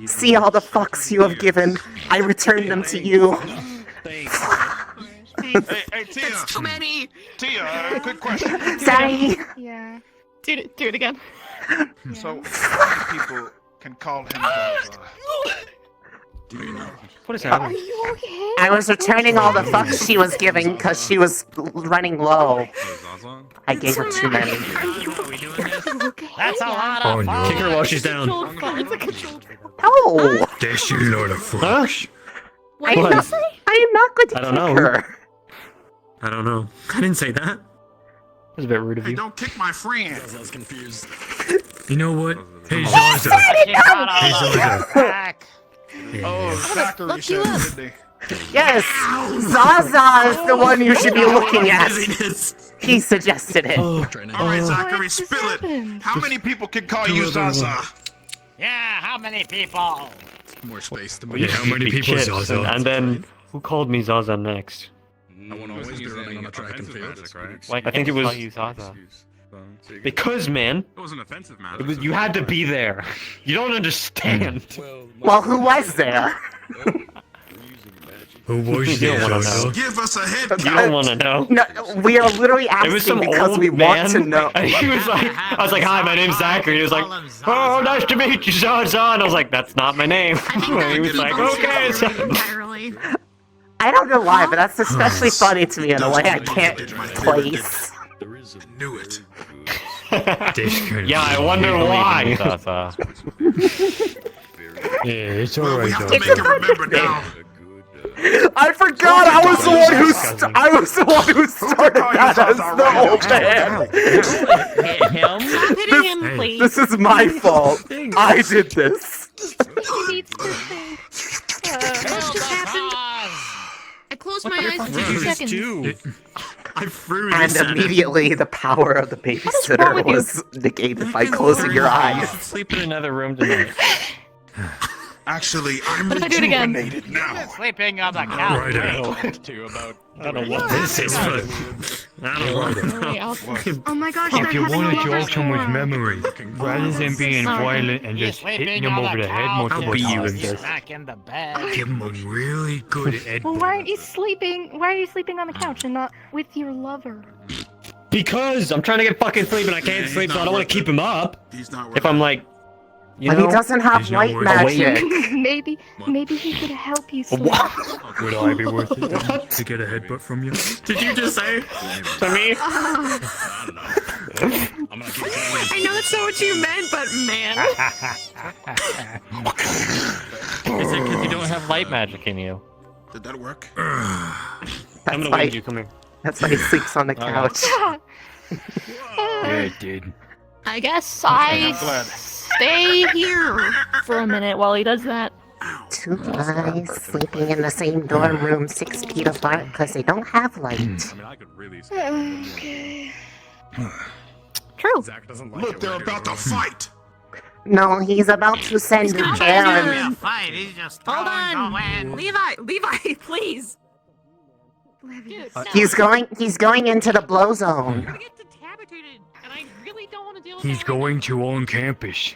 See all the fucks you have given. I return them to you. Hey, Tia! Too many. Tia, quick question. Sorry. Yeah. Do it again. So, how many people can call him Zaza? What is Are happening? you okay? I was returning all the fucks she was giving because she was running low. I gave her too many. That's a lot Oh of no. Kick her while she's down. It's a controlled No! This you load of fuck. Huh? I am not going to I don't kick know. her. I don't know. I didn't say that. That was a bit rude of Hey, you. don't kick my friend. I was confused. You know what? Hey Zaza. Hey Zaza. back. Oh, Zachary said, didn't he? Yes! Zaza is the one you should be looking at. He suggested it. Alright, Zachary, spill it. How many people can call you Zaza? Yeah, how many people? More space to Oh, yeah, how many people Chips, Zaza? and then who called me Zaza next? I won't always be running on the track and field. Why I think it was- call you Zaza. Because, man, It was an offensive matter. it was, you had to be there. You don't understand. Well, who was there? Who was You there, don't wanna Zaza? know. Give us a hint. You don't want to know. No, we are literally It was asking some because old we man. want to know. And he was like, I was like, hi, my name's Zachary. He was like, oh, nice to meet you, Zaza. And I was like, that's not my name. And he was like, okay. entirely. I don't know why, but that's especially funny to me in a way I can't place. Knew it. Yeah, I wonder why. Zaza. Yeah, it's Well, we alright have though. to make it remember now. I forgot I was the one who started that as the old man. Hit him. Stop hitting him, please. This is my fault. I did this. He needs to think. What just happened? I closed my eyes for 2 seconds. I threw And this at him. immediately the power of the babysitter was negated by closing your You eyes. should sleep in another room tonight. Actually, I'm What if I do it again? rejuvenated now. Sleeping on the couch. Right, I don't know what this is, but I don't know. Wait, I'll- Oh my gosh, If they're you having want a to lover jog someone's storm. memory, rather than being violent and just hitting them over the head multiple beat you in times, this. Back in the bed. give them a really good head. Well, why aren't you sleeping? Why are you sleeping on the couch and not with your lover? Because I'm trying to get fucking sleep and I can't sleep, so I don't want to keep him up. He's not If I'm like, you But know, he doesn't have He's not light worth magic. Maybe he could help you sleep. Would I be worth it then, to get a headbutt from you? did you just say to me? I know that's not what you meant, but man. Is it because you don't have light magic in you? Did that work? I'm That's gonna why, wing you. Come here. that's why he sleeps on the couch. Yeah, it did. I guess I'm I glad. stay here for a minute while he does that. Two guys sleeping in the same dorm room 6 feet apart because they don't have light. Okay. True. Look, they're about to fight. No, he's about to send Not Aaron. really a fight. He's just Hold throwing on. the wind. Levi, please. Dude, He's going into the blow zone. I get decapitated, and I really don't want to deal with He's that. going to on campus.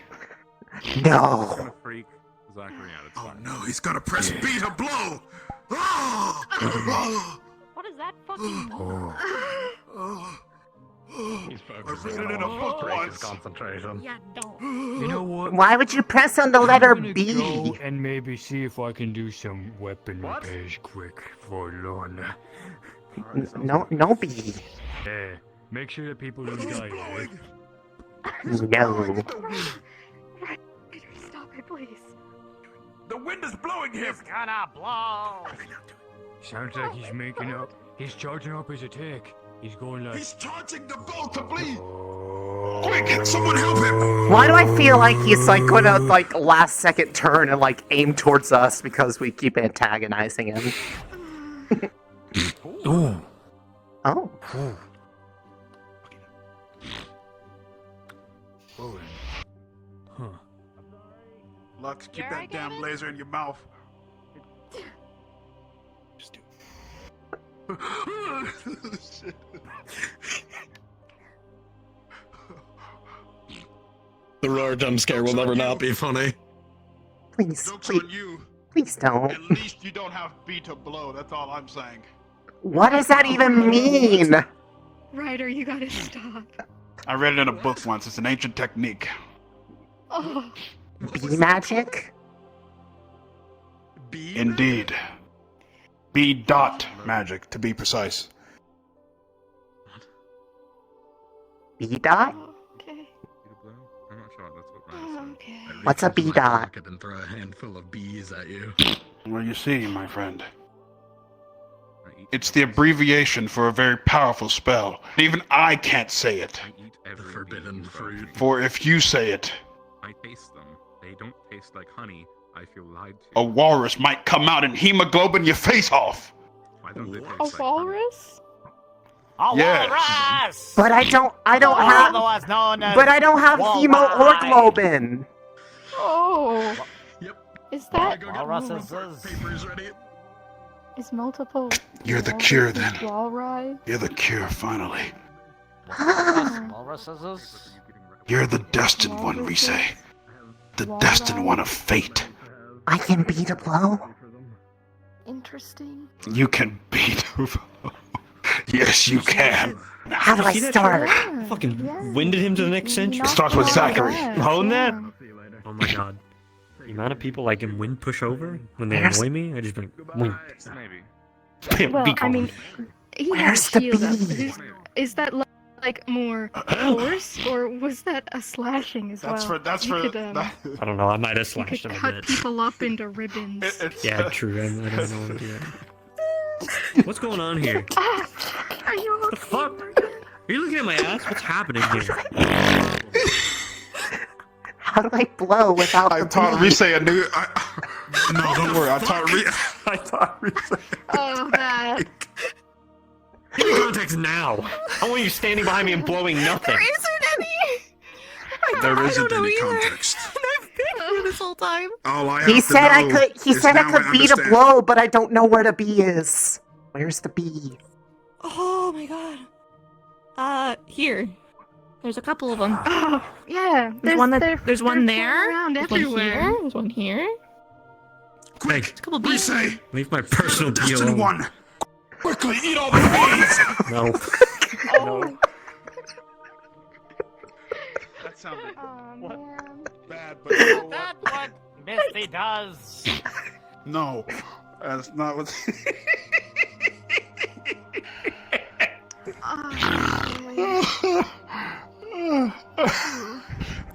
No. Freak Zachary out. It's fine. No, he's gotta press B to blow. What is that fucking? He's I've read it in a book once. Concentration. Yeah, don't. You know what? Why would you press on the letter I'm gonna B? go and maybe see if I can do some weapon repairs quick for Lorna. No B. Yeah, make sure that people don't die. Eh? No. Stop it, please. The wind is blowing him. It's gonna blow. Sounds like he's making up. He's charging up his attack. He's going like. He's charging the boat to bleed. Quick, someone help him. Why do I feel like he's like gonna like last second turn and like aim towards us because we keep antagonizing him? Ooh. Oh. Huh. Lux, keep that damn laser in your mouth. The roar jump scare will never not be funny. Please, please don't. At least you don't have B to blow. That's all I'm saying. What does that even mean? Ryder, you gotta stop. I read it in a book once. It's an ancient technique. Oh. B magic? Indeed. B dot magic, to be precise. B dot? Okay. I'm not sure that's what Ryan Okay. What's a B dot? And throw a handful of bees at you. Well, you see, my friend. It's the abbreviation for a very powerful spell. Even I can't say it. The forbidden fruit. For if you say it, I taste them. They don't taste like honey. I feel lied to. a walrus might come out and hemoglobin your face off. Why don't they A taste like walrus? A Yes. walrus! But I don't have. Otherwise known as But I don't have Walrus. hemo or globin. Oh. Is that Walruses. is multiple? You're the cure then. Walrus. You're the cure finally. Walruses. You're the destined one, we say. The destined one of fate. I can beat a blow. Interesting. You can beat. Yes, you can. How do I See that start? shit? Fucking winded him to the next century. Starts with Zachary. Own that? Oh my god. The amount of people I can wind push over when they annoy me, I just been wind. Maybe. Well, Be I calm. mean, he Where's has a the shield up. bee? Is that like more force, or was that a slashing as well? That's You for. could, I don't know, I might have you slashed could him a cut bit. people up into ribbons. Yeah, true. I don't know what to do that. What's going on here? Are you okay? The fuck? Are you looking at my ass? What's happening here? How do I blow without I the taught bee? Rise a new. No, don't worry. I taught Rise. Oh, that. Give me context now. I want you standing behind me and blowing nothing. There isn't any. There isn't know any either. context. I've been here this whole time. All I have He to said I know could. He is said I now could beat a understand. blow, but I don't know where the bee is. Where's the bee? Oh my god. Here. There's a couple of them. Oh, yeah. There's one they're there's one they're there. around There's one everywhere. here. There's one here. Quick, Hey, a couple bees. Rise. leave my personal bee Destined alone. one. Quickly eat all the bees. No. Oh. That sounded Man. bad, but you know what? That's what Misty does. No, that's not what.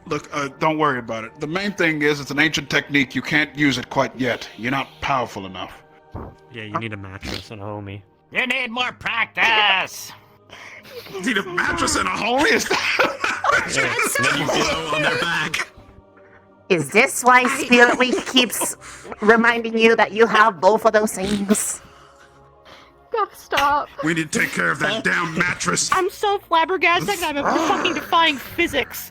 Look, don't worry about it. The main thing is it's an ancient technique. You can't use it quite yet. You're not powerful enough. Yeah, you need a mattress and a homie. You need more practice. Need a mattress and a homie? Is Yeah, and then you blow on their back. Is this why Spirit Week keeps reminding you that you have both of those things? Gotta stop. We need to take care of that damn mattress. I'm so flabbergasted that I'm fucking defying physics.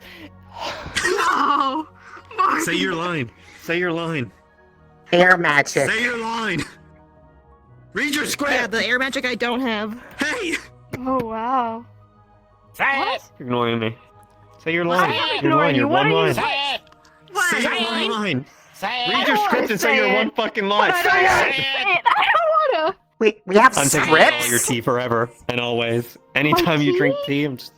No. Marty. Say your line. Say your line. Air magic. Say your line. Read your script. Yeah, the air magic I don't have. Hey! Oh wow. Say it. You're ignoring me. Say your I'm line. not Your ignoring line. you. Your What one are you line. Say it. What? Say your one line. Say Read your script and say your one fucking line. I don't wanna. We have I'm taking all your scripts? tea forever and always. Anytime you drink tea, I'm just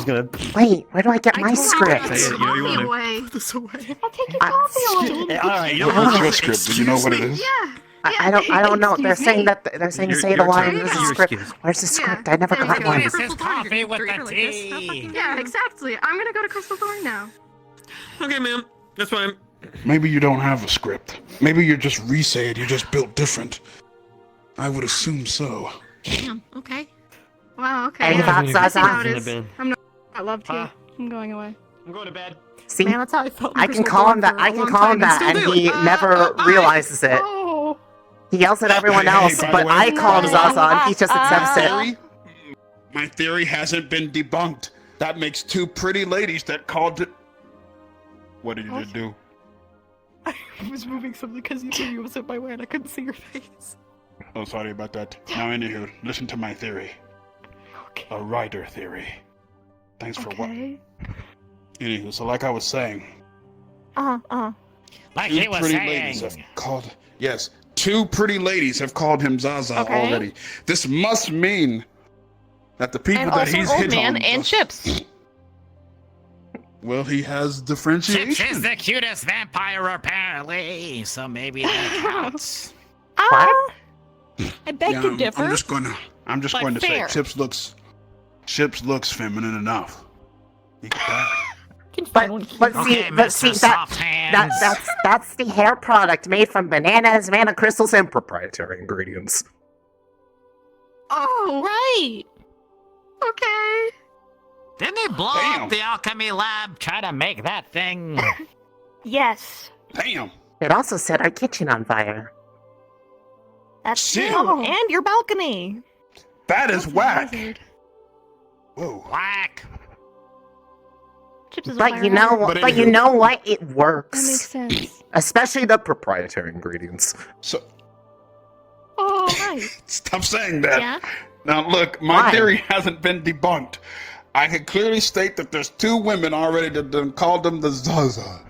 gonna. Wait, where do I get my script? Say it, you know you wanna. Away. This away. I'll take your coffee away. All right, you What's your script? Do you know what it is? Yeah. I don't know. They're saying say the line. Where's the script? Where's the script? I never got one. This is coffee with the tea. Yeah, exactly. I'm gonna go to Crystal Thorn now. Okay, ma'am. That's fine. Maybe you don't have a script. Maybe you're just resayed. You're just built different. I would assume so. Damn, okay. Wow, okay. Any thoughts, I see how it Zaza? is. I'm not. I love tea. I'm going away. I'm going to bed. See, Man, that's how I felt. I can call him that. I can call him that, and he never realizes it. Oh. He yells at everyone Hey, else, by the but way, I call him Zaza, and he just accepts it. My theory hasn't been debunked. That makes two pretty ladies that called it. What did you just do? I was moving something because you knew you was in my way and I couldn't see your face. Oh, sorry about that. Now, anywho, listen to my theory. Okay. A writer theory. Thanks for what? Okay. Anywho, so like I was saying, Like two he was pretty saying. ladies have called. Yes, two pretty ladies have called him Zaza Okay. already. This must mean that the people And that also he's old hit man on. and Chips. Well, he has Chips differentiation. is the cutest vampire apparently, so maybe that counts. What? I beg Yeah, to differ. I'm just But going to fair. say Chips looks feminine enough. You get that? But see, that's the hair product made from bananas, mana crystals, and proprietary ingredients. Oh, right. Okay. Didn't he blow up the alchemy lab trying to make that thing? Yes. Damn. It also set our kitchen on fire. That's Shit. true. And your balcony. That is whack. Hazard. Whoa. Whack. Chips is a But fire you know, hazard. but you know what? It works. That makes sense. Especially the proprietary ingredients. So Oh, right. stop saying that. Yeah. Now look, my Why? theory hasn't been debunked. I can clearly state that there's two women already that done called them the Zaza.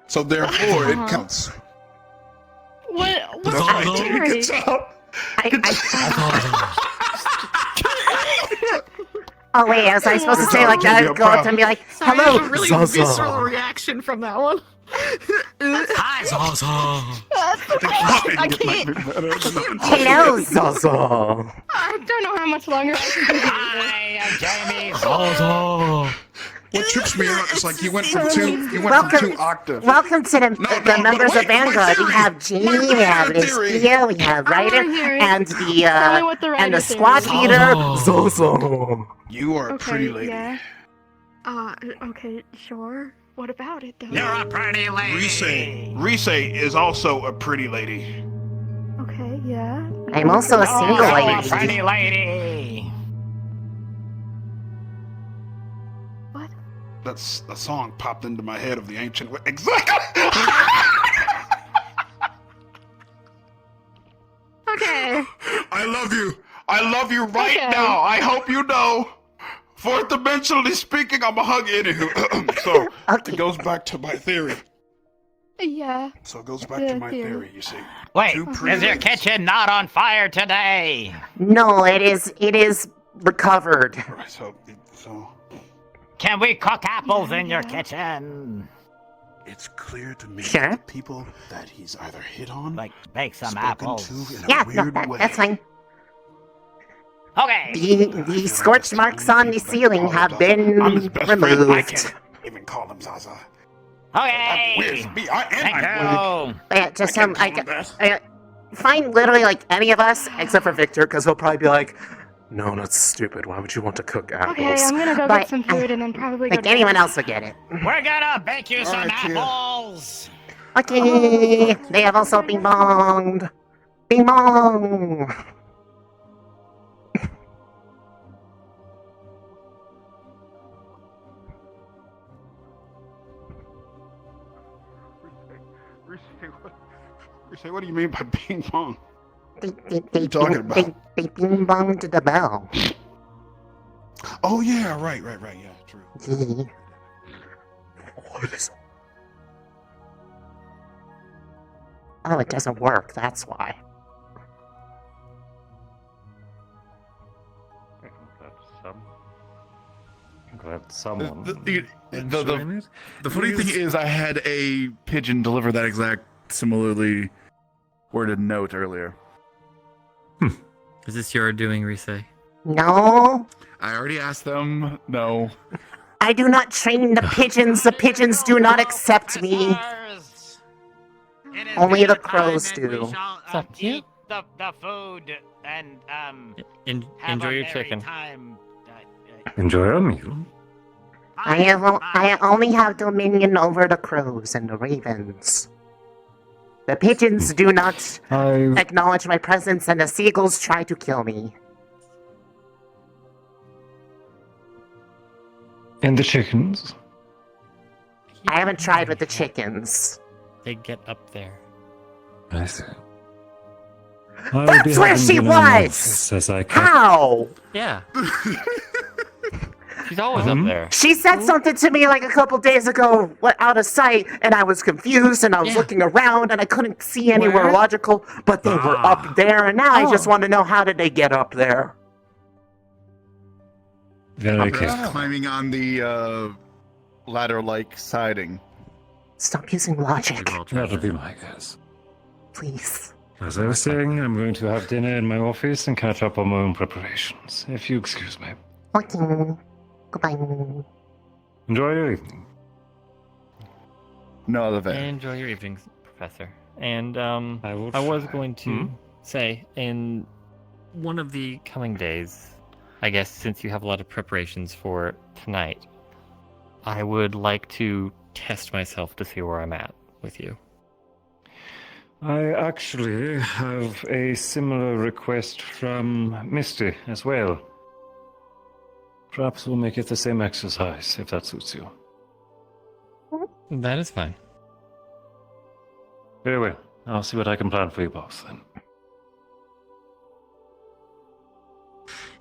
So therefore it counts. What's That's that right. theory? Gets out. Oh wait, was I supposed to say like that? I'd go up and be like, Sorry, "Hello, I have a really Zaza." visceral reaction from that one. Hi, Zaza. I can't. Hello, Zaza. I don't know how much longer I can do this. Hi, I'm Jamie. Zaza. What trips me out is like you went from two octaves. Welcome to the members of Vanguard. We have Jeannie, we have Listia, we have Ryder, hear it. and Tell me what the the writer squad says. leader, Zaza. You are a Okay, pretty lady. yeah. Okay, sure. What about it, though? You're a pretty lady. Rise is also a pretty lady. Okay, yeah. I'm also a single Oh, a lady. pretty lady. What? That's a song popped into my head of the ancient. Exactly. Okay. I love you. I love you right Okay. now. I hope you know. Fourth dimensionally speaking, I'm a hug anywho. So it goes back to my theory. Yeah. So it goes back to my theory. You see. Wait, Two is pretty your ladies. kitchen not on fire today? No, it is recovered. Right, so Can we cook apples in your kitchen? it's clear to me Sure. that the people that he's either hit on, Like, make some spoken apples. to in a Yeah, no, weird way. that's fine. Okay. The scorch marks on the ceiling have been I'm his best friend. I removed. can't even call him Zaza. Okay. Weird. Me, I'm Thank weird. you. Yeah, just I can't call him that. find literally like any of us except for Victor, because he'll probably be like, "No, that's stupid. Why would you want to cook apples?" Okay, I'm gonna go But get some food and then probably go like to anyone bed. else will get it. We're gonna bake you some right, kid. apples. Okay, they have also bing bonged. Bing bong. What do you mean by ping pong? They you talking about? They bing bonged the bell. Oh yeah, right, yeah, true. What is? Oh, it doesn't work, that's why. Glad someone. The funny thing is, I had a pigeon deliver that exact similarly worded note earlier. Is this your doing, Rise? No. I already asked them. No. I do not train the pigeons. The pigeons do not accept me. Only the crows do. Eat the food and have Enjoy a your merry chicken. Time. Enjoy a meal. I only have dominion over the crows and the ravens. The pigeons do not acknowledge my presence, and the seagulls try to kill me. And the chickens? I haven't tried with the chickens. They get up there. I see. That's where she was! How? Yeah. She's always up there. She said something to me like a couple days ago, out of sight, and I was confused, and I was looking around, and I couldn't see anywhere logical, but they were up there, and now I just want to know, how did they get up there? Very Climbing on the ladder-like siding. Stop using logic. That'll be my guess. Please. As I was saying, I'm going to have dinner in my office and catch up on my own preparations. If you excuse me. Okay. Goodbye. Enjoy your evening. No other than. Enjoy your evenings, Professor. And I was going to say, in one of the coming days, I guess since you have a lot of preparations for tonight, I would like to test myself to see where I'm at with you. I actually have a similar request from Misty as well. Perhaps we'll make it the same exercise, if that suits you. That is fine. Very well. I'll see what I can plan for you both, then.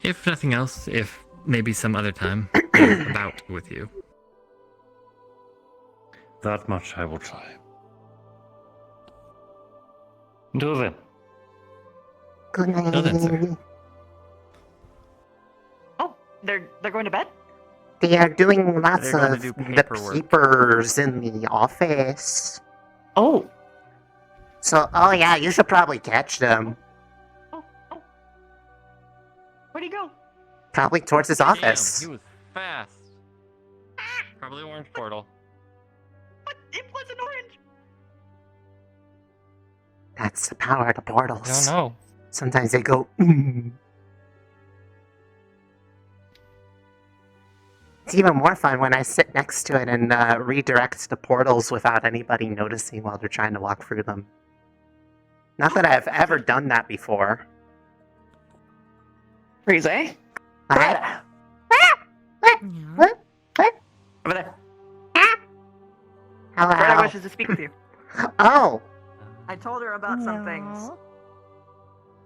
If nothing else, if maybe some other time, about with you. That much I will try. Until then. Good night. Until then, sir. Oh, they're going to bed? They are doing lots They're gonna of do the paperwork. papers in the office. Oh. So, yeah, you should probably catch them. Where'd he go? Probably towards his office. Damn, he was fast. Probably orange portal. What? It wasn't orange. That's the power of the portals. I don't know. Sometimes they go, It's even more fun when I sit next to it and redirect the portals without anybody noticing while they're trying to walk through them. Not that I've ever done that before. Rize? What? Over there. Hello. Greta wishes to speak with you. Oh. I told her about some things.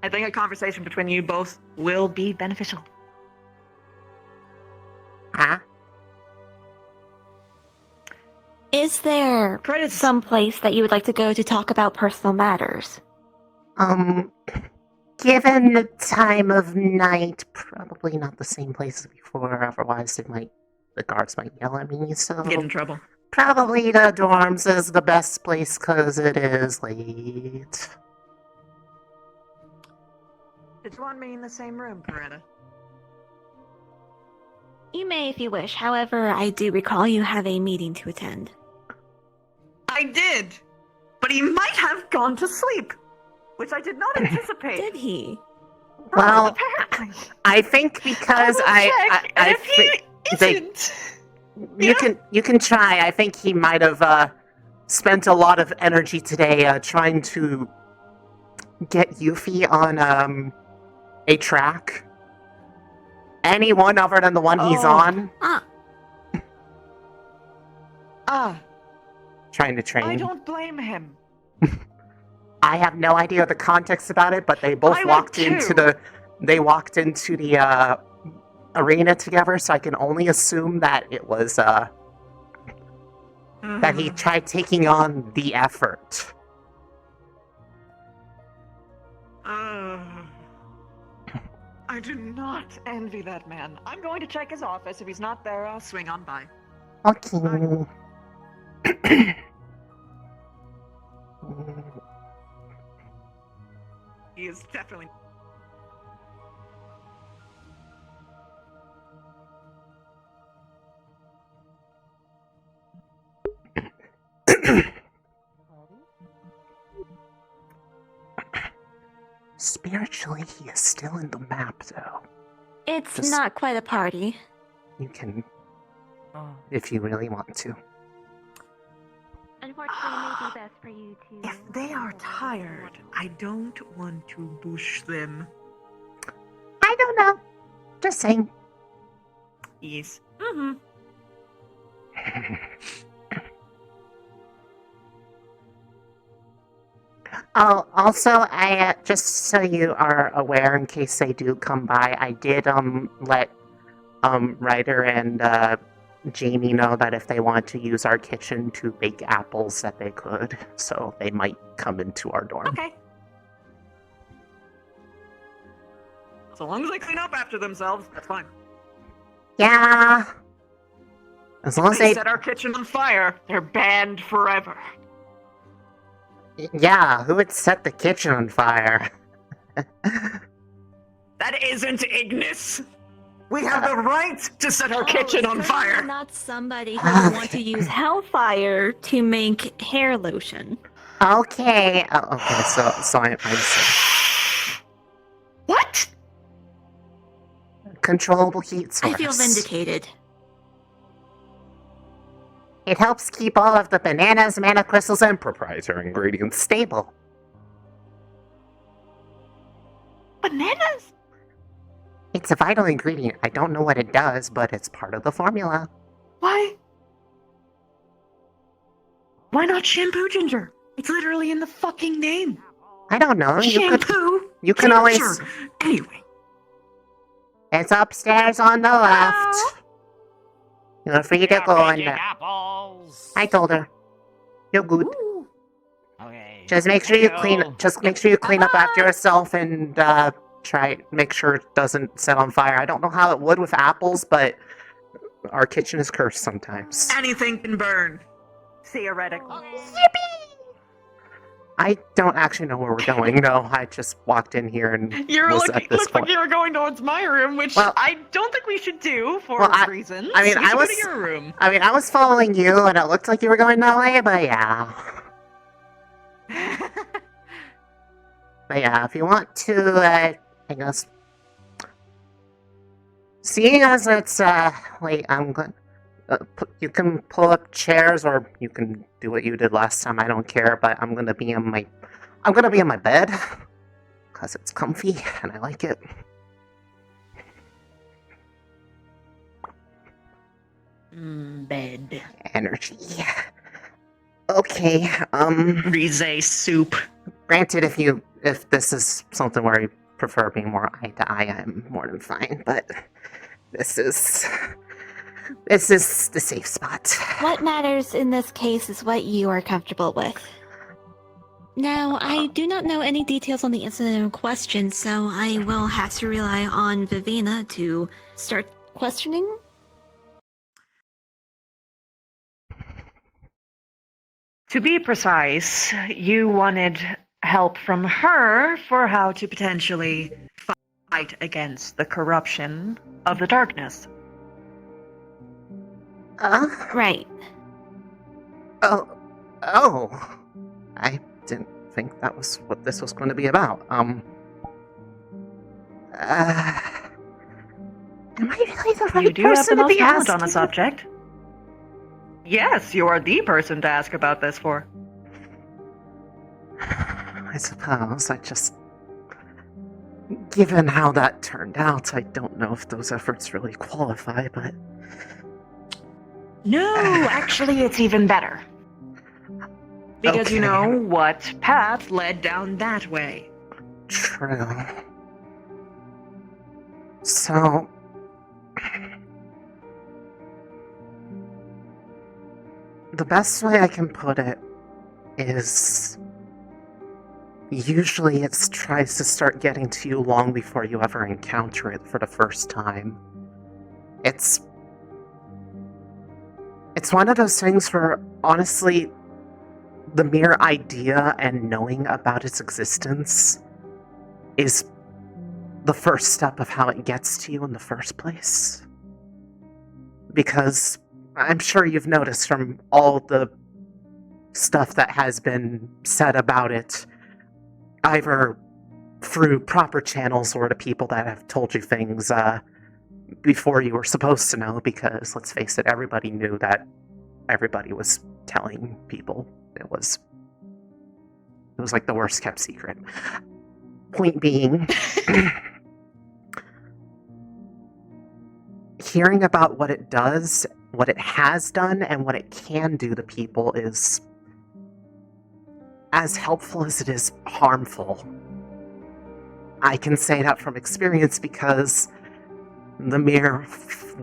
I think a conversation between you both will be beneficial. Huh? Is there some place that you would like to go to talk about personal matters? Given the time of night, probably not the same place as before, otherwise the guards might yell at me, so... Get in trouble. Probably the dorms is the best place, because it is late. Did you want me in the same room, Coretta? You may if you wish. However, I do recall you have a meeting to attend. I did! But he might have gone to sleep, which I did not anticipate. Did he? Well, I think because you can try. I think he might have spent a lot of energy today trying to get Yuffie on a track. Any one other than the one he's on. Trying to train. I don't blame him. I have no idea the context about it, but they both walked into the arena together, so I can only assume that it was that he tried taking on the effort. I do not envy that man. I'm going to check his office. If he's not there, I'll swing on by. Okay. He is definitely. Spiritually, he is still in the map, though. It's Just- not quite a party. You can, if you really want to. Unfortunately, it may be best for you to. If they are tired, I don't want to push them. I don't know. Just saying. Yes. Oh, also, I just so you are aware, in case they do come by, I did let Ryder and Jamie know that if they want to use our kitchen to bake apples, that they could. So they might come into our dorm. Okay. So long as they clean up after themselves, that's fine. Yeah. As long as they they set our kitchen on fire, they're banned forever. Yeah, who would set the kitchen on fire? That isn't Ignis. We have the right to set our kitchen on fire. Not somebody who would want to use hellfire to make hair lotion. Okay. Okay. So I'm What? Controllable heat source. I feel vindicated. It helps keep all of the bananas, mana crystals, and proprietary ingredients stable. Bananas? It's a vital ingredient. I don't know what it does, but it's part of the formula. Why? Why not shampoo ginger? It's literally in the fucking name. I don't know. Shampoo. You can always. Anyway. It's upstairs on the left. You're free to go in there. I told her. You're good. Okay. Just make sure you clean. Just make sure you clean up after yourself and make sure it doesn't set on fire. I don't know how it would with apples, but our kitchen is cursed sometimes. Anything can burn. Theoretically. I don't actually know where we're going. No, I just walked in here and was at this Looks point. like you were going towards my room, which I don't think we should do for reasons. I mean, we I should was. go to your room. I mean, I was following you, and it looked like you were going that way. But yeah. But yeah, if you want to, I guess. Seeing as it's wait, I'm going. You can pull up chairs, or you can do what you did last time. I don't care, but I'm gonna be in my bed because it's comfy and I like it. Bed. Energy. Okay. Rize soup. Granted, if this is something where you prefer being more eye to eye, I'm more than fine. But this is the safe spot. What matters in this case is what you are comfortable with. Now, I do not know any details on the incident in question, so I will have to rely on Vivina to start questioning. To be precise, you wanted help from her for how to potentially fight against the corruption of the darkness. Right. Oh. I didn't think that was what this was going to be about. Am I really the right You do have the person to most be knowledge on asking? the subject. Yes, you are the person to ask about this for. I suppose. I just... Given how that turned out, I don't know if those efforts really qualify, but... No, actually, it's even better. Because you know what path led down that way. True. So... The best way I can put it is... usually it tries to start getting to you long before you ever encounter it for the first time. It's one of those things where, honestly, the mere idea and knowing about its existence is the first step of how it gets to you in the first place. Because I'm sure you've noticed from all the stuff that has been said about it, either through proper channels or to people that have told you things before you were supposed to know, because let's face it, everybody knew that everybody was telling people. It was like the worst kept secret. Point being, hearing about what it does, what it has done, and what it can do to people is as helpful as it is harmful. I can say that from experience because the mere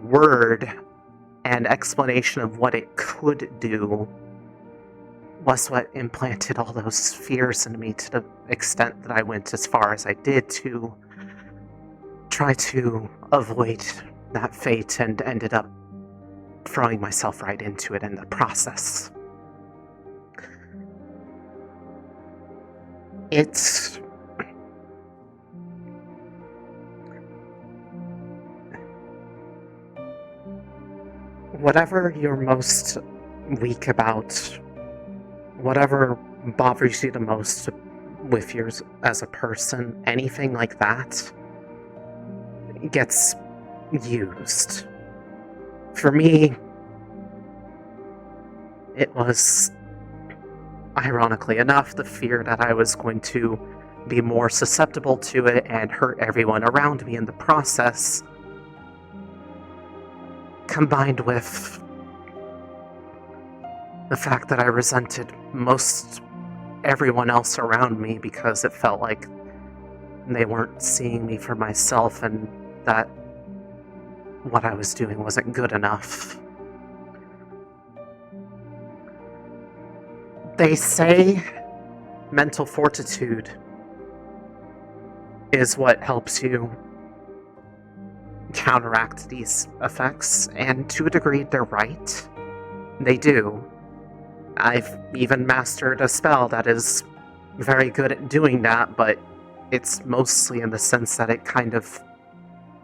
word and explanation of what it could do was what implanted all those fears in me, to the extent that I went as far as I did to try to avoid that fate, and ended up throwing myself right into it in the process. It's whatever you're most weak about, whatever bothers you the most with yours as a person, anything like that gets used. For me, it was, ironically enough, the fear that I was going to be more susceptible to it and hurt everyone around me in the process, combined with the fact that I resented most everyone else around me because it felt like they weren't seeing me for myself, and that what I was doing wasn't good enough. They say mental fortitude is what helps you counteract these effects, and to a degree, they're right. They do. I've even mastered a spell that is very good at doing that, but it's mostly in the sense that it kind of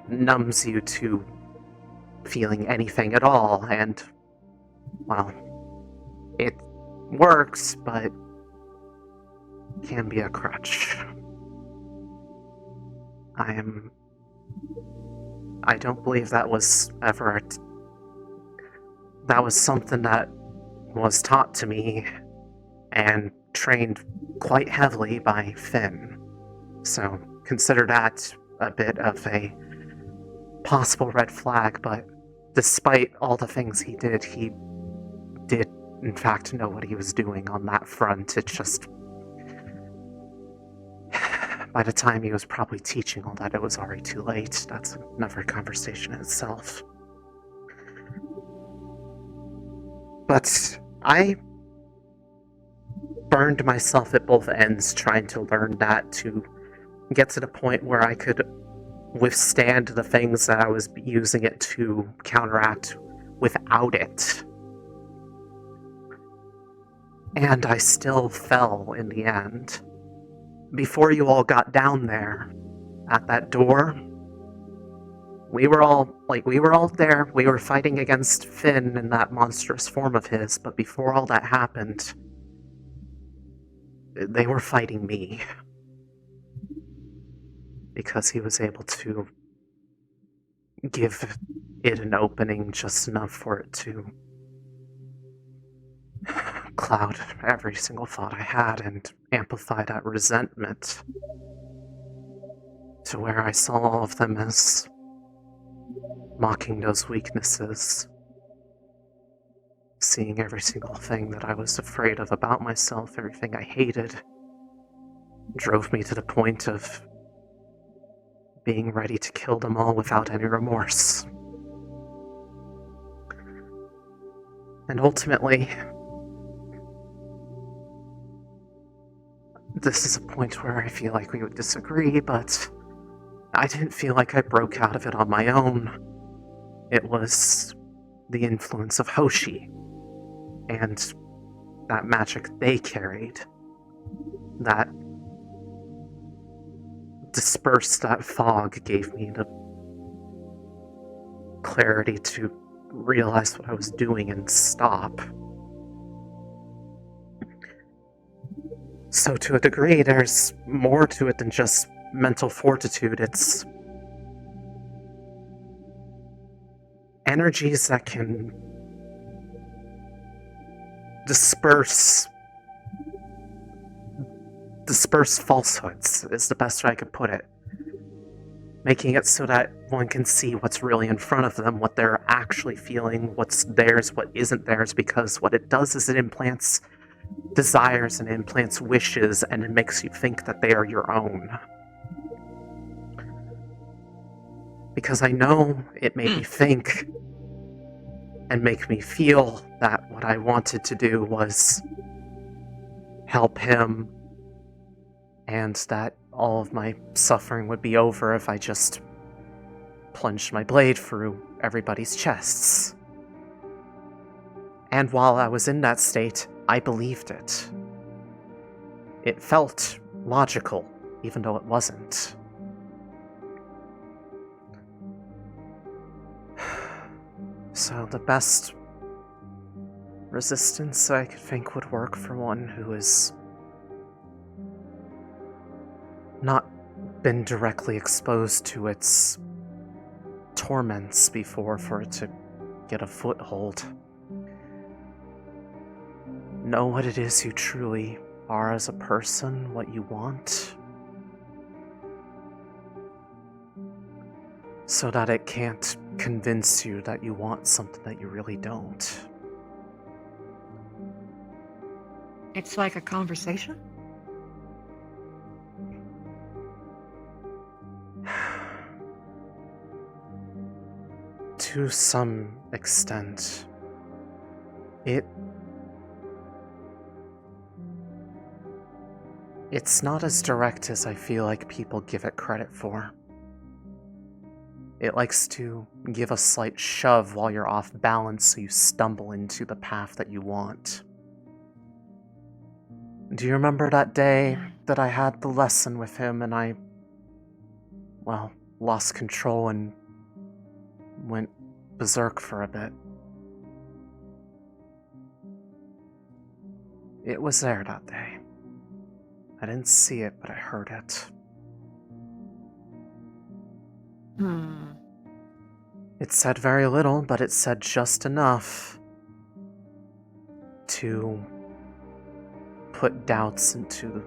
numbs you to feeling anything at all, and, well, it works, but can be a crutch. I don't believe that was ever that was something that was taught to me and trained quite heavily by Finn. So consider that a bit of a possible red flag, but despite all the things he did in fact know what he was doing on that front. It's just, by the time he was probably teaching all that, it was already too late. That's another conversation in itself. But I burned myself at both ends trying to learn that, to get to the point where I could withstand the things that I was using it to counteract without it. And I still fell in the end. Before you all got down there, at that door, we were all there. We were fighting against Finn in that monstrous form of his, but before all that happened, they were fighting me. Because he was able to give it an opening just enough for it to cloud every single thought I had and amplify that resentment to where I saw all of them as mocking those weaknesses. Seeing every single thing that I was afraid of about myself, everything I hated, drove me to the point of being ready to kill them all without any remorse. And ultimately, this is a point where I feel like we would disagree, but I didn't feel like I broke out of it on my own. It was the influence of Hoshi and that magic they carried that dispersed that fog, gave me the clarity to realize what I was doing and stop. So to a degree, there's more to it than just mental fortitude. It's energies that can disperse falsehoods is the best way I could put it. Making it so that one can see what's really in front of them, what they're actually feeling, what's theirs, what isn't theirs, because what it does is it implants desires and implants wishes, and it makes you think that they are your own. Because I know it made me think and make me feel that what I wanted to do was help him, and that all of my suffering would be over if I just plunged my blade through everybody's chests. And while I was in that state, I believed it. It felt logical, even though it wasn't. So the best resistance I could think would work for one who has not been directly exposed to its torments before for it to get a foothold. Know what it is you truly are as a person, what you want, so that it can't convince you that you want something that you really don't. It's like a conversation? To some extent, it's not as direct as I feel like people give it credit for. It likes to give a slight shove while you're off balance so you stumble into the path that you want. Do you remember that day that I had the lesson with him and I, well, lost control and went berserk for a bit? It was there that day. I didn't see it, but I heard it. It said very little, but it said just enough to put doubts into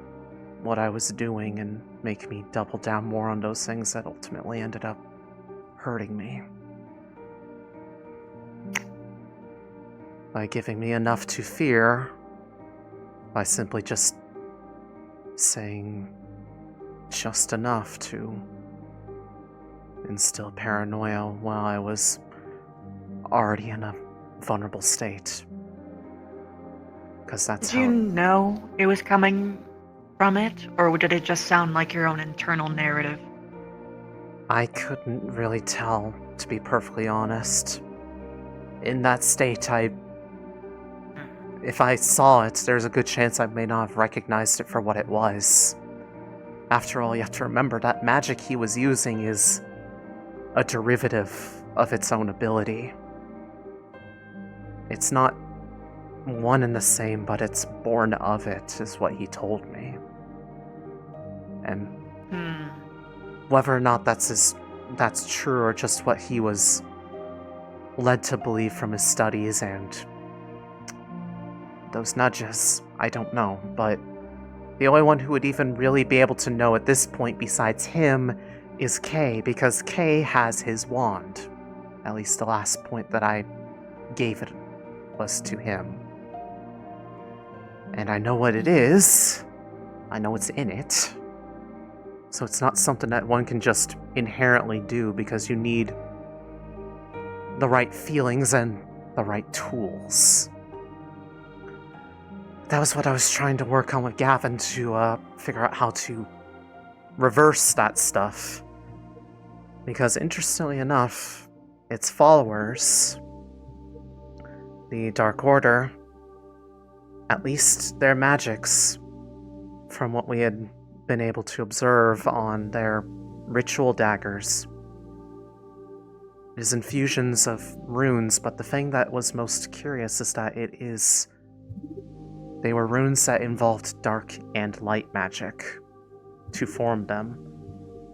what I was doing and make me double down more on those things that ultimately ended up hurting me. By giving me enough to fear, by simply just saying just enough to instill paranoia while I was already in a vulnerable state. Because that's Did you know it was coming from it, or did it just sound like your own internal narrative? I couldn't really tell, to be perfectly honest. In that state, if I saw it, there's a good chance I may not have recognized it for what it was. After all, you have to remember that magic he was using is a derivative of its own ability. It's not one and the same, but it's born of it, is what he told me. And whether or not that's true or just what he was led to believe from his studies and those nudges, I don't know, but the only one who would even really be able to know at this point besides him is Kay, because Kay has his wand. At least the last point that I gave it was to him. And I know what it is. I know what's in it. So it's not something that one can just inherently do, because you need the right feelings and the right tools. that was what I was trying to work on with Gavin to figure out how to reverse that stuff. Because interestingly enough, its followers, the Dark Order, at least their magics, from what we had been able to observe on their ritual daggers, is infusions of runes, but the thing that was most curious is that they were runes that involved dark and light magic to form them.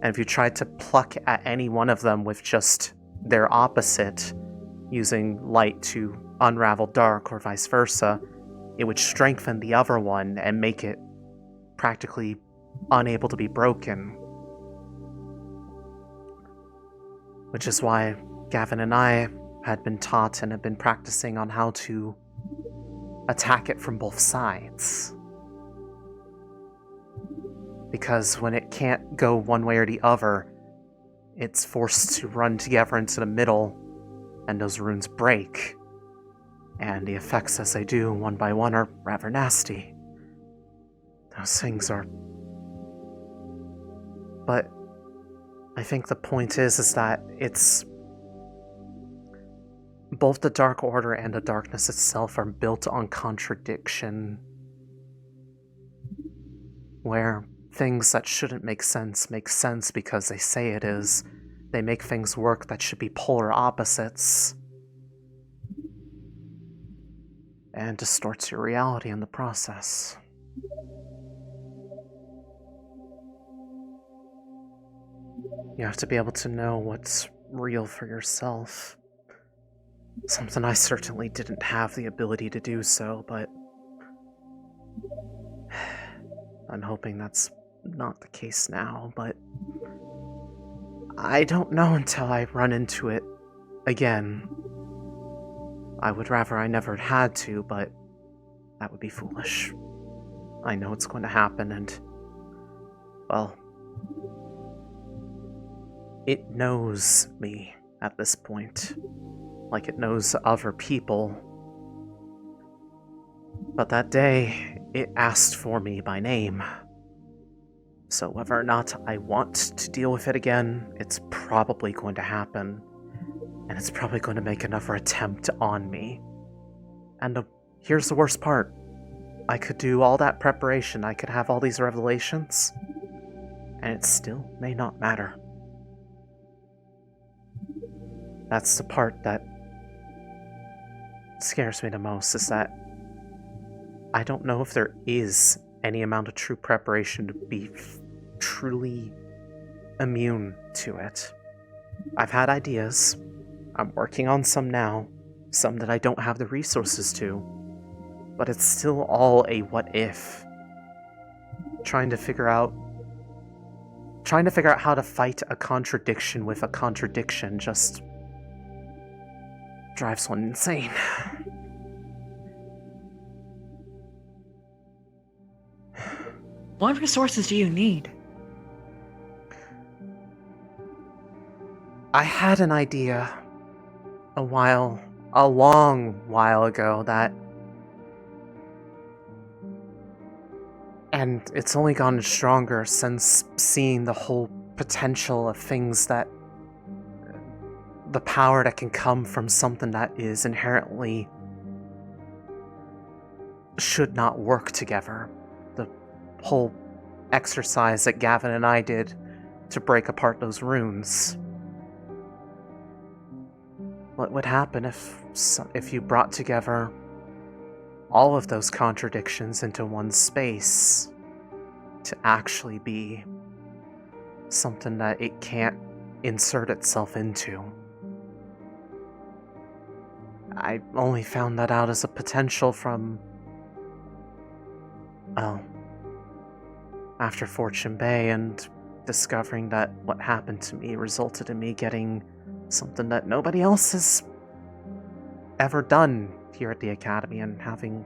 And if you tried to pluck at any one of them with just their opposite, using light to unravel dark or vice versa, it would strengthen the other one and make it practically unable to be broken. Which is why Gavin and I had been taught and had been practicing on how to attack it from both sides. Because when it can't go one way or the other, it's forced to run together into the middle, and those runes break. And the effects as they do, one by one, are rather nasty. Those things are... But I think the point is that it's... Both the Dark Order and the darkness itself are built on contradiction, where things that shouldn't make sense because they say it is. They make things work that should be polar opposites, and distorts your reality in the process. You have to be able to know what's real for yourself. Something I certainly didn't have the ability to do so, but I'm hoping that's not the case now, but I don't know until I run into it again. I would rather I never had to, but that would be foolish. I know it's going to happen, and, well, it knows me at this point, like it knows other people. But that day, it asked for me by name. So whether or not I want to deal with it again, it's probably going to happen. And it's probably going to make another attempt on me. And here's the worst part. I could do all that preparation, I could have all these revelations, and it still may not matter. That's the part that scares me the most, is that I don't know if there is any amount of true preparation to be truly immune to it. I've had ideas. I'm working on some now, some that I don't have the resources to, but it's still all a what if. Trying to figure out how to fight a contradiction with a contradiction just drives one insane. What resources do you need? I had an idea a long while ago and it's only gotten stronger since seeing the whole potential of things that the power that can come from something that is inherently should not work together. The whole exercise that Gavin and I did to break apart those runes. What would happen if you brought together all of those contradictions into one space to actually be something that it can't insert itself into? I only found that out as a potential from, well, after Fortune Bay and discovering that what happened to me resulted in me getting something that nobody else has ever done here at the Academy, and having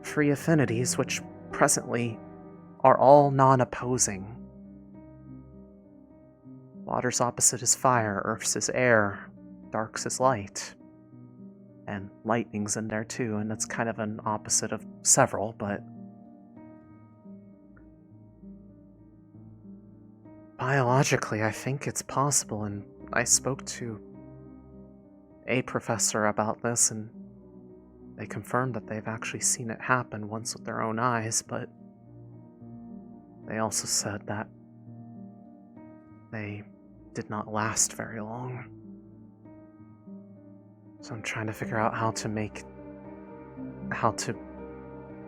free affinities, which presently are all non-opposing. Water's opposite is fire, Earth's is air, Dark's is light. And lightning's in there too, and it's kind of an opposite of several, but biologically, I think it's possible, and I spoke to a professor about this, and they confirmed that they've actually seen it happen once with their own eyes, but they also said that they did not last very long. So I'm trying to figure out how to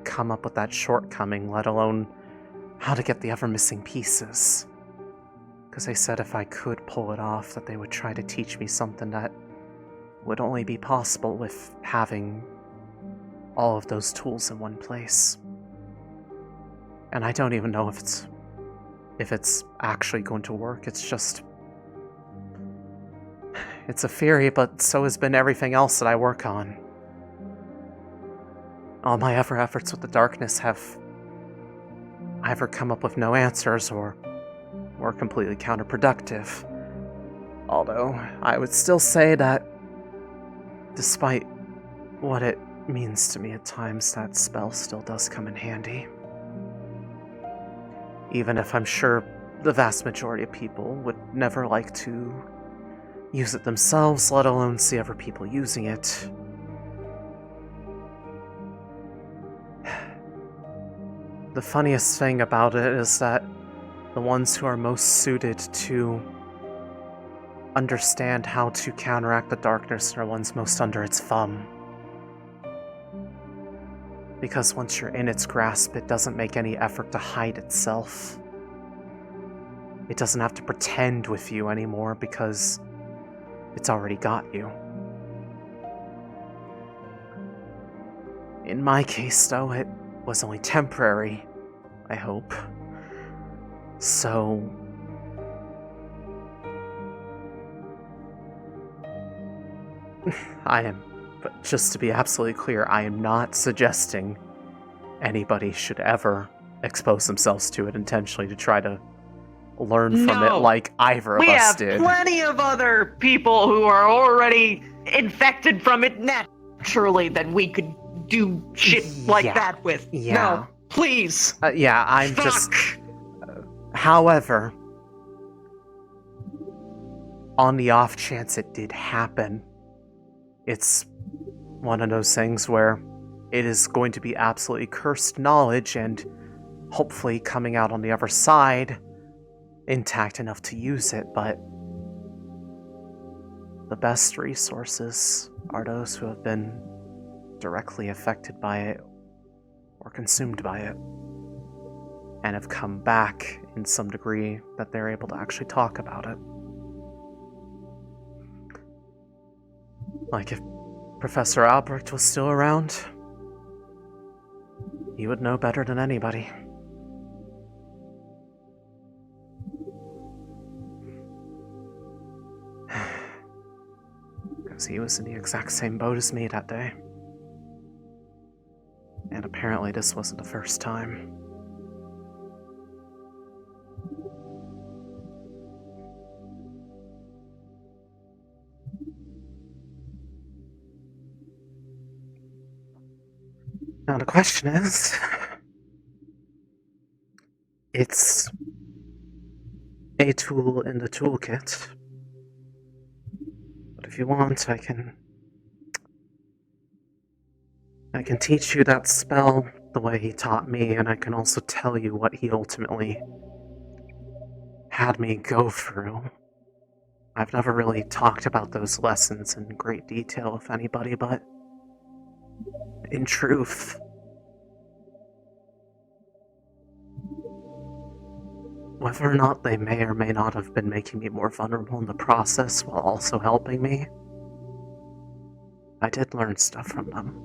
come up with that shortcoming, let alone how to get the ever missing pieces. Because they said if I could pull it off, that they would try to teach me something that would only be possible with having all of those tools in one place. And I don't even know if it's actually going to work. It's a theory, but so has been everything else that I work on. All my efforts with the darkness have either come up with no answers or were completely counterproductive. Although, I would still say that, despite what it means to me at times, that spell still does come in handy. Even if I'm sure the vast majority of people would never like to use it themselves, let alone see other people using it. The funniest thing about it is that the ones who are most suited to understand how to counteract the darkness are ones most under its thumb. Because once you're in its grasp, it doesn't make any effort to hide itself. It doesn't have to pretend with you anymore because it's already got you. In my case, though, it was only temporary, I hope. So... but just to be absolutely clear, I am not suggesting anybody should ever expose themselves to it intentionally to try to learn from it like either of us did. We have plenty of other people who are already infected from it naturally that we could do shit like that with. Yeah. No, please. I'm just... however, on the off chance it did happen, it's one of those things where it is going to be absolutely cursed knowledge and hopefully coming out on the other side intact enough to use it, but the best resources are those who have been directly affected by it or consumed by it and have come back in some degree that they're able to actually talk about it. Like if Professor Albrecht was still around, he would know better than anybody. Because he was in the exact same boat as me that day. And apparently this wasn't the first time. Now the question is, it's a tool in the toolkit, but if you want, I can teach you that spell the way he taught me, and I can also tell you what he ultimately had me go through. I've never really talked about those lessons in great detail with anybody, but in truth, whether or not they may or may not have been making me more vulnerable in the process while also helping me, I did learn stuff from them.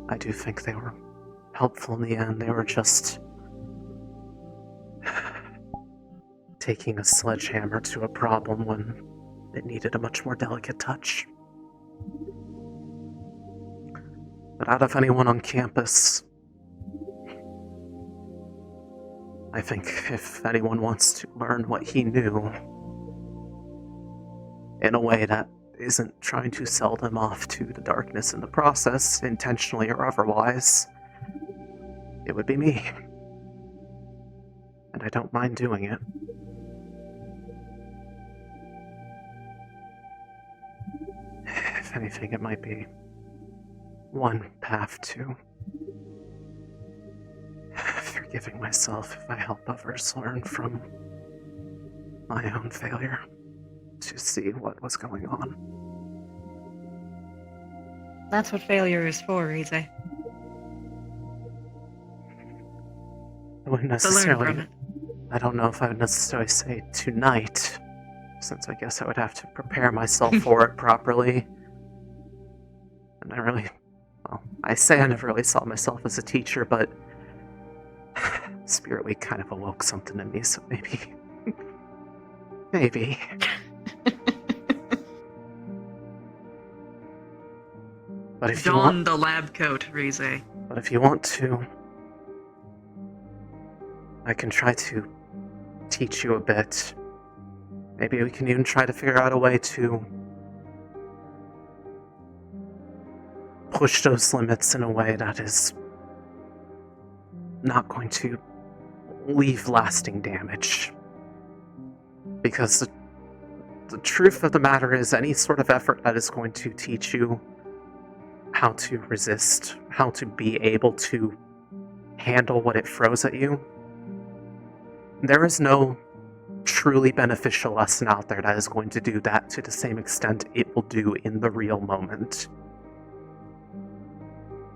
I do think they were helpful in the end. They were just taking a sledgehammer to a problem when it needed a much more delicate touch. But out of anyone on campus, I think if anyone wants to learn what he knew in a way that isn't trying to sell them off to the darkness in the process, intentionally or otherwise, it would be me. And I don't mind doing it. If anything, it might be one path to forgiving myself if I help others learn from my own failure to see what was going on. That's what failure is for, Rize. I wouldn't To learn necessarily. from it. I don't know if I would necessarily say tonight, since I guess I would have to prepare myself for it properly. And I say I never really saw myself as a teacher, but Spirit Week kind of awoke something in me, so maybe. Maybe. But if you Don want, the lab coat, Rize. but if you want to, I can try to teach you a bit. Maybe we can even try to figure out a way to push those limits in a way that is not going to leave lasting damage. Because the truth of the matter is, any sort of effort that is going to teach you how to resist, how to be able to handle what it throws at you, there is no truly beneficial lesson out there that is going to do that to the same extent it will do in the real moment.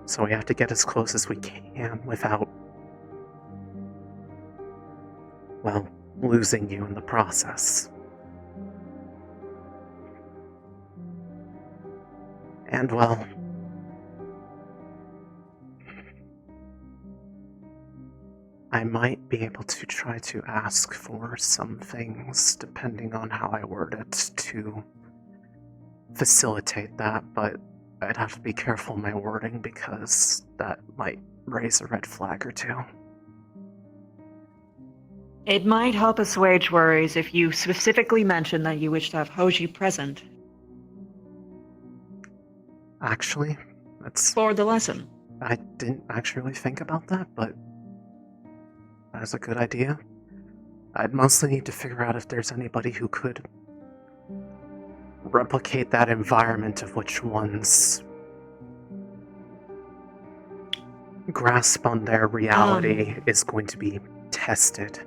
So we have to get as close as we can without, well, losing you in the process. And, well, I might be able to try to ask for some things, depending on how I word it, to facilitate that, but I'd have to be careful in my wording because that might raise a red flag or two. It might help assuage worries if you specifically mention that you wish to have Hoji present. Actually, that's... For the lesson. I didn't actually really think about that, but that's a good idea. I'd mostly need to figure out if there's anybody who could replicate that environment of which one's grasp on their reality is going to be tested.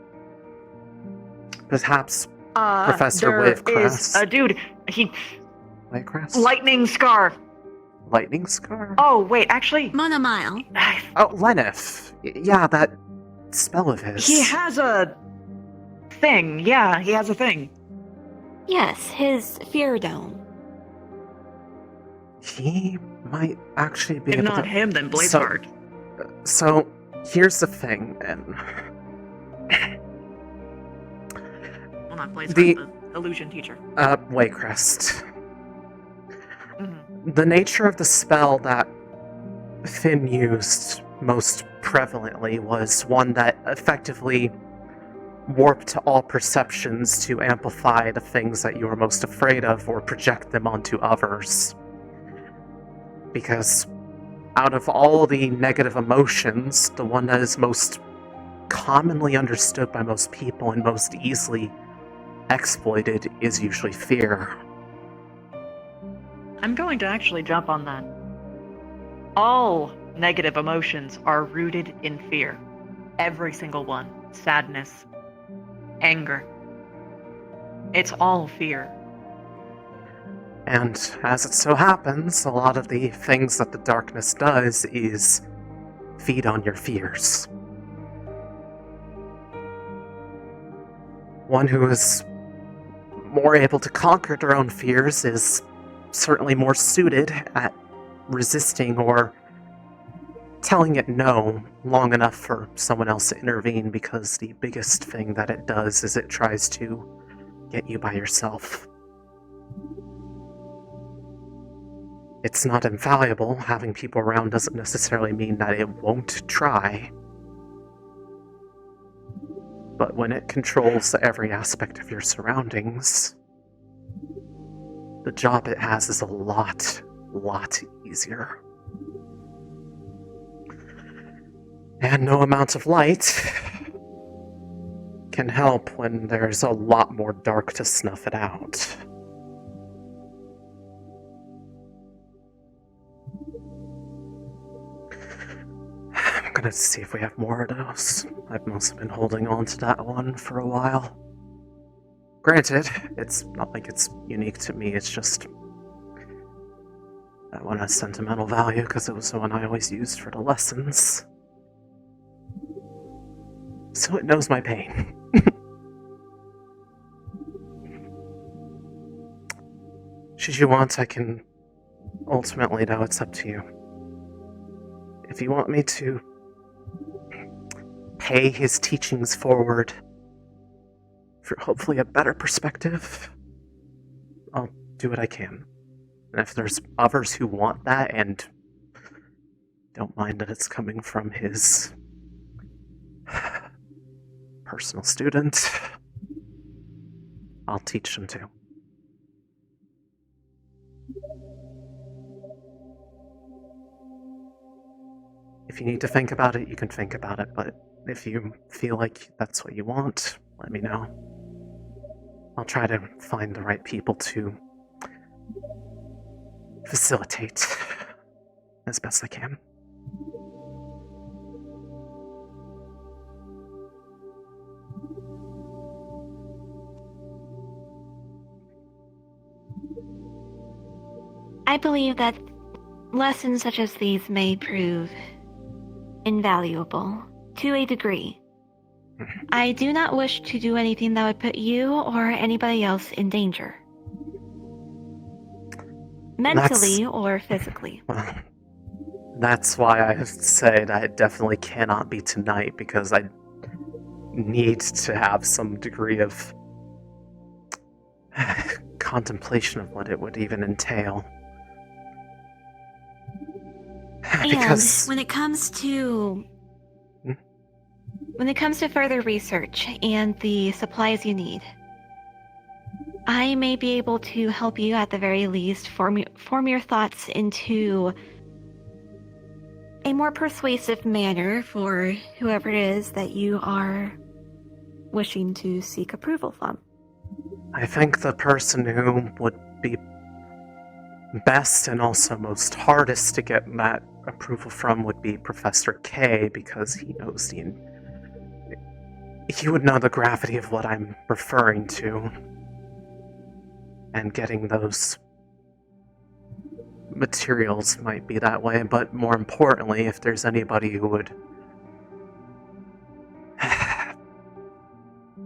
Perhaps Professor Wavecrest. Is a dude. He. Wavecrest? Lightning Scar. Lightning Scar? Oh, wait, actually. Monomile. Oh, Lenif. Yeah, that spell of his. He has a thing. Yeah, he has a thing. Yes, his fear dome. He might actually be If able not to... him, then Blazeheart. So, here's the thing, and... Well, not Blazeheart, the illusion teacher. Waycrest. The nature of the spell that Finn used most prevalently was one that effectively warped all perceptions to amplify the things that you were most afraid of or project them onto others. Because out of all the negative emotions, the one that is most commonly understood by most people and most easily exploited is usually fear. I'm going to actually jump on that. All negative emotions are rooted in fear. Every single one. Sadness. Anger. It's all fear. And as it so happens, a lot of the things that the darkness does is feed on your fears. One who is more able to conquer their own fears is certainly more suited at resisting or telling it no long enough for someone else to intervene, because the biggest thing that it does is it tries to get you by yourself. It's not infallible. Having people around doesn't necessarily mean that it won't try. But when it controls every aspect of your surroundings, the job it has is a lot easier. And no amount of light can help when there's a lot more dark to snuff it out. I'm gonna see if we have more of those. I've mostly been holding on to that one for a while. Granted, it's not like it's unique to me, it's just that one has sentimental value because it was the one I always used for the lessons. So it knows my pain. Should you want, I can... Ultimately, though, it's up to you. If you want me to pay his teachings forward for hopefully a better perspective, I'll do what I can. And if there's others who want that and don't mind that it's coming from his personal student, I'll teach them too. If you need to think about it, you can think about it, but if you feel like that's what you want, let me know. I'll try to find the right people to facilitate as best I can. I believe that lessons such as these may prove invaluable to a degree. I do not wish to do anything that would put you or anybody else in danger. Mentally or physically. Well, that's why I say that it definitely cannot be tonight, because I need to have some degree of contemplation of what it would even entail. And when it comes to further research and the supplies you need, I may be able to help you at the very least form your thoughts into a more persuasive manner for whoever it is that you are wishing to seek approval from. I think the person who would be best and also most hardest to get that approval from would be Professor K, because he knows he would know the gravity of what I'm referring to, and getting those materials might be that way, but more importantly, if there's anybody who would...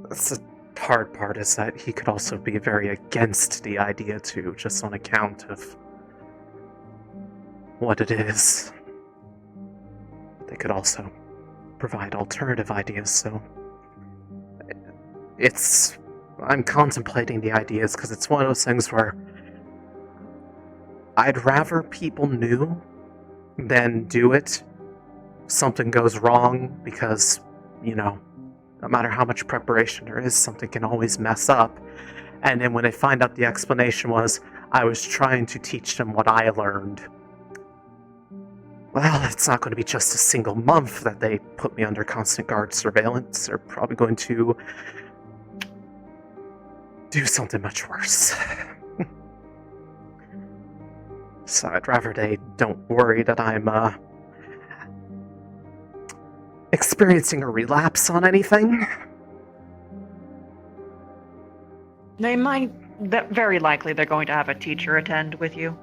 That's the hard part, is that he could also be very against the idea too, just on account of what it is. They could also provide alternative ideas, so I'm contemplating the ideas because it's one of those things where I'd rather people knew than do it. Something goes wrong because, no matter how much preparation there is, something can always mess up. And then when they find out the explanation was, I was trying to teach them what I learned. Well, it's not going to be just a single month that they put me under constant guard surveillance. They're probably going to do something much worse. So I'd rather they don't worry that I'm experiencing a relapse on anything. They might. Very likely they're going to have a teacher attend with you.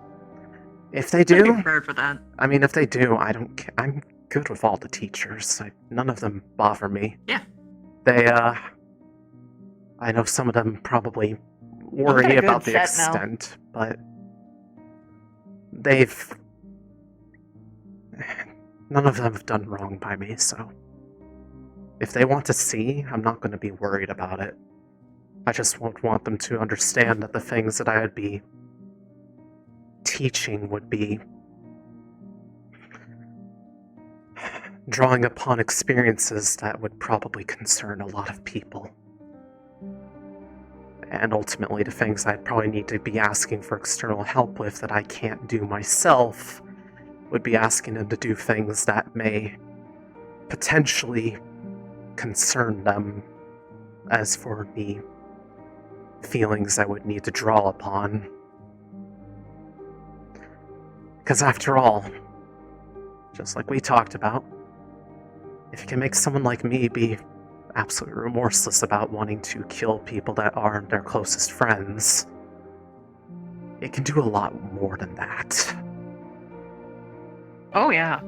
If they do, Be prepared for that. I mean, if they do, I don't care. I'm good with all the teachers. None of them bother me. Yeah. They, I know some of them probably worry about the extent, but none of them have done wrong by me, so if they want to see, I'm not going to be worried about it. I just won't want them to understand that the things that I would be teaching would be drawing upon experiences that would probably concern a lot of people. And ultimately, the things I'd probably need to be asking for external help with that I can't do myself would be asking them to do things that may potentially concern them. As for the feelings I would need to draw upon. Because after all, just like we talked about, if you can make someone like me be absolutely remorseless about wanting to kill people that aren't their closest friends, it can do a lot more than that. Oh, yeah.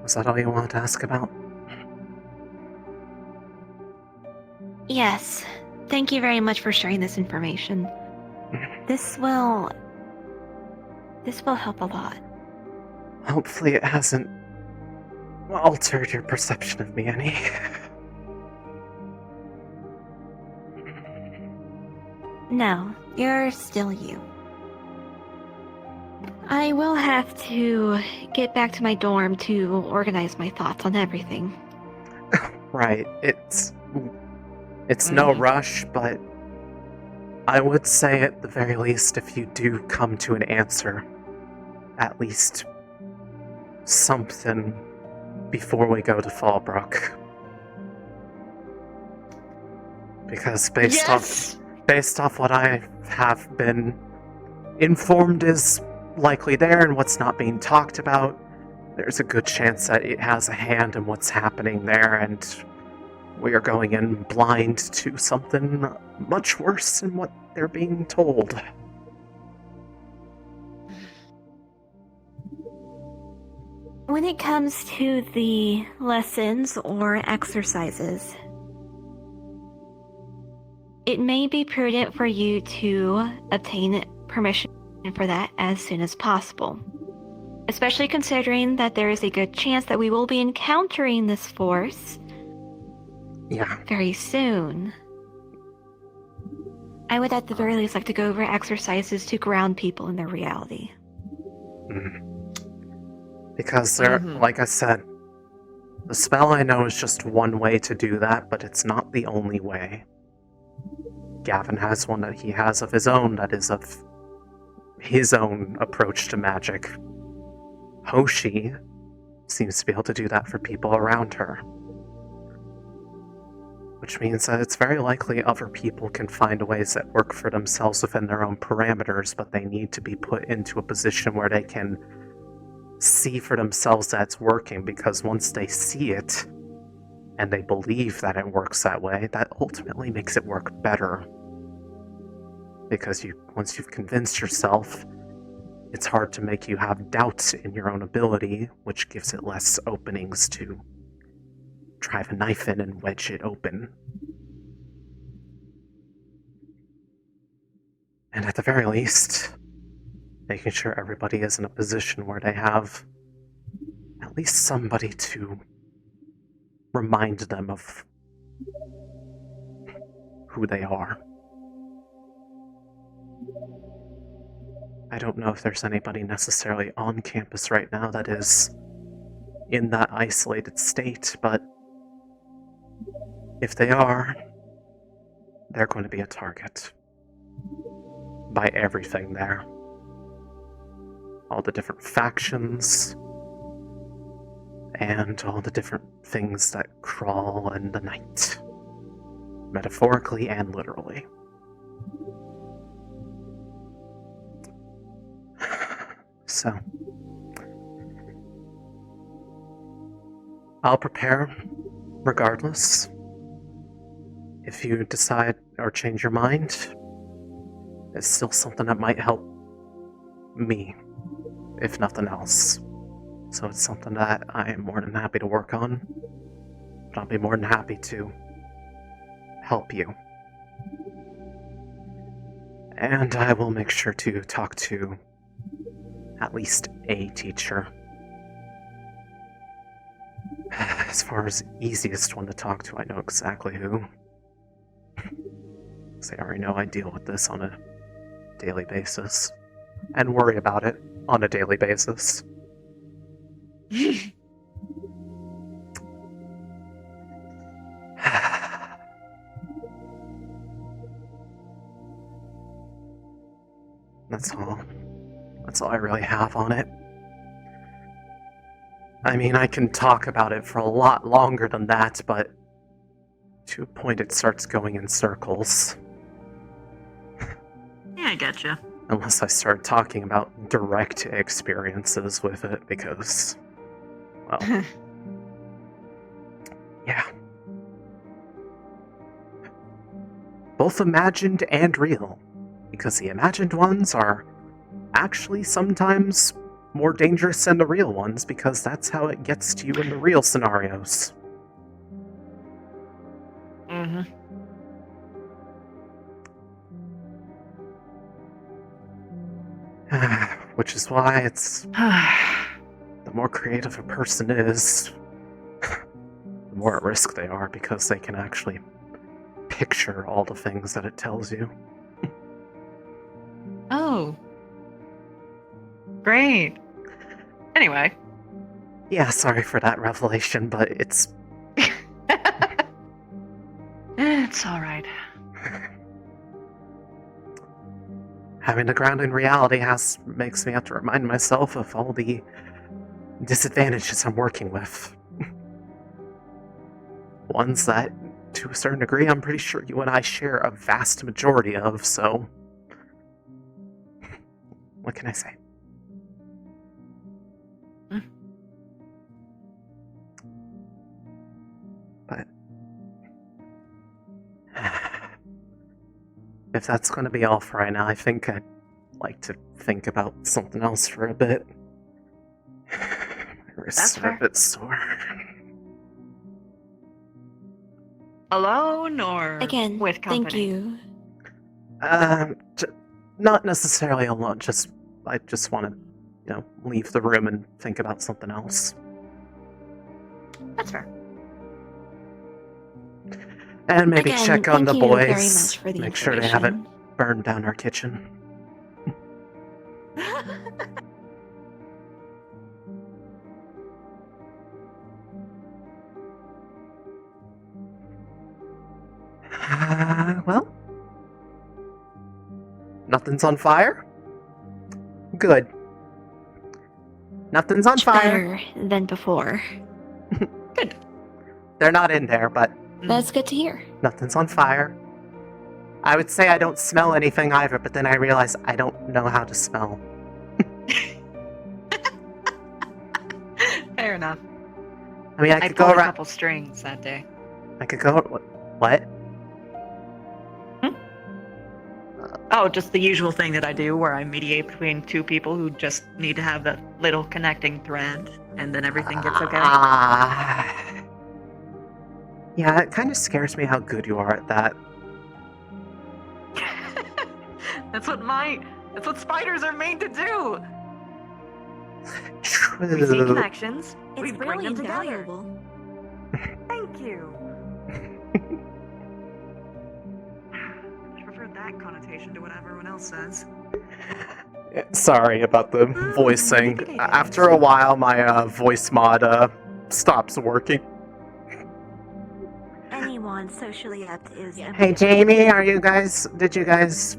Was that all you wanted to ask about? Yes. Thank you very much for sharing this information. This will help a lot. Hopefully it hasn't altered your perception of me any. No, you're still you. I will have to get back to my dorm to organize my thoughts on everything. Right, it's no rush, but I would say at the very least, if you do come to an answer, at least something before we go to Fallbrook. Because based off what I have been informed is likely there and what's not being talked about, there's a good chance that it has a hand in what's happening there, and we are going in blind to something much worse than what they're being told. When it comes to the lessons or exercises, it may be prudent for you to obtain permission for that as soon as possible. Especially considering that there is a good chance that we will be encountering this force very soon. I would at the very least like to go over exercises to ground people in their reality. Because there, like I said, the spell I know is just one way to do that, but it's not the only way. Gavin has one that he has of his own that is of his own approach to magic. Hoshi seems to be able to do that for people around her. Which means that it's very likely other people can find ways that work for themselves within their own parameters, but they need to be put into a position where they can see for themselves that it's working, because once they see it and they believe that it works that way, that ultimately makes it work better. Because once you've convinced yourself, it's hard to make you have doubts in your own ability, which gives it less openings to drive a knife in and wedge it open. And at the very least, making sure everybody is in a position where they have at least somebody to remind them of who they are. I don't know if there's anybody necessarily on campus right now that is in that isolated state, but if they are, they're going to be a target by everything there. All the different factions, and all the different things that crawl in the night, metaphorically and literally. So, I'll prepare regardless. If you decide or change your mind, it's still something that might help me, if nothing else. So it's something that I am more than happy to work on. But I'll be more than happy to help you. And I will make sure to talk to at least a teacher. As far as easiest one to talk to, I know exactly who. Because I already know I deal with this on a daily basis. And worry about it on a daily basis. That's all. That's all I really have on it. I mean, I can talk about it for a lot longer than that, but to a point it starts going in circles. Yeah, I getcha. Unless I start talking about direct experiences with it, because, well, yeah. Both imagined and real, because the imagined ones are actually sometimes more dangerous than the real ones, because that's how it gets to you in the real scenarios. Mm-hmm. Which is why it's... the more creative a person is, the more at risk they are, because they can actually picture all the things that it tells you. Oh. Great. Anyway. Yeah, sorry for that revelation, but it's... It's alright. Having the ground in reality makes me have to remind myself of all the disadvantages I'm working with. Ones that, to a certain degree, I'm pretty sure you and I share a vast majority of, so... What can I say? But... if that's going to be all for right now, I think I'd like to think about something else for a bit. My wrists are a bit sore. Alone or Again, with company? thank you. Not necessarily alone, I just want to, leave the room and think about something else. That's fair. And maybe Again, check on the thank you very boys, much for the make sure they haven't information. burned down our kitchen. Well, nothing's on fire? Good. Nothing's on Much fire. better than before. They're not in there, but That's good to hear. nothing's on fire. I would say I don't smell anything either, but then I realize I don't know how to smell. Fair enough. I mean, I I could go pulled a around. couple strings that day. I could go. What? Oh, just the usual thing that I do where I mediate between two people who just need to have that little connecting thread, and then everything gets okay. Yeah, it kind of scares me how good you are at that. That's what spiders are made to do. True. We see connections. We It's bring really them together. invaluable. Thank you. I prefer that connotation to what everyone else says. Sorry about the voicing. After a while, my voice mod stops working. Anyone socially apt is. Hey, Jamie, did you guys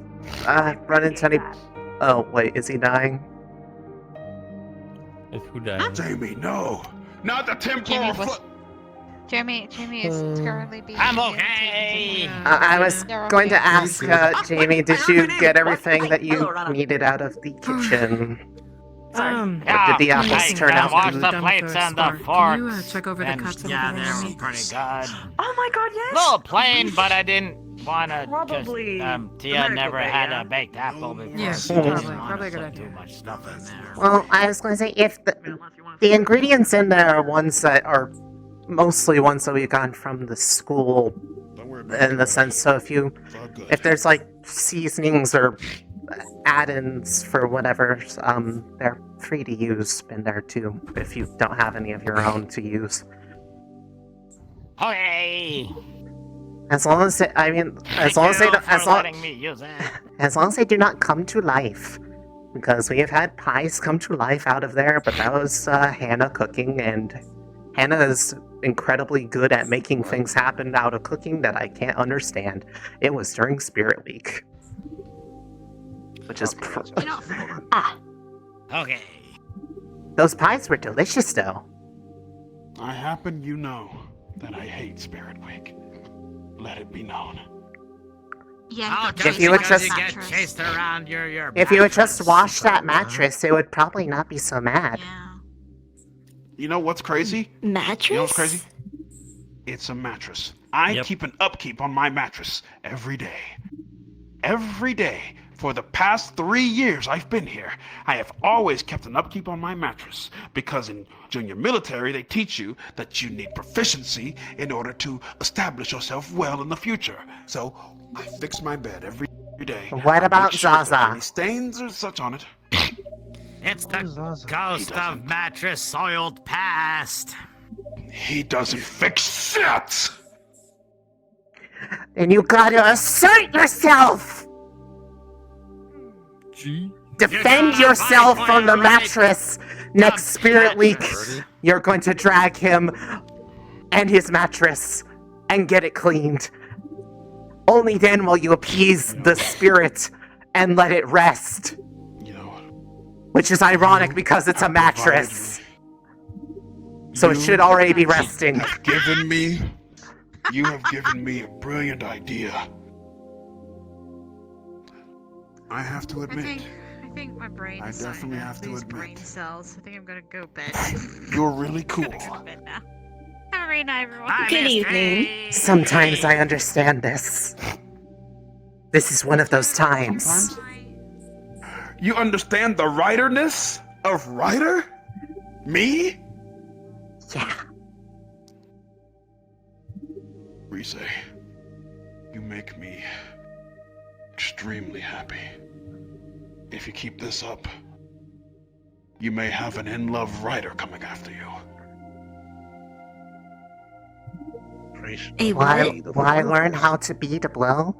run into any... Oh, wait, is he dying? Is who died? Jamie, no! Not the temporal foot! Jamie is currently being. I'm okay! I was going to ask, Jamie, did you get everything that you needed out of the kitchen? Or did the apples turn out wash to the plates and the forks. Can you check over the and cups and yeah, everything? they were pretty good. Oh my god, yes! A little plain, but I didn't want to Probably just... Tia never had a baked apple before. Yeah, She didn't probably want a to good put too idea. much stuff in there. Well, I was going to say, if the ingredients in there are ones that are mostly ones that we've gotten from the school, in the sense, so if there's like seasonings or add-ins for whatever, they're free to use in there too, if you don't have any of your own to use. Okay! As long as they, as long as they do not come to life, because we have had pies come to life out of there, but that was Hannah cooking, and Hannah is incredibly good at making things happen out of cooking that I can't understand. It was during Spirit Week. which is Okay. those pies were delicious, though. I happen you know that I hate Spirit Week. Let it be known. Yeah, If you would just chased around your if you would just wash that mattress, it would probably not be so mad. You know what's crazy? Mattress? You know what's crazy? It's a mattress. I keep an upkeep on my mattress every day. Every day. For the past 3 years I've been here, I have always kept an upkeep on my mattress because in junior military they teach you that you need proficiency in order to establish yourself well in the future. So I fix my bed every day. What I about make sure there aren't Zaza? any stains or such on it. It's the ghost of mattress soiled past. He doesn't fix shit! Then you gotta assert yourself! Defend yourself from the mattress! Next Spirit Week, you're going to drag him and his mattress and get it cleaned. Only then will you appease the spirit and let it rest. Which is ironic because it's a mattress. So it should already be resting. You have given me a brilliant idea. I have to admit. I think my brain I is definitely have to lose admit. brain cells. I think I'm gonna go bed. You're really cool. Go to bed now. Have a great night, everyone. Good evening. Sometimes I understand this. This is one of those times. You understand the writerness of writer? Me? Yeah. Rise, you make me extremely happy. If you keep this up, you may have an in-love writer coming after you. Will I learn how to beat a blow?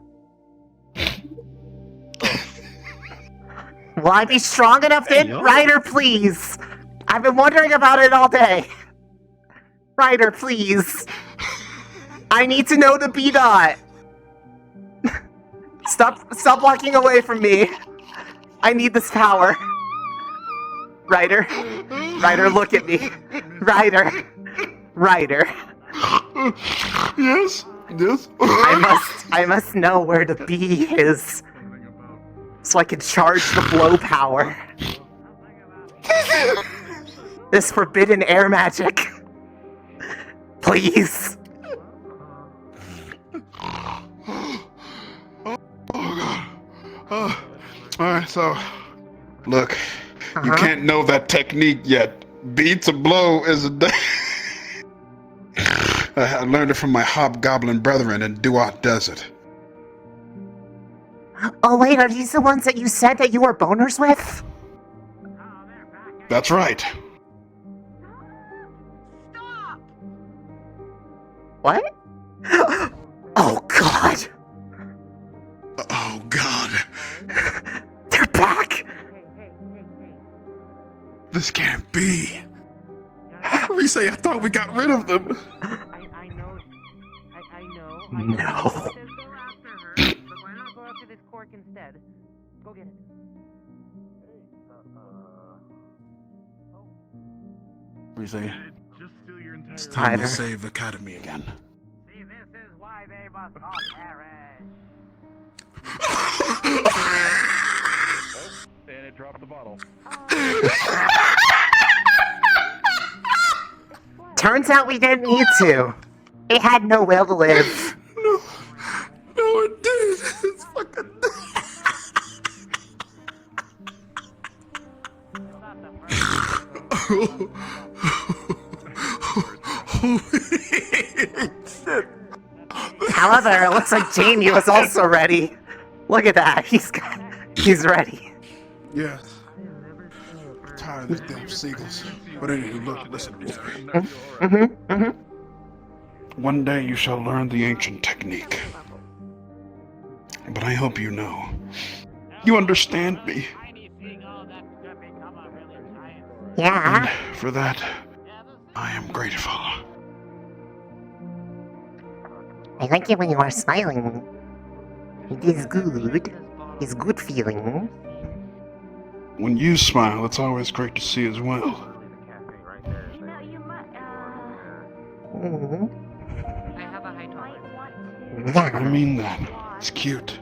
Will I be strong enough then? Ryder, please! I've been wondering about it all day. Ryder, please. I need to know the B-dot. Stop walking away from me. I need this power. Ryder, look at me. Ryder. Yes. I must know where the B is, so I can charge the blow power. This forbidden air magic. Please. Alright, so look, you can't know that technique yet. Beat to blow is a I learned it from my hobgoblin brethren in Duat Desert. Oh wait, are these the ones that you said that you were boners with? That's right. What? Oh god! Oh god. They're back! This can't be. We say I thought we got rid of them. I know. No. Why not go after this cork instead? Go get it. We say it's time to save Academy again. See, this is why they must all perish. And it dropped the bottle. Turns out we didn't need to. It had no will to live. No, it did. It's fucking. However, it looks like Jamie was also ready. Look at that. He's ready. Yes. I'm tired of these damn seagulls. But anyway, look, listen. One day you shall learn the ancient technique. But I hope you know. You understand me. Yeah. And for that, I am grateful. I like it when you are smiling. It is good. It's good feeling. when you smile, it's always great to see as well. I have a high tolerance. I mean that. It's cute.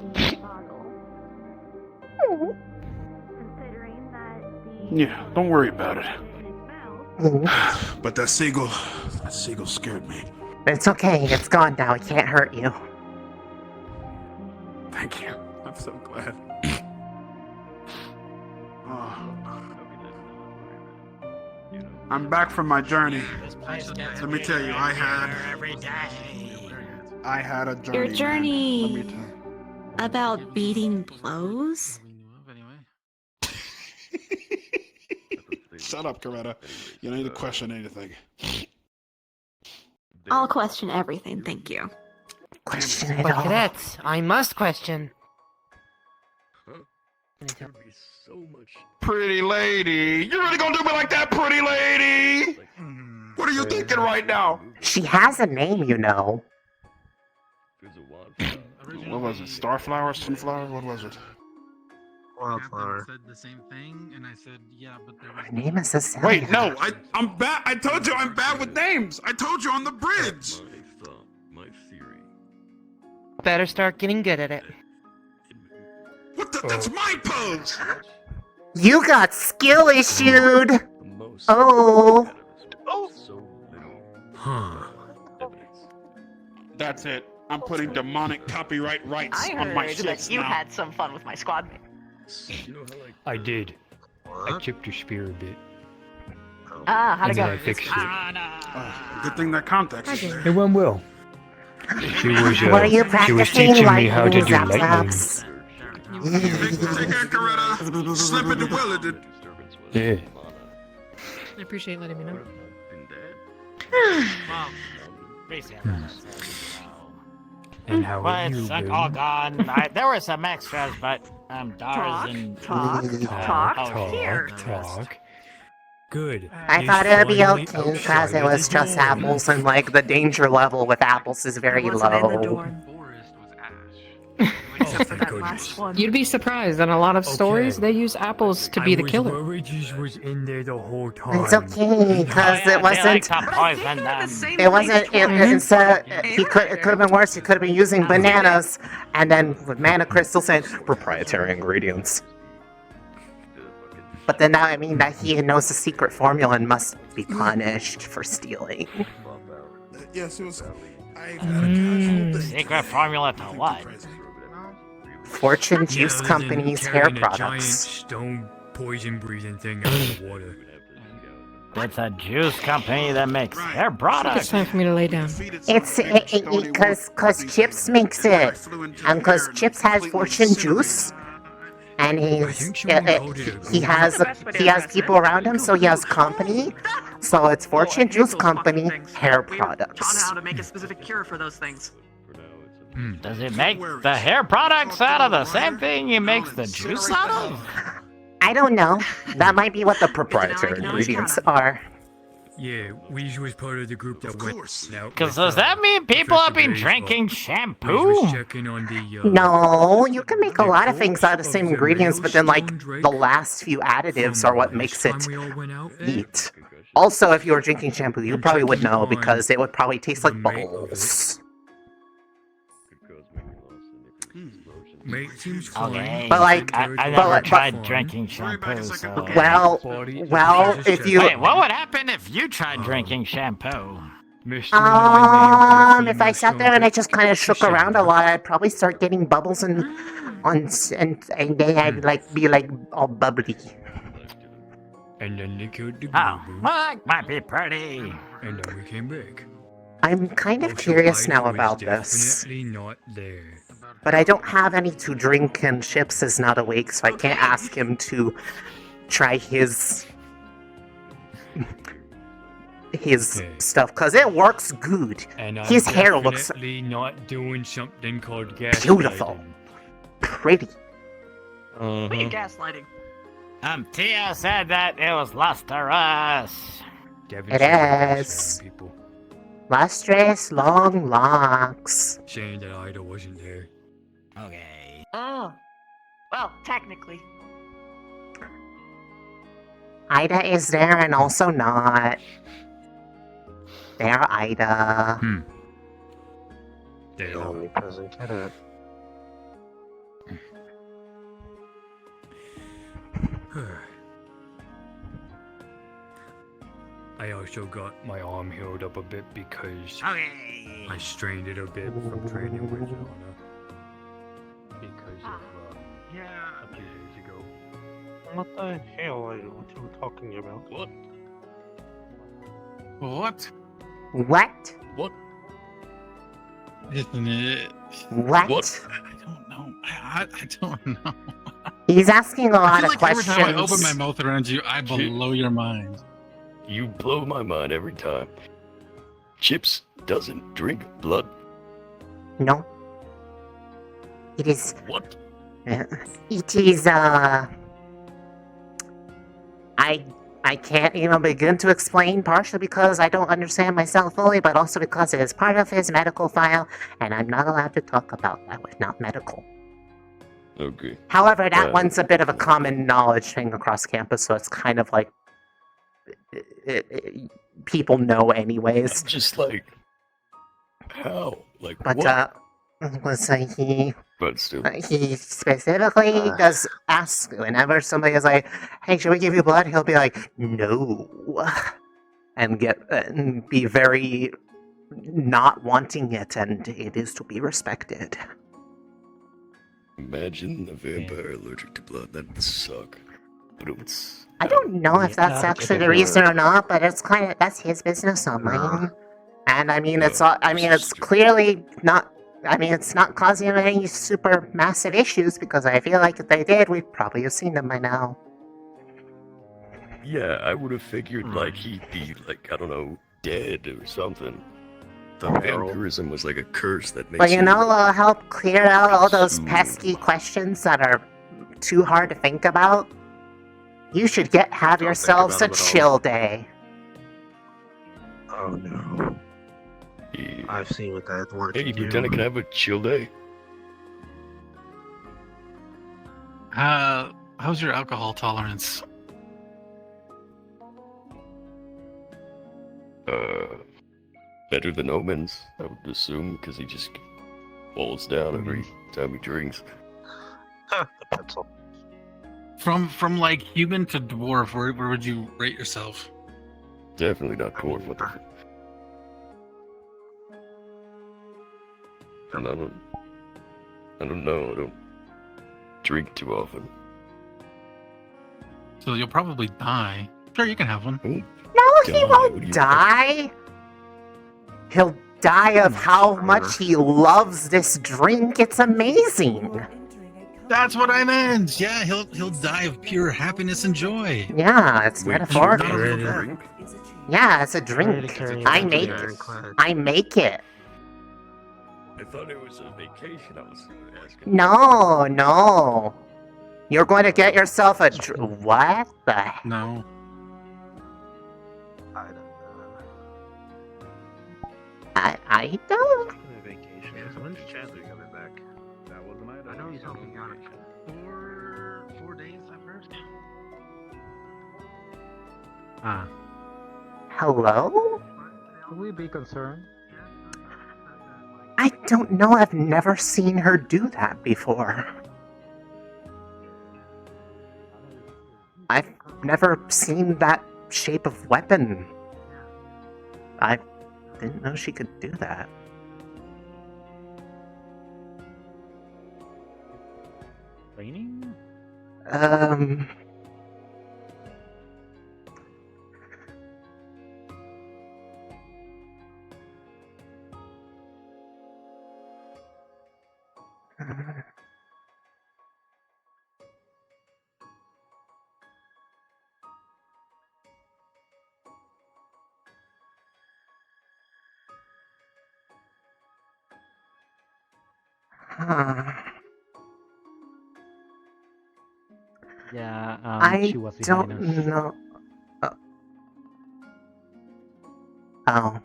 Yeah, don't worry about it. But that seagull scared me. It's okay, it's gone now, it can't hurt you. Thank you. I'm so glad. I'm back from my journey. Let me tell you, I had a journey. Your man. journey Let me tell you. about beating blows? Shut up, Coretta. You don't need to question anything. I'll question everything, thank you. Question it But all. cadets, I must question. Pretty lady! You really gonna do me like that, pretty lady? What are you thinking right now? She has a name, you know. What was it? Starflower? Sunflower? What was it? Wildflower. Said the same thing, and I said, yeah, but there Her name is Ascension. Wait, no, I'm bad. I told you I'm bad with names. I told you on the bridge. Better start getting good at it. What the? That's my pose. You got skill issued! Oh. Huh. That's it. I'm putting demonic copyright rights I on my heard shit that you now. had some fun with my squad mate. I did. I chipped her spear a bit. Ah, how'd it And go? then I fixed it. Good thing that context is there. It went well. She was, What are you she was practicing? teaching me how to do Zap lightning. zaps? Take care, Coretta. Slip into well it did. Yeah. I appreciate letting me know. And how Well, are you it's been? all gone. There were some extras, but Dars and Talk. Good. I You thought it would be finally okay because it outside was the just door. apples and like the danger level with apples is very low. Except for that last one. You'd be surprised. In a lot of stories, they use apples to be the killer. I was worried you was in there the whole time. It's okay because it wasn't. It wasn't. It could have been worse. He could have been using bananas and then with mana crystal saying proprietary ingredients. But then now I mean that he knows the secret formula and must be punished for stealing. Yes, it was. Secret formula to what? Fortune Juice Company's hair Carrying a giant products. stone poison breathing thing out of the water. It's a juice company that makes hair It's products. time for me to lay down. It's because Chips makes it, and because Chips has Fortune Juice, and he has people around him, so he has company. So it's Fortune Juice Company hair Don't know products. how to make a specific cure for those things. Does it make the hair products out of the same thing he makes the juice out of? I don't know. That might be what the proprietary ingredients are. Yeah, we was part of the group that went out. Because does that mean people have been drinking shampoo? Checking on the, No, you can make a lot of things out of the same ingredients, but then like the last few additives are what makes it neat. Also, if you were drinking shampoo, you probably would know because it would probably taste like bubbles. Mate, seems Okay. But like, I never tried drinking shampoo, so... well, if you Wait, what would happen if you tried drinking shampoo? if I sat there and I just kind of shook around a lot, I'd probably start getting bubbles and then I'd like be like all bubbly. And then they killed the Oh, well, that might be pretty. And then we came back. I'm kind of curious now about this, Definitely not there. but I don't have any to drink and Chips is not awake, so I can't ask him to try his stuff because it works good. And I'm His hair looks definitely not doing something called gaslighting. beautiful, pretty. What are you gaslighting? Tia said that it was lustrous. It is. Lustrous long locks. Saying that Ida wasn't there. Okay. Oh. Well, technically. Ida is there and also not. There, Ida. The omnipresent cadet. I also got my arm healed up a bit because Okay. I strained it a bit from training with Lana. Because of a few days ago. What the hell are you talking about? What? What? What? What? Isn't it? What? I don't know. I don't know. He's asking a I lot feel of like questions. every time I open my mouth around you, I blow your mind. You blow my mind every time. Chips doesn't drink blood. No. It is. What? It is, I can't even begin to explain, partially because I don't understand myself fully, but also because it is part of his medical file, and I'm not allowed to talk about that with not medical. Okay. However, that one's a bit of a common knowledge thing across campus, so it's kind of like people know anyways. Just like how? Like But what? was he But still. he specifically does ask whenever somebody is like, "Hey, should we give you blood?" He'll be like, "No," and be very not wanting it, and it is to be respected. Imagine a vampire allergic to blood. That'd suck. But it's. I don't know if that's actually the reason or not, but it's kind of that's his business, not mine. And I mean, it's clearly not. I mean, it's not causing him any super massive issues because I feel like if they did, we'd probably have seen them by now. Yeah, I would have figured like he'd be like, I don't know, dead or something. The vampirism was like a curse that makes But you know, it'll help clear out all those pesky questions that are too hard to think about. You should have yourselves a chill day. Oh no. I've seen what that wants Hey, to do. Lieutenant, can I have a chill day? How's your alcohol tolerance? Better than Omen's, I would assume, because he just falls down every time he drinks. The pencil. From like human to dwarf, where would you rate yourself? Definitely not dwarf. What the fuck? And I don't know. I don't drink too often. So you'll probably die. Sure, you can have one. No, he won't die. He'll die of how much he loves this drink. It's amazing. That's what I meant. Yeah, he'll die of pure happiness and joy. Yeah, it's metaphorical. Really? Yeah, it's a drink. I make it. I thought it was a vacation. I was asking. No. You're going to get yourself a what the? No. I don't. Vacation. When's Chandler coming back? That wasn't I. I know he's helping out. 4 days, I've heard. Hello? Should we be concerned? I don't know. I've never seen her do that before. I've never seen that shape of weapon. I didn't know she could do that. Training? Yeah, I she was don't behind us. know. Oh.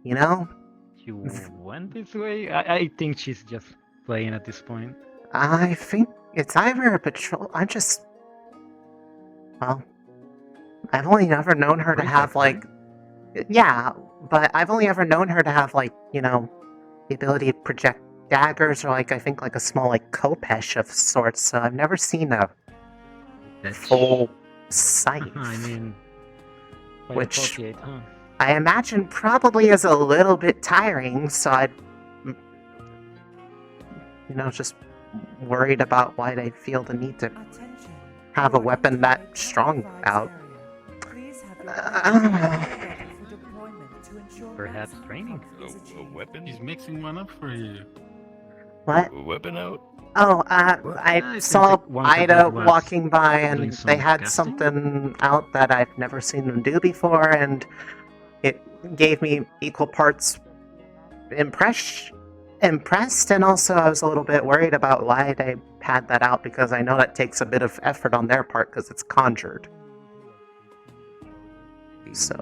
You know? She went this way? I think she's just playing at this point. I think it's either a patrol. Well, I've only ever known her to have, like... Yeah, but I've only ever known her to have, like, you know, the ability to project daggers or, like, I think, like, a small, like, khopesh of sorts, so I've never seen a full scythe. I mean, quite Which appropriate, huh? I imagine probably is a little bit tiring, so I'd... You know, just worried about why they feel the need to have a weapon that strong out. Perhaps training. A weapon? He's mixing one up for you. What? A weapon out? Oh, I saw Ida was walking by and doing some they had casting? something out that I've never seen them do before, and it gave me equal parts impressed, and also I was a little bit worried about why they had that out, because I know that takes a bit of effort on their part because it's conjured. So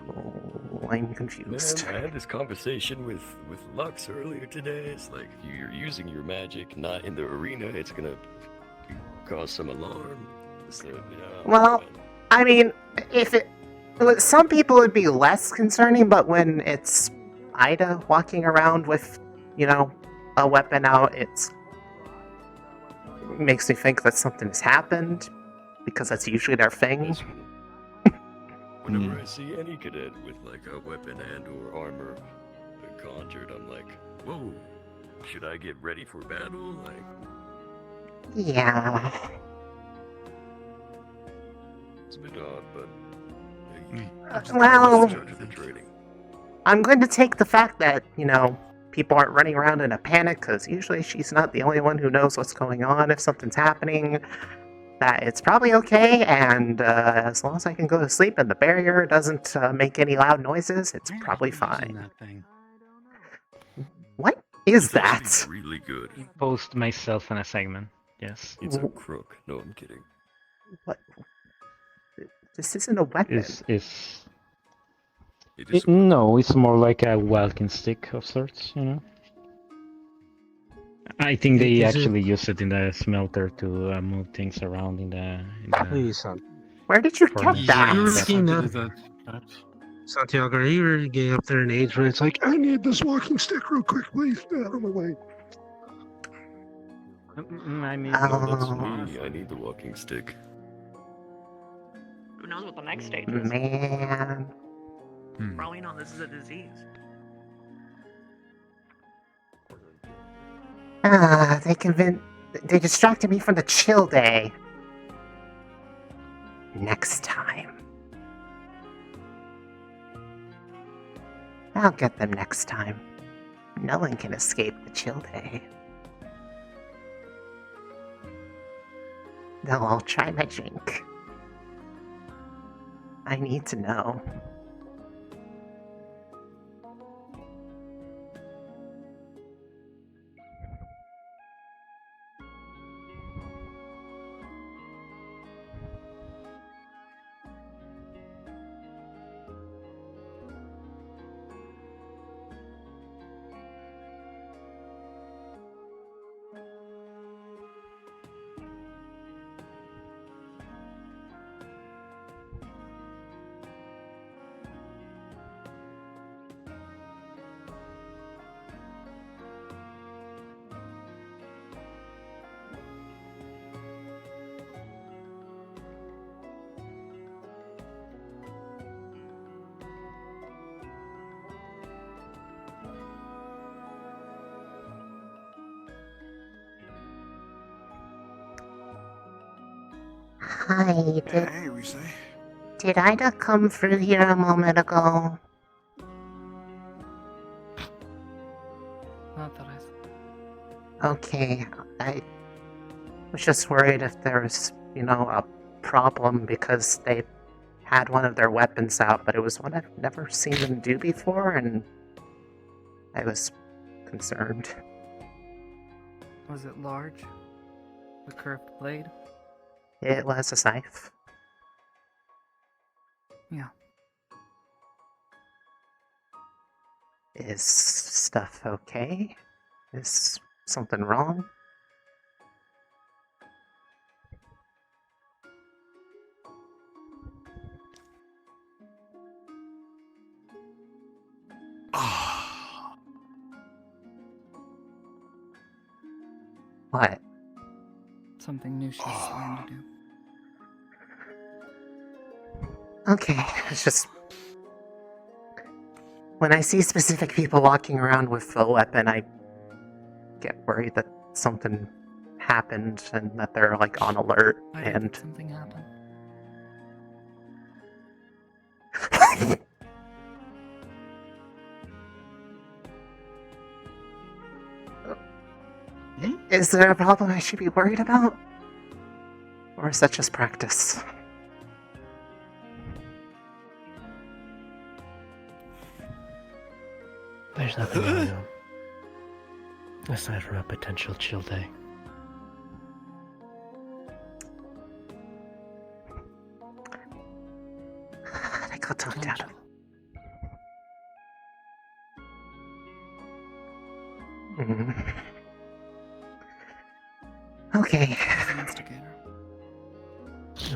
I'm confused. Man, I had this conversation with Lux earlier today. It's like, you're using your magic not in the arena, it's gonna cause some alarm. So, Well, I mean, if it... Some people would be less concerning, but when it's Ida walking around with, you know, a weapon out, it makes me think that something has happened, because that's usually their thing. Whenever I see any cadet with like a weapon and or armor conjured, I'm like, whoa, should I get ready for battle? Like, Yeah. it's a bit odd, but Well, started the training. I'm going to take the fact that, you know, people aren't running around in a panic, because usually she's not the only one who knows what's going on if something's happening. That it's probably okay, and as long as I can go to sleep and the barrier doesn't make any loud noises, it's probably fine. What is that? Really good. Post myself in a segment. Yes. It's a crook. No, I'm kidding. What? This isn't a weapon. No, it's more like a walking stick of sorts, you know? I think they actually use it in the smelter to move things around in the... Please, Where did you get that? You're looking at Santiago, are you really getting up there in age where it's like, I need this walking stick real quick, please, get out of my way. I mean, No, that's me. I need the walking stick. Who knows what the next stage is? Man. For all we know, this is a disease. They distracted me from the chill day. Next time. I'll get them next time. No one can escape the chill day. They'll all try my drink. I need to know. Hi, did Ida come through here a moment ago? Not that Okay, I was just worried if there was, you know, a problem because they had one of their weapons out, but it was one I've never seen them do before, and I was concerned. Was it large? The curved blade? It was a scythe. Yeah. Is stuff okay? Is something wrong? What? Something new she's learned to do. Okay, it's just... When I see specific people walking around with a weapon, I get worried that something happened and that they're, like, on alert, and... Something happened. Is there a problem I should be worried about? Or is that just practice? There's nothing going on. Aside from a potential chill day. I got talked out of it. Okay.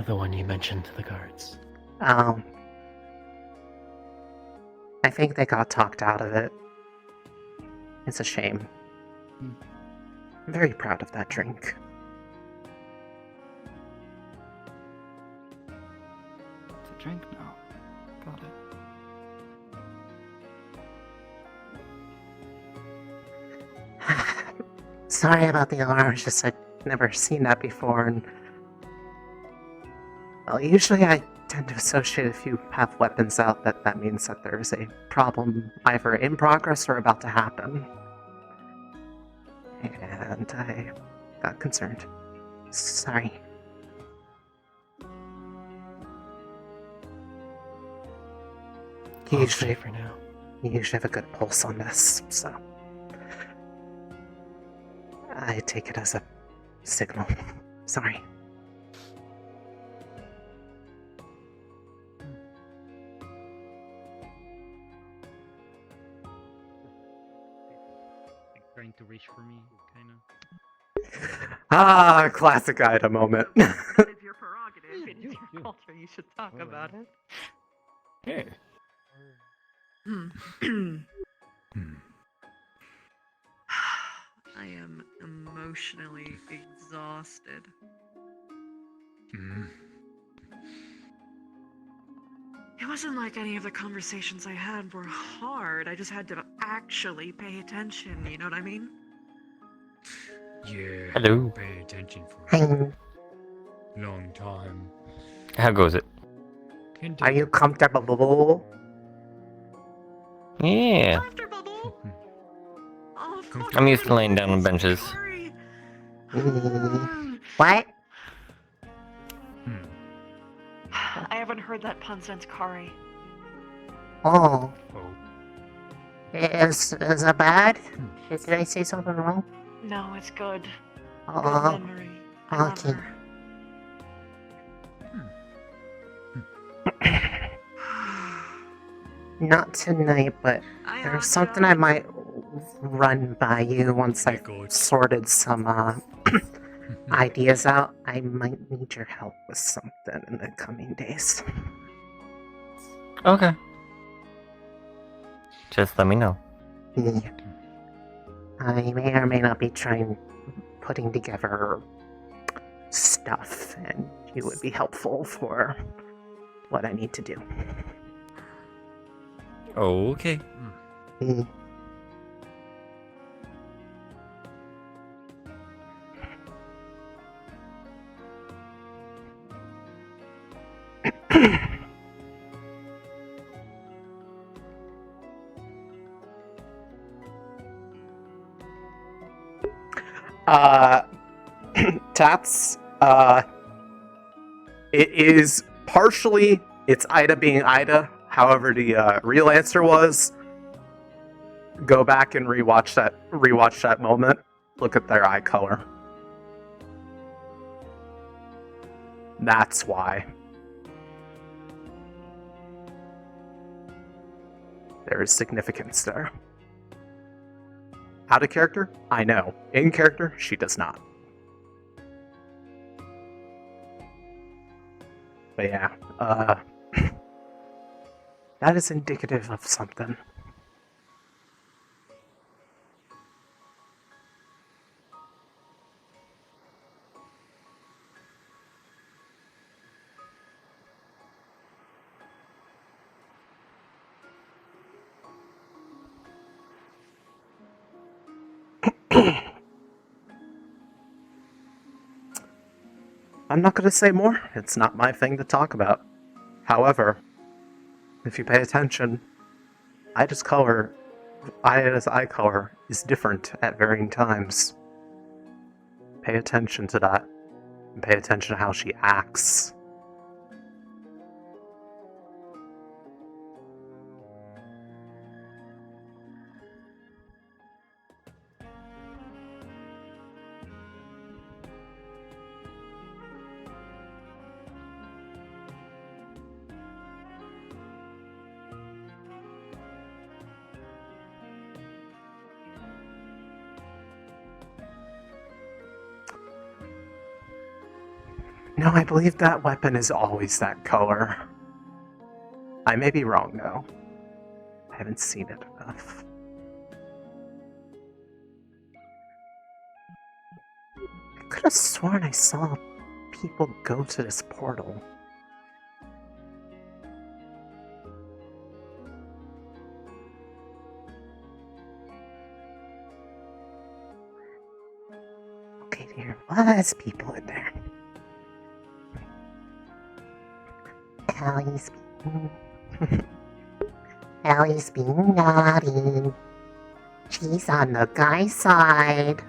The one you mentioned to the guards. I think they got talked out of it. It's a shame. I'm very proud of that drink. It's a drink now. Got it. Sorry about the alarm, it's just I've never seen that before, and... Well, usually I tend to associate if you have weapons out that means that there's a problem either in progress or about to happen. And I got concerned. Sorry. You usually have a good pulse on this, so... I take it as a signal. Sorry. Trying to reach for me, kind of. Ah, classic Ida moment. It's your prerogative. It's your culture. You should talk about it. Hey. I am emotionally exhausted. It wasn't like any of the conversations I had were hard. I just had to actually pay attention, you know what I mean? Yeah. Hello. Pay attention for Hi. a long time. How goes it? Are you comfortable? Yeah. I'm used to laying down on benches. What? I haven't heard that pun since Kari. Oh. Is that bad? Did I say something wrong? No, it's good. Good Oh. memory. I love Okay. her. Not tonight, but there's something I might run by you once I've sorted some ideas out. I might need your help with something in the coming days. Okay. Just let me know. Yeah. I may or may not be putting together stuff, and you would be helpful for what I need to do. Okay. Tats, it is partially, it's Ida being Ida, however the real answer was, go back and rewatch that moment, look at their eye color. That's why. There is significance there. Out of character? I know. In character, she does not. But yeah, that is indicative of something. I'm not going to say more. It's not my thing to talk about. However, if you pay attention, Ida's eye color is different at varying times. Pay attention to that. And pay attention to how she acts. No, I believe that weapon is always that color. I may be wrong, though. I haven't seen it enough. I could have sworn I saw people go to this portal. Okay, there was people in there. Allie's being naughty. She's on the guy's side.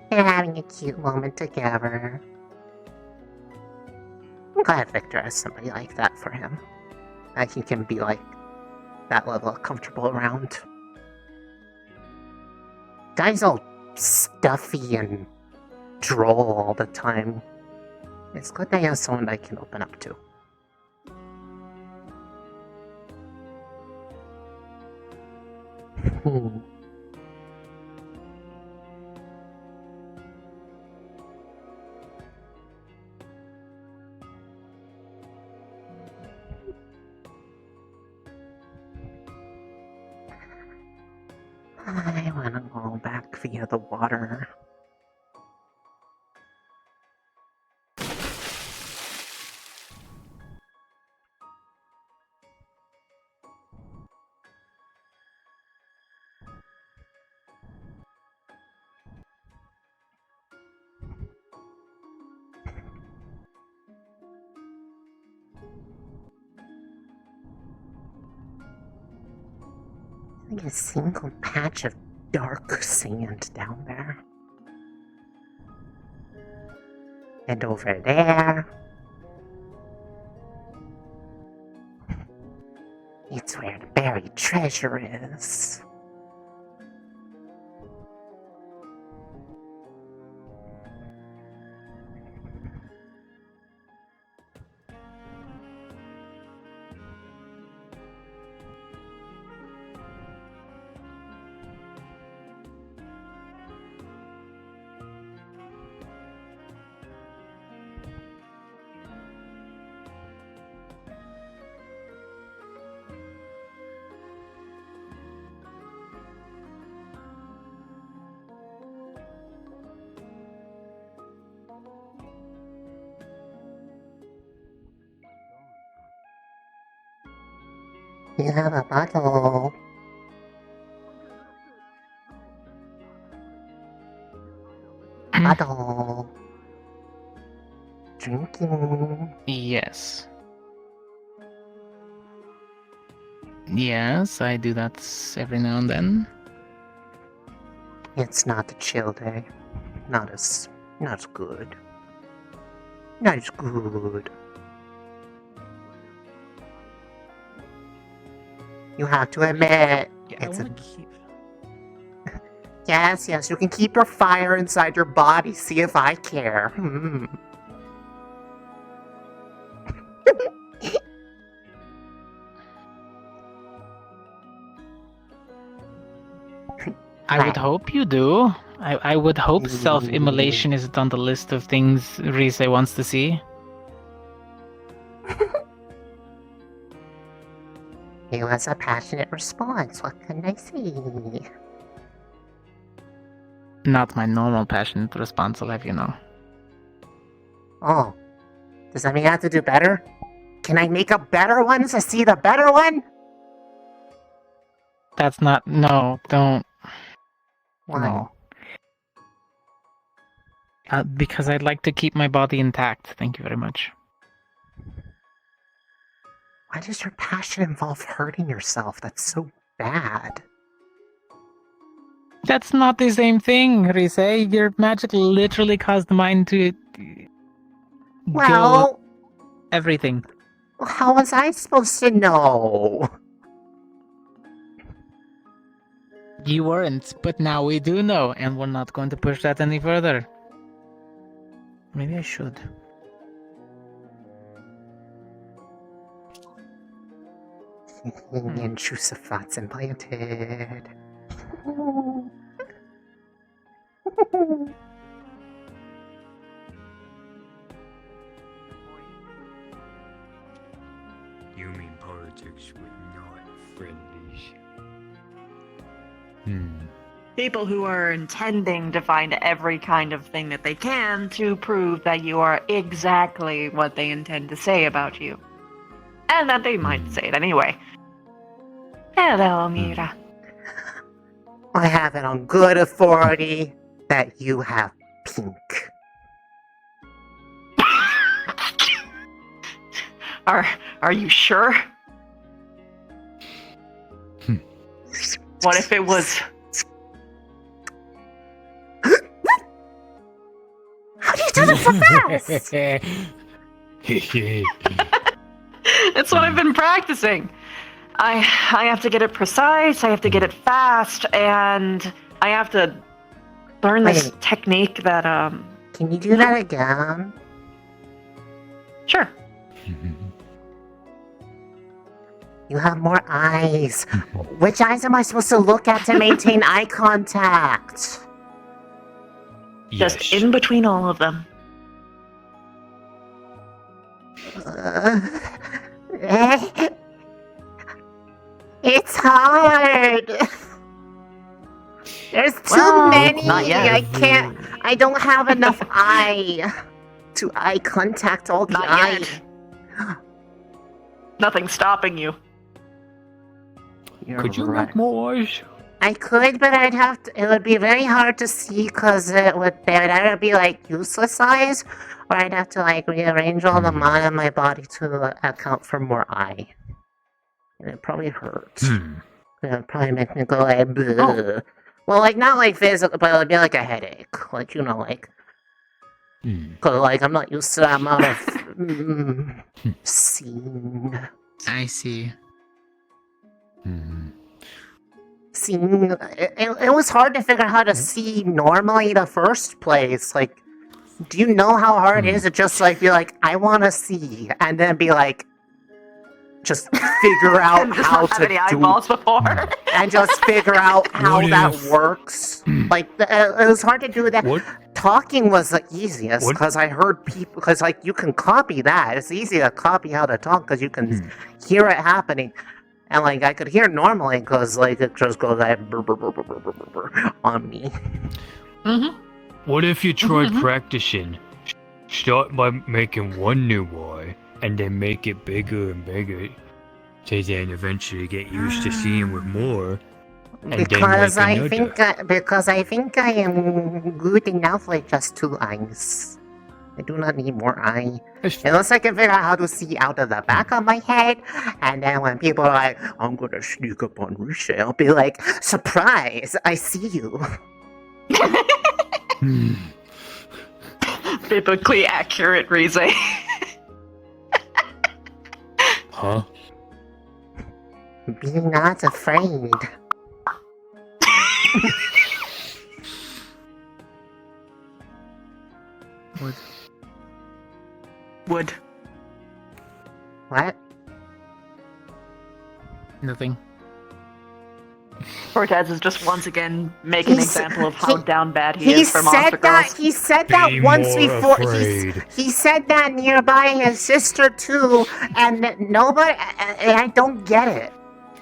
They're having a cute moment together. I'm glad Victor has somebody like that for him. That he can be like that level of comfortable around. Guy's all stuffy and droll all the time. It's good that I have someone I can open up to. I want to go back via the water. Like a single patch of dark sand down there. And over there. It's where the buried treasure is. You have a bottle. Bottle. Drinking. Yes. Yes, I do that every now and then. It's not a chill day. Not as good. Not as good. You have to admit, it's a... Yes, you can keep your fire inside your body. See if I care. I would hope you do. I would hope self-immolation isn't on the list of things Rise wants to see. It was a passionate response. What can I say? Not my normal passionate response, I'll have you know. Oh. Does that mean I have to do better? Can I make a better one to see the better one? That's not. No, don't. Why? No. Because I'd like to keep my body intact. Thank you very much. Why does your passion involve hurting yourself? That's so bad. That's not the same thing, Rise. Your magic literally caused mine to Well, go everything. how was I supposed to know? You weren't, but now we do know, and we're not going to push that any further. Maybe I should. Intrusive thoughts implanted. You mean politics with not friendlies? People who are intending to find every kind of thing that they can to prove that you are exactly what they intend to say about you. And that they might say it anyway. Hello, Mira. I have it on good authority that you have pink. Are you sure? What if it was... How do you do this so fast? It's what I've been practicing. I have to get it precise, I have to get it fast, and I have to learn this technique that, Can you do that again? Sure. You have more eyes. Which eyes am I supposed to look at to maintain eye contact? Just in between all of them. It's hard. There's too many. not yet. I can't. I don't have enough eye to eye contact all the Not eye. yet. Nothing's stopping you. Could you make more eyes? I could, but I'd have to. It would be very hard to see because it would either be like useless eyes, or I'd have to like rearrange all the mana in my body to account for more eye. And it'd probably hurt. It would probably make me go like, bleh. Well, like not like physical, but it'd be like a headache. Like like. Cause like I'm not used to that amount of seeing. I see. Seeing, it was hard to figure out how to see normally the first place. Like, do you know how hard it is to just like be like, I want to see, and then be like, just figure out Just how not have to any do, eyeballs before. and just figure out how What that if- works. Like, it was hard to do that. What? Talking was the easiest What? because I heard people, because like you can copy that. It's easy to copy how to talk because you can hear it happening. And like I could hear normally because like it just goes like brr, brr, brr, brr, brr, brr, brr, brr, on me. What if you tried practicing? Start by making one new eye, and then make it bigger and bigger, so then eventually get used to seeing with more. And Because then I make think I think I am good enough with just 2 eyes. I do not need more eye. Unless I can figure out how to see out of the back of my head, and then when people are like, I'm gonna sneak up on Riche, I'll be like, surprise, I see you. Biblically accurate, Rize. Huh? Be not afraid. Wood. What? Nothing. Cortez is just once again making an example of how down bad he He is for Monster said that. Girls. He said that Be once more before. afraid. He said that nearby his sister too, and nobody. And I don't get it.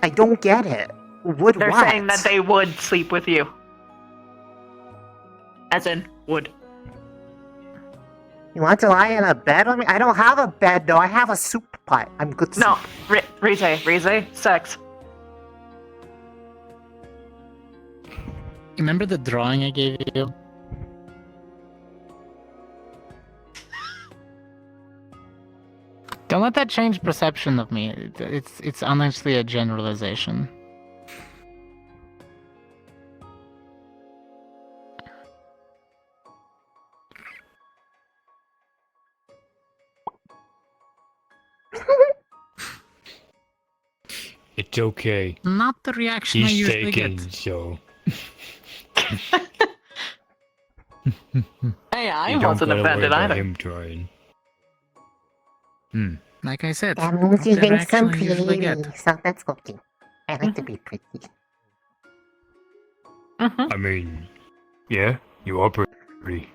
I don't get it. Would They're what? saying that they would sleep with you. As in, would. You want to lie in a bed with me? I don't have a bed though. I have a soup pot. I'm good. No, Rize, sex. Remember the drawing I gave you? Don't let that change perception of me. It's honestly a generalization. It's okay. Not the reaction I He's usually taken, get. so. Hey, I You don't wasn't gotta worry offended about either. him trying. Like I said, That means not you the think reaction some I usually get. pretty, so that's okay. I like to be pretty. I mean, yeah, you are pretty.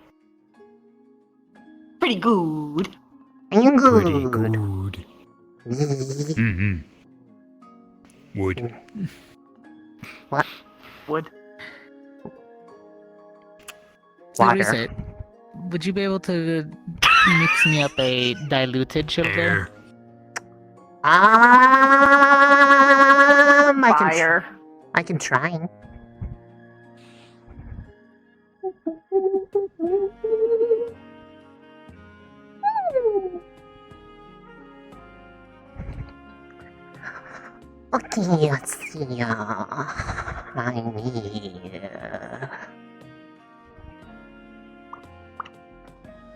Pretty good. I'm good. Pretty good. Mm-hmm. Wood. What? Wood. So Water. Reset, would you be able to mix me up a diluted sugar? Fire. I can try. Okay, let's see. I need.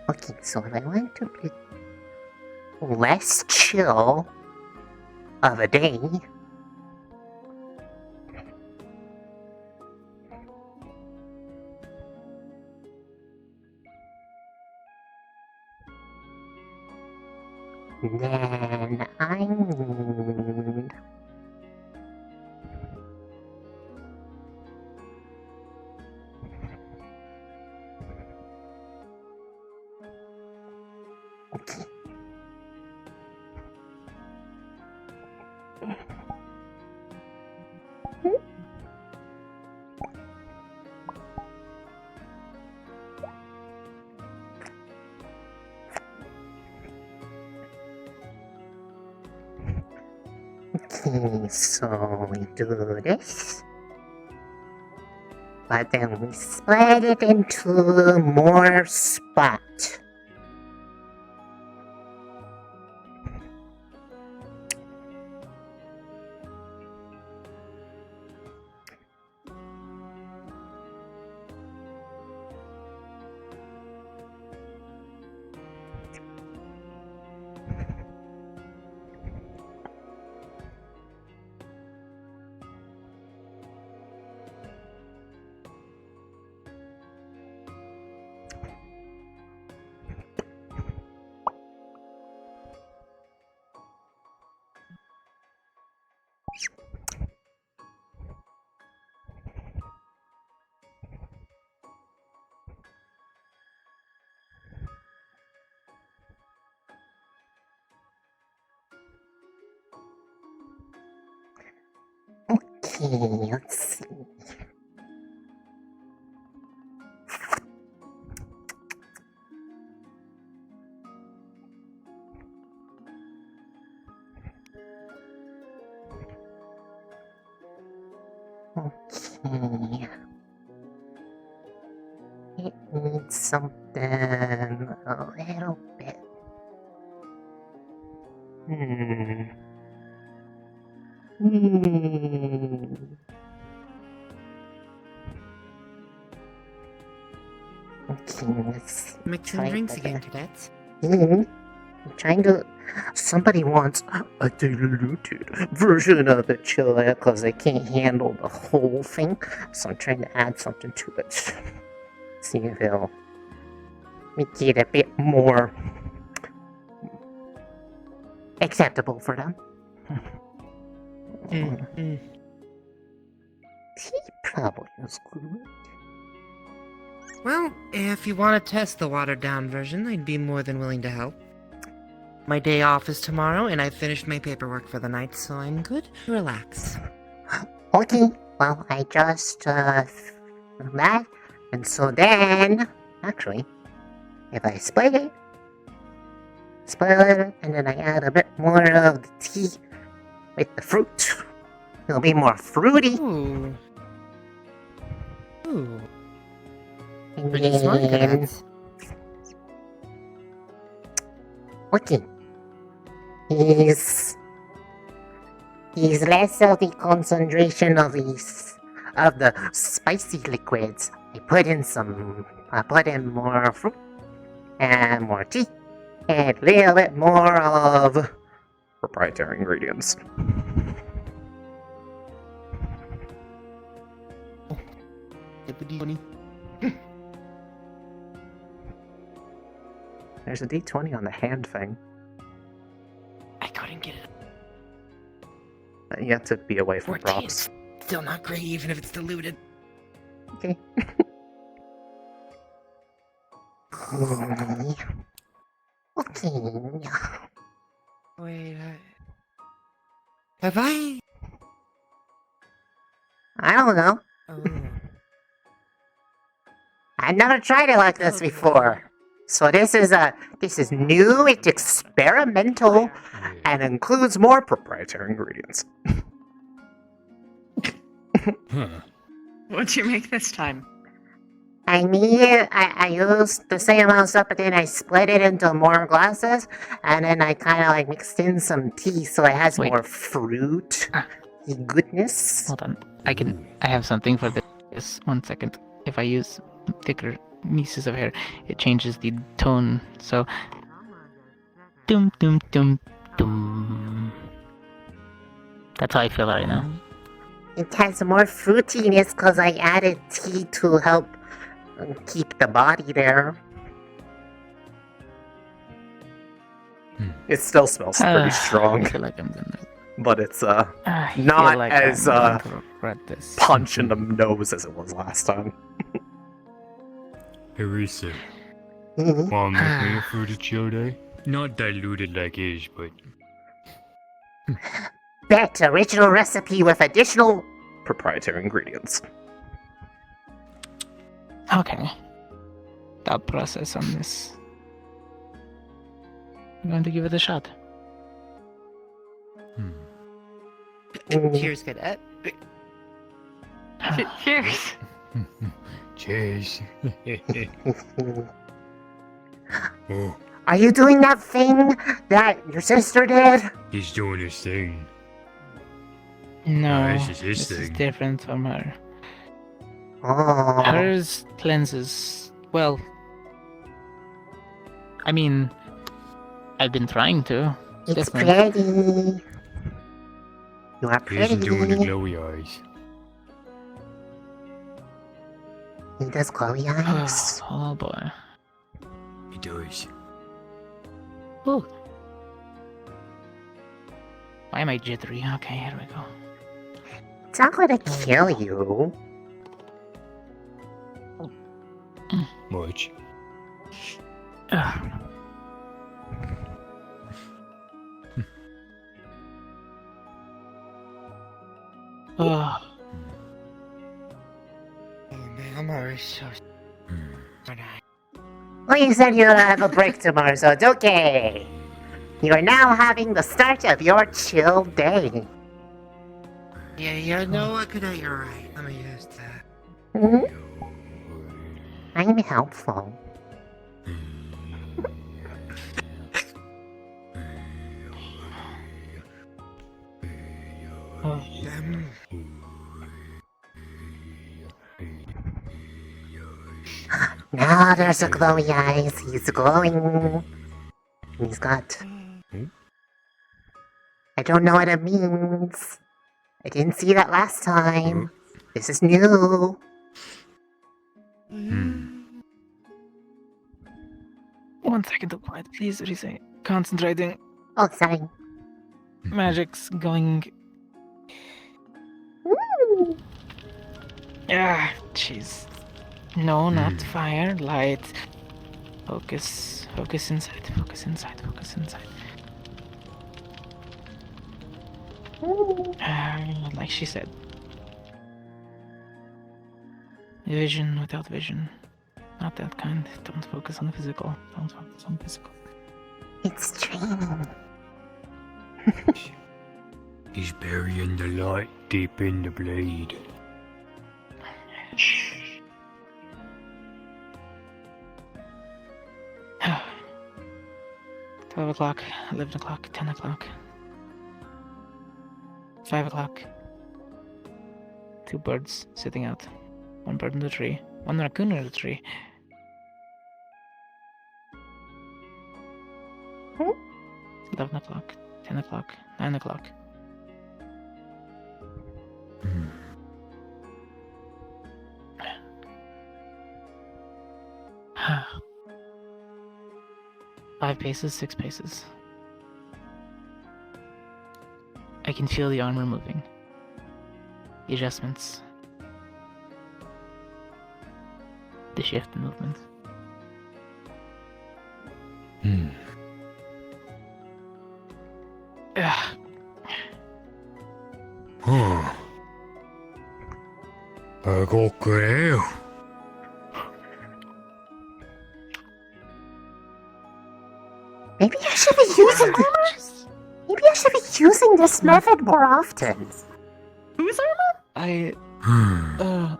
Okay, so if I want to be less chill of a day, then I need. Okay. Okay, so we do this, but then we split it into more spot. Okay, let's see. Okay. It needs something a little bit. Okay, let's Mixing try drinks again. again, cadets. I'm trying to. Somebody wants a diluted version of the chili because they can't handle the whole thing, so I'm trying to add something to it. See if it'll make it a bit more acceptable for them. Tea probably is good. Well, if you want to test the watered down version, I'd be more than willing to help. My day off is tomorrow, and I've finished my paperwork for the night, so I'm good to relax. Okay, well, I just, that, and so then, actually, if I split it, and then I add a bit more of the tea with the fruit, it'll be more fruity. Ooh, Ooh. And Pretty smart for then... that. Okay. He's less of the concentration of the spicy liquids. I put in more fruit and more tea and a little bit more of Proprietary ingredients. There's a D20 on the hand thing. I couldn't get it. You have to be away from 14. props. Still not great, even if it's diluted. Okay. Okay. Wait, have I? I don't know. Oh. I've never tried it like this before. So this is new, it's experimental, and includes more proprietary ingredients. What'd you make this time? I used the same amount of stuff, but then I split it into more glasses, and then I kind of like mixed in some tea so it has more fruit goodness. Hold on. I have something for this. 1 second. If I use thicker pieces of hair, it changes the tone. So, dum dum dum dum. That's how I feel right now. It has more fruitiness because I added tea to help keep the body there. It still smells pretty strong. I feel like I'm gonna. But it's not like as I'm going to regret this. punch in the nose as it was last time. Harissa, wanna make me a fruity chili? Not diluted like his, but... Bet original recipe with additional proprietary ingredients. Okay. Thought process on this. I'm going to give it a shot. Cheers, cadet. Cheers. Cheers. Oh, Are you doing that thing that your sister did? he's doing his thing. No, this is his this is thing. different from her. Oh. Hers cleanses. Well, I mean, I've been trying to. It's different. pretty. You are He pretty. isn't doing the glowy eyes. He does glowy eyes. Oh boy. He does. Ooh. Why am I jittery? Okay, here we go. It's not going to kill you. Much. Oh. Man, I'm already so... Well, you said you'll have a break tomorrow, so it's okay. You are now having the start of your chill day. Yeah, you know what, cadet? You're right. Let me use that. Hmm? I'm helpful. Now there's the glowy eyes. He's glowing. He's got... I don't know what it means. I didn't see that last time. This is new. 1 second of quiet, please. What do you say? Concentrating. Oh, sorry. Magic's going. Ah, jeez. No, not fire. Light. Focus. Focus inside. Focus inside. Focus inside. Like she said. Vision without vision. Not that kind. Don't focus on the physical. Don't focus on the physical. It's training. He's burying the light deep in the blade. 12 o'clock, 11 o'clock, 10 o'clock, 5 o'clock. 2 birds sitting out. 1 bird in the tree. 1 raccoon in the tree. 11 o'clock, 10 o'clock, 9 o'clock. Five paces, 6 paces. I can feel the armor moving. The adjustments. The shift in movement. Ugh. Maybe I should be using this method more often. Who's Irma?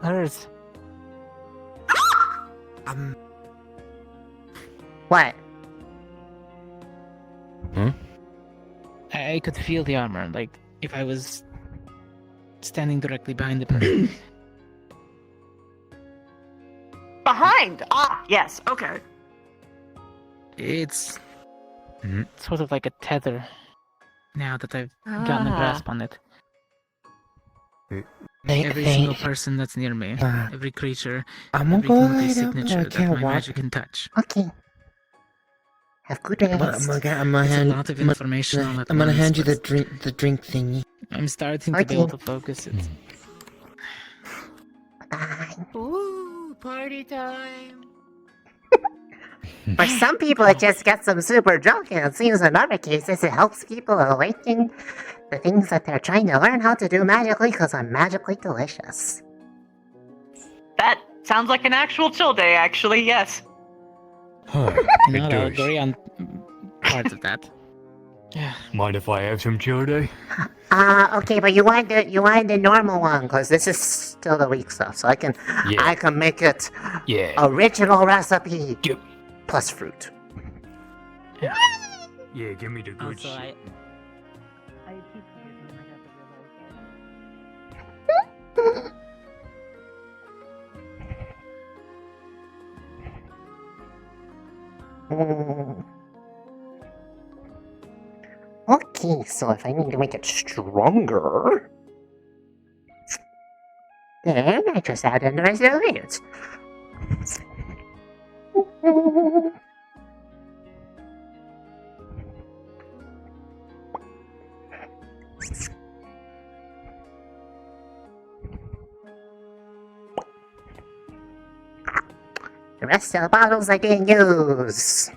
Hers. What? I could feel the armor, like if I was standing directly behind the person. Behind! Ah, yes, okay. It's sort of like a tether now that I've gotten a grasp on it. Every single person that's near me, every creature, I'm every gonna company go lie down, but I signature that can't my walk. magic can touch. Okay. Have good rest. It's a lot of information all at I'm gonna once, hand you but the drink thingy. I'm starting to be able to focus it. Ooh, party time! For some people, it just gets them super drunk, and it seems in other cases, it helps people awaken the things that they're trying to learn how to do magically, because I'm magically delicious. That sounds like an actual chill day, actually, yes. You know, I'll agree on parts of that. Mind if I have some chill day? Okay, but you want the normal one, because this is still the weak stuff, so I can make it original recipe plus fruit. Yeah, give me the good Also, shit. Okay, so if I need to make it stronger, then I just add in the rest of the ingredients. The rest of the bottles I didn't use.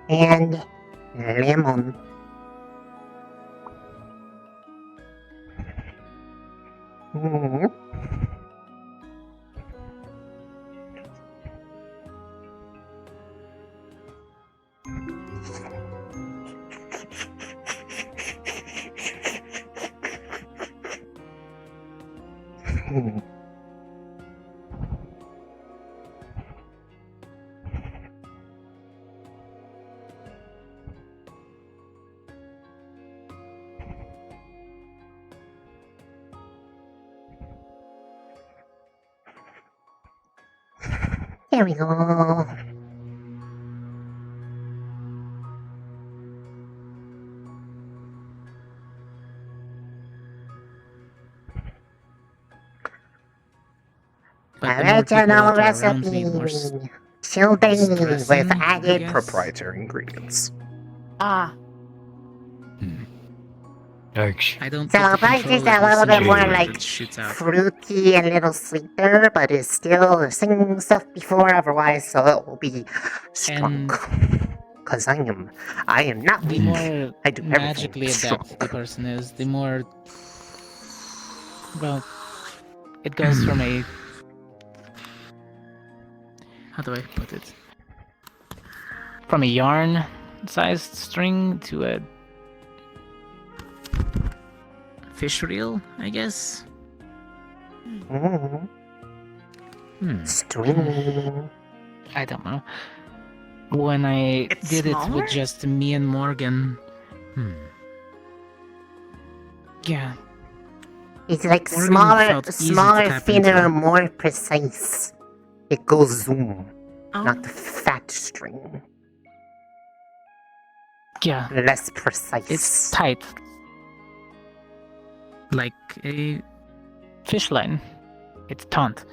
And lemon. There we go. Original recipe. Children with added proprietary ingredients. Ah. I don't. So Bryce is a little bit more like fruity and a little sweeter, but it's still singing stuff before otherwise, so it will be strong. Because I am not The weak. more I do magically everything adept the person is, the more. Well, it goes from a. How do I put it? from a yarn-sized string to a fish reel, I guess. String. I don't know. When I did it smaller? with just me and Morgan. Yeah. It's like Morgan smaller, felt easy to smaller, tap thinner, into. more precise. It goes zoom, Oh. not the fat string. Yeah. Less precise. It's tight. Like a fish line. It's taut.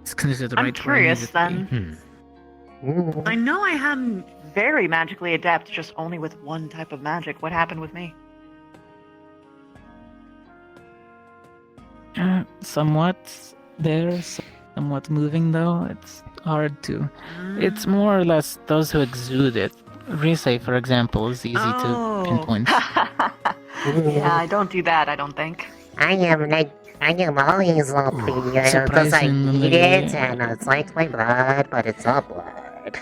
It's connected I'm right curious where it needs it to then. be. I know I am very magically adept, just only with one type of magic. What happened with me? Somewhat there, somewhat moving though. It's hard to. It's more or less those who exude it. Rise, for example, is easy to pinpoint. Yeah, I don't do that, I don't think. I am always all pretty because I eat it and it's like my blood, but it's not blood.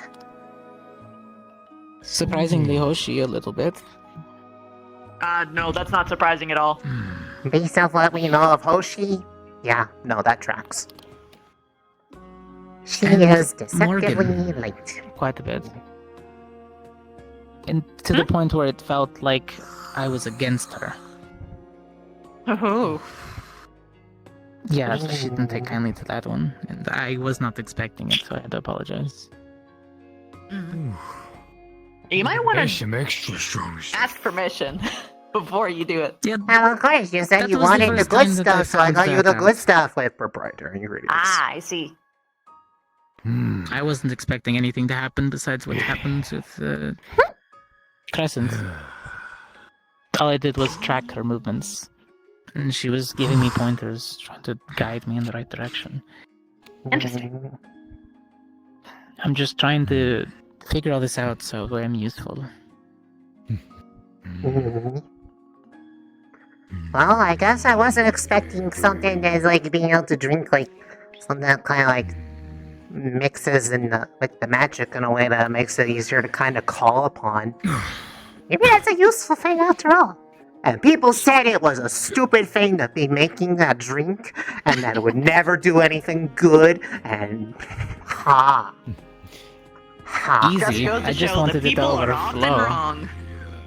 Surprisingly Hoshi a little bit. No, that's not surprising at all. Based off what we know of Hoshi, yeah, no, that tracks. She And is deceptively Morgan. late. Quite a bit. And to the point where it felt like I was against her. Oh. Yeah, she didn't take kindly to that one, and I was not expecting it, so I had to apologize. You might want There's to some extra strong. ask permission before you do it. Yeah, well, of course, you said That you was the wanted the first good time that I stuff, so I found got you that the out. good stuff with proprietary ingredients. Ah, I see. I wasn't expecting anything to happen besides what happened with Crescent. All I did was track her movements, and she was giving me pointers, trying to guide me in the right direction. Interesting. I'm just trying to figure all this out so I'm useful. Well, I guess I wasn't expecting something that's like being able to drink like something that kind of like mixes in with the magic in a way that makes it easier to kind of call upon. Maybe that's a useful thing after all. And people said it was a stupid thing to be making that drink, and that it would never do anything good, and ha. Ha. Easy. I just wanted it to overflow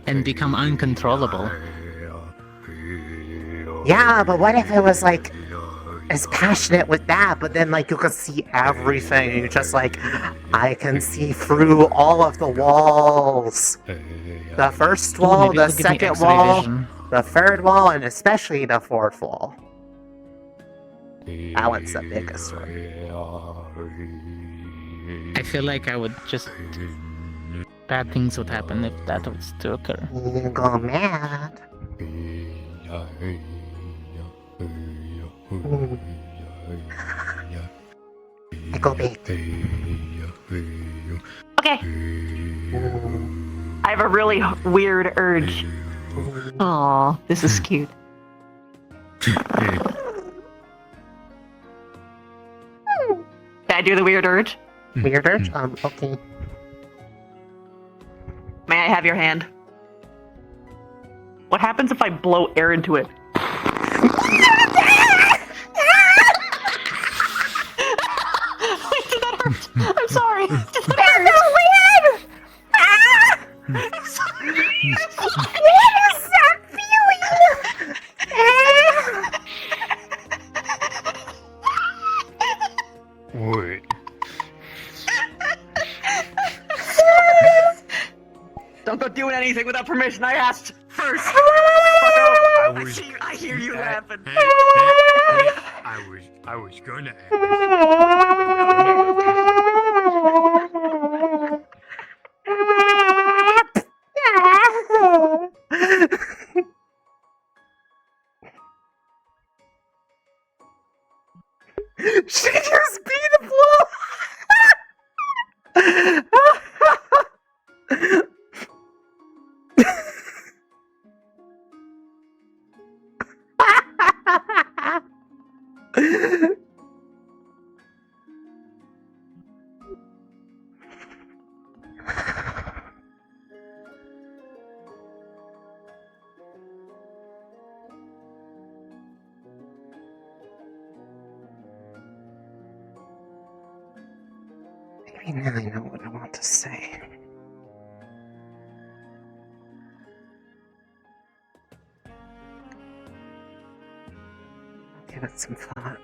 and become uncontrollable. Yeah, but what if it was like as passionate with that, but then like you could see everything, and you're just like, I can see through all of the walls. The first wall, maybe the it'll give me second X-ray wall, vision. the third wall, and especially the fourth wall. That one's the biggest one. I feel like I would just... bad things would happen if that was to occur. You go mad. I go big. Okay. I have a really weird urge. Aw, this is cute. Can I do the weird urge? Weird urge? Okay. May I have your hand? What happens if I blow air into it? Wait, did that hurt? I'm sorry. Did that hurt? Weird! I'm sorry. What is that feeling? Wait. Don't go doing anything without permission. I asked first. I hear you laughing. I was gonna She just beat a blow. Maybe now I know what I want to say. Give it some thought.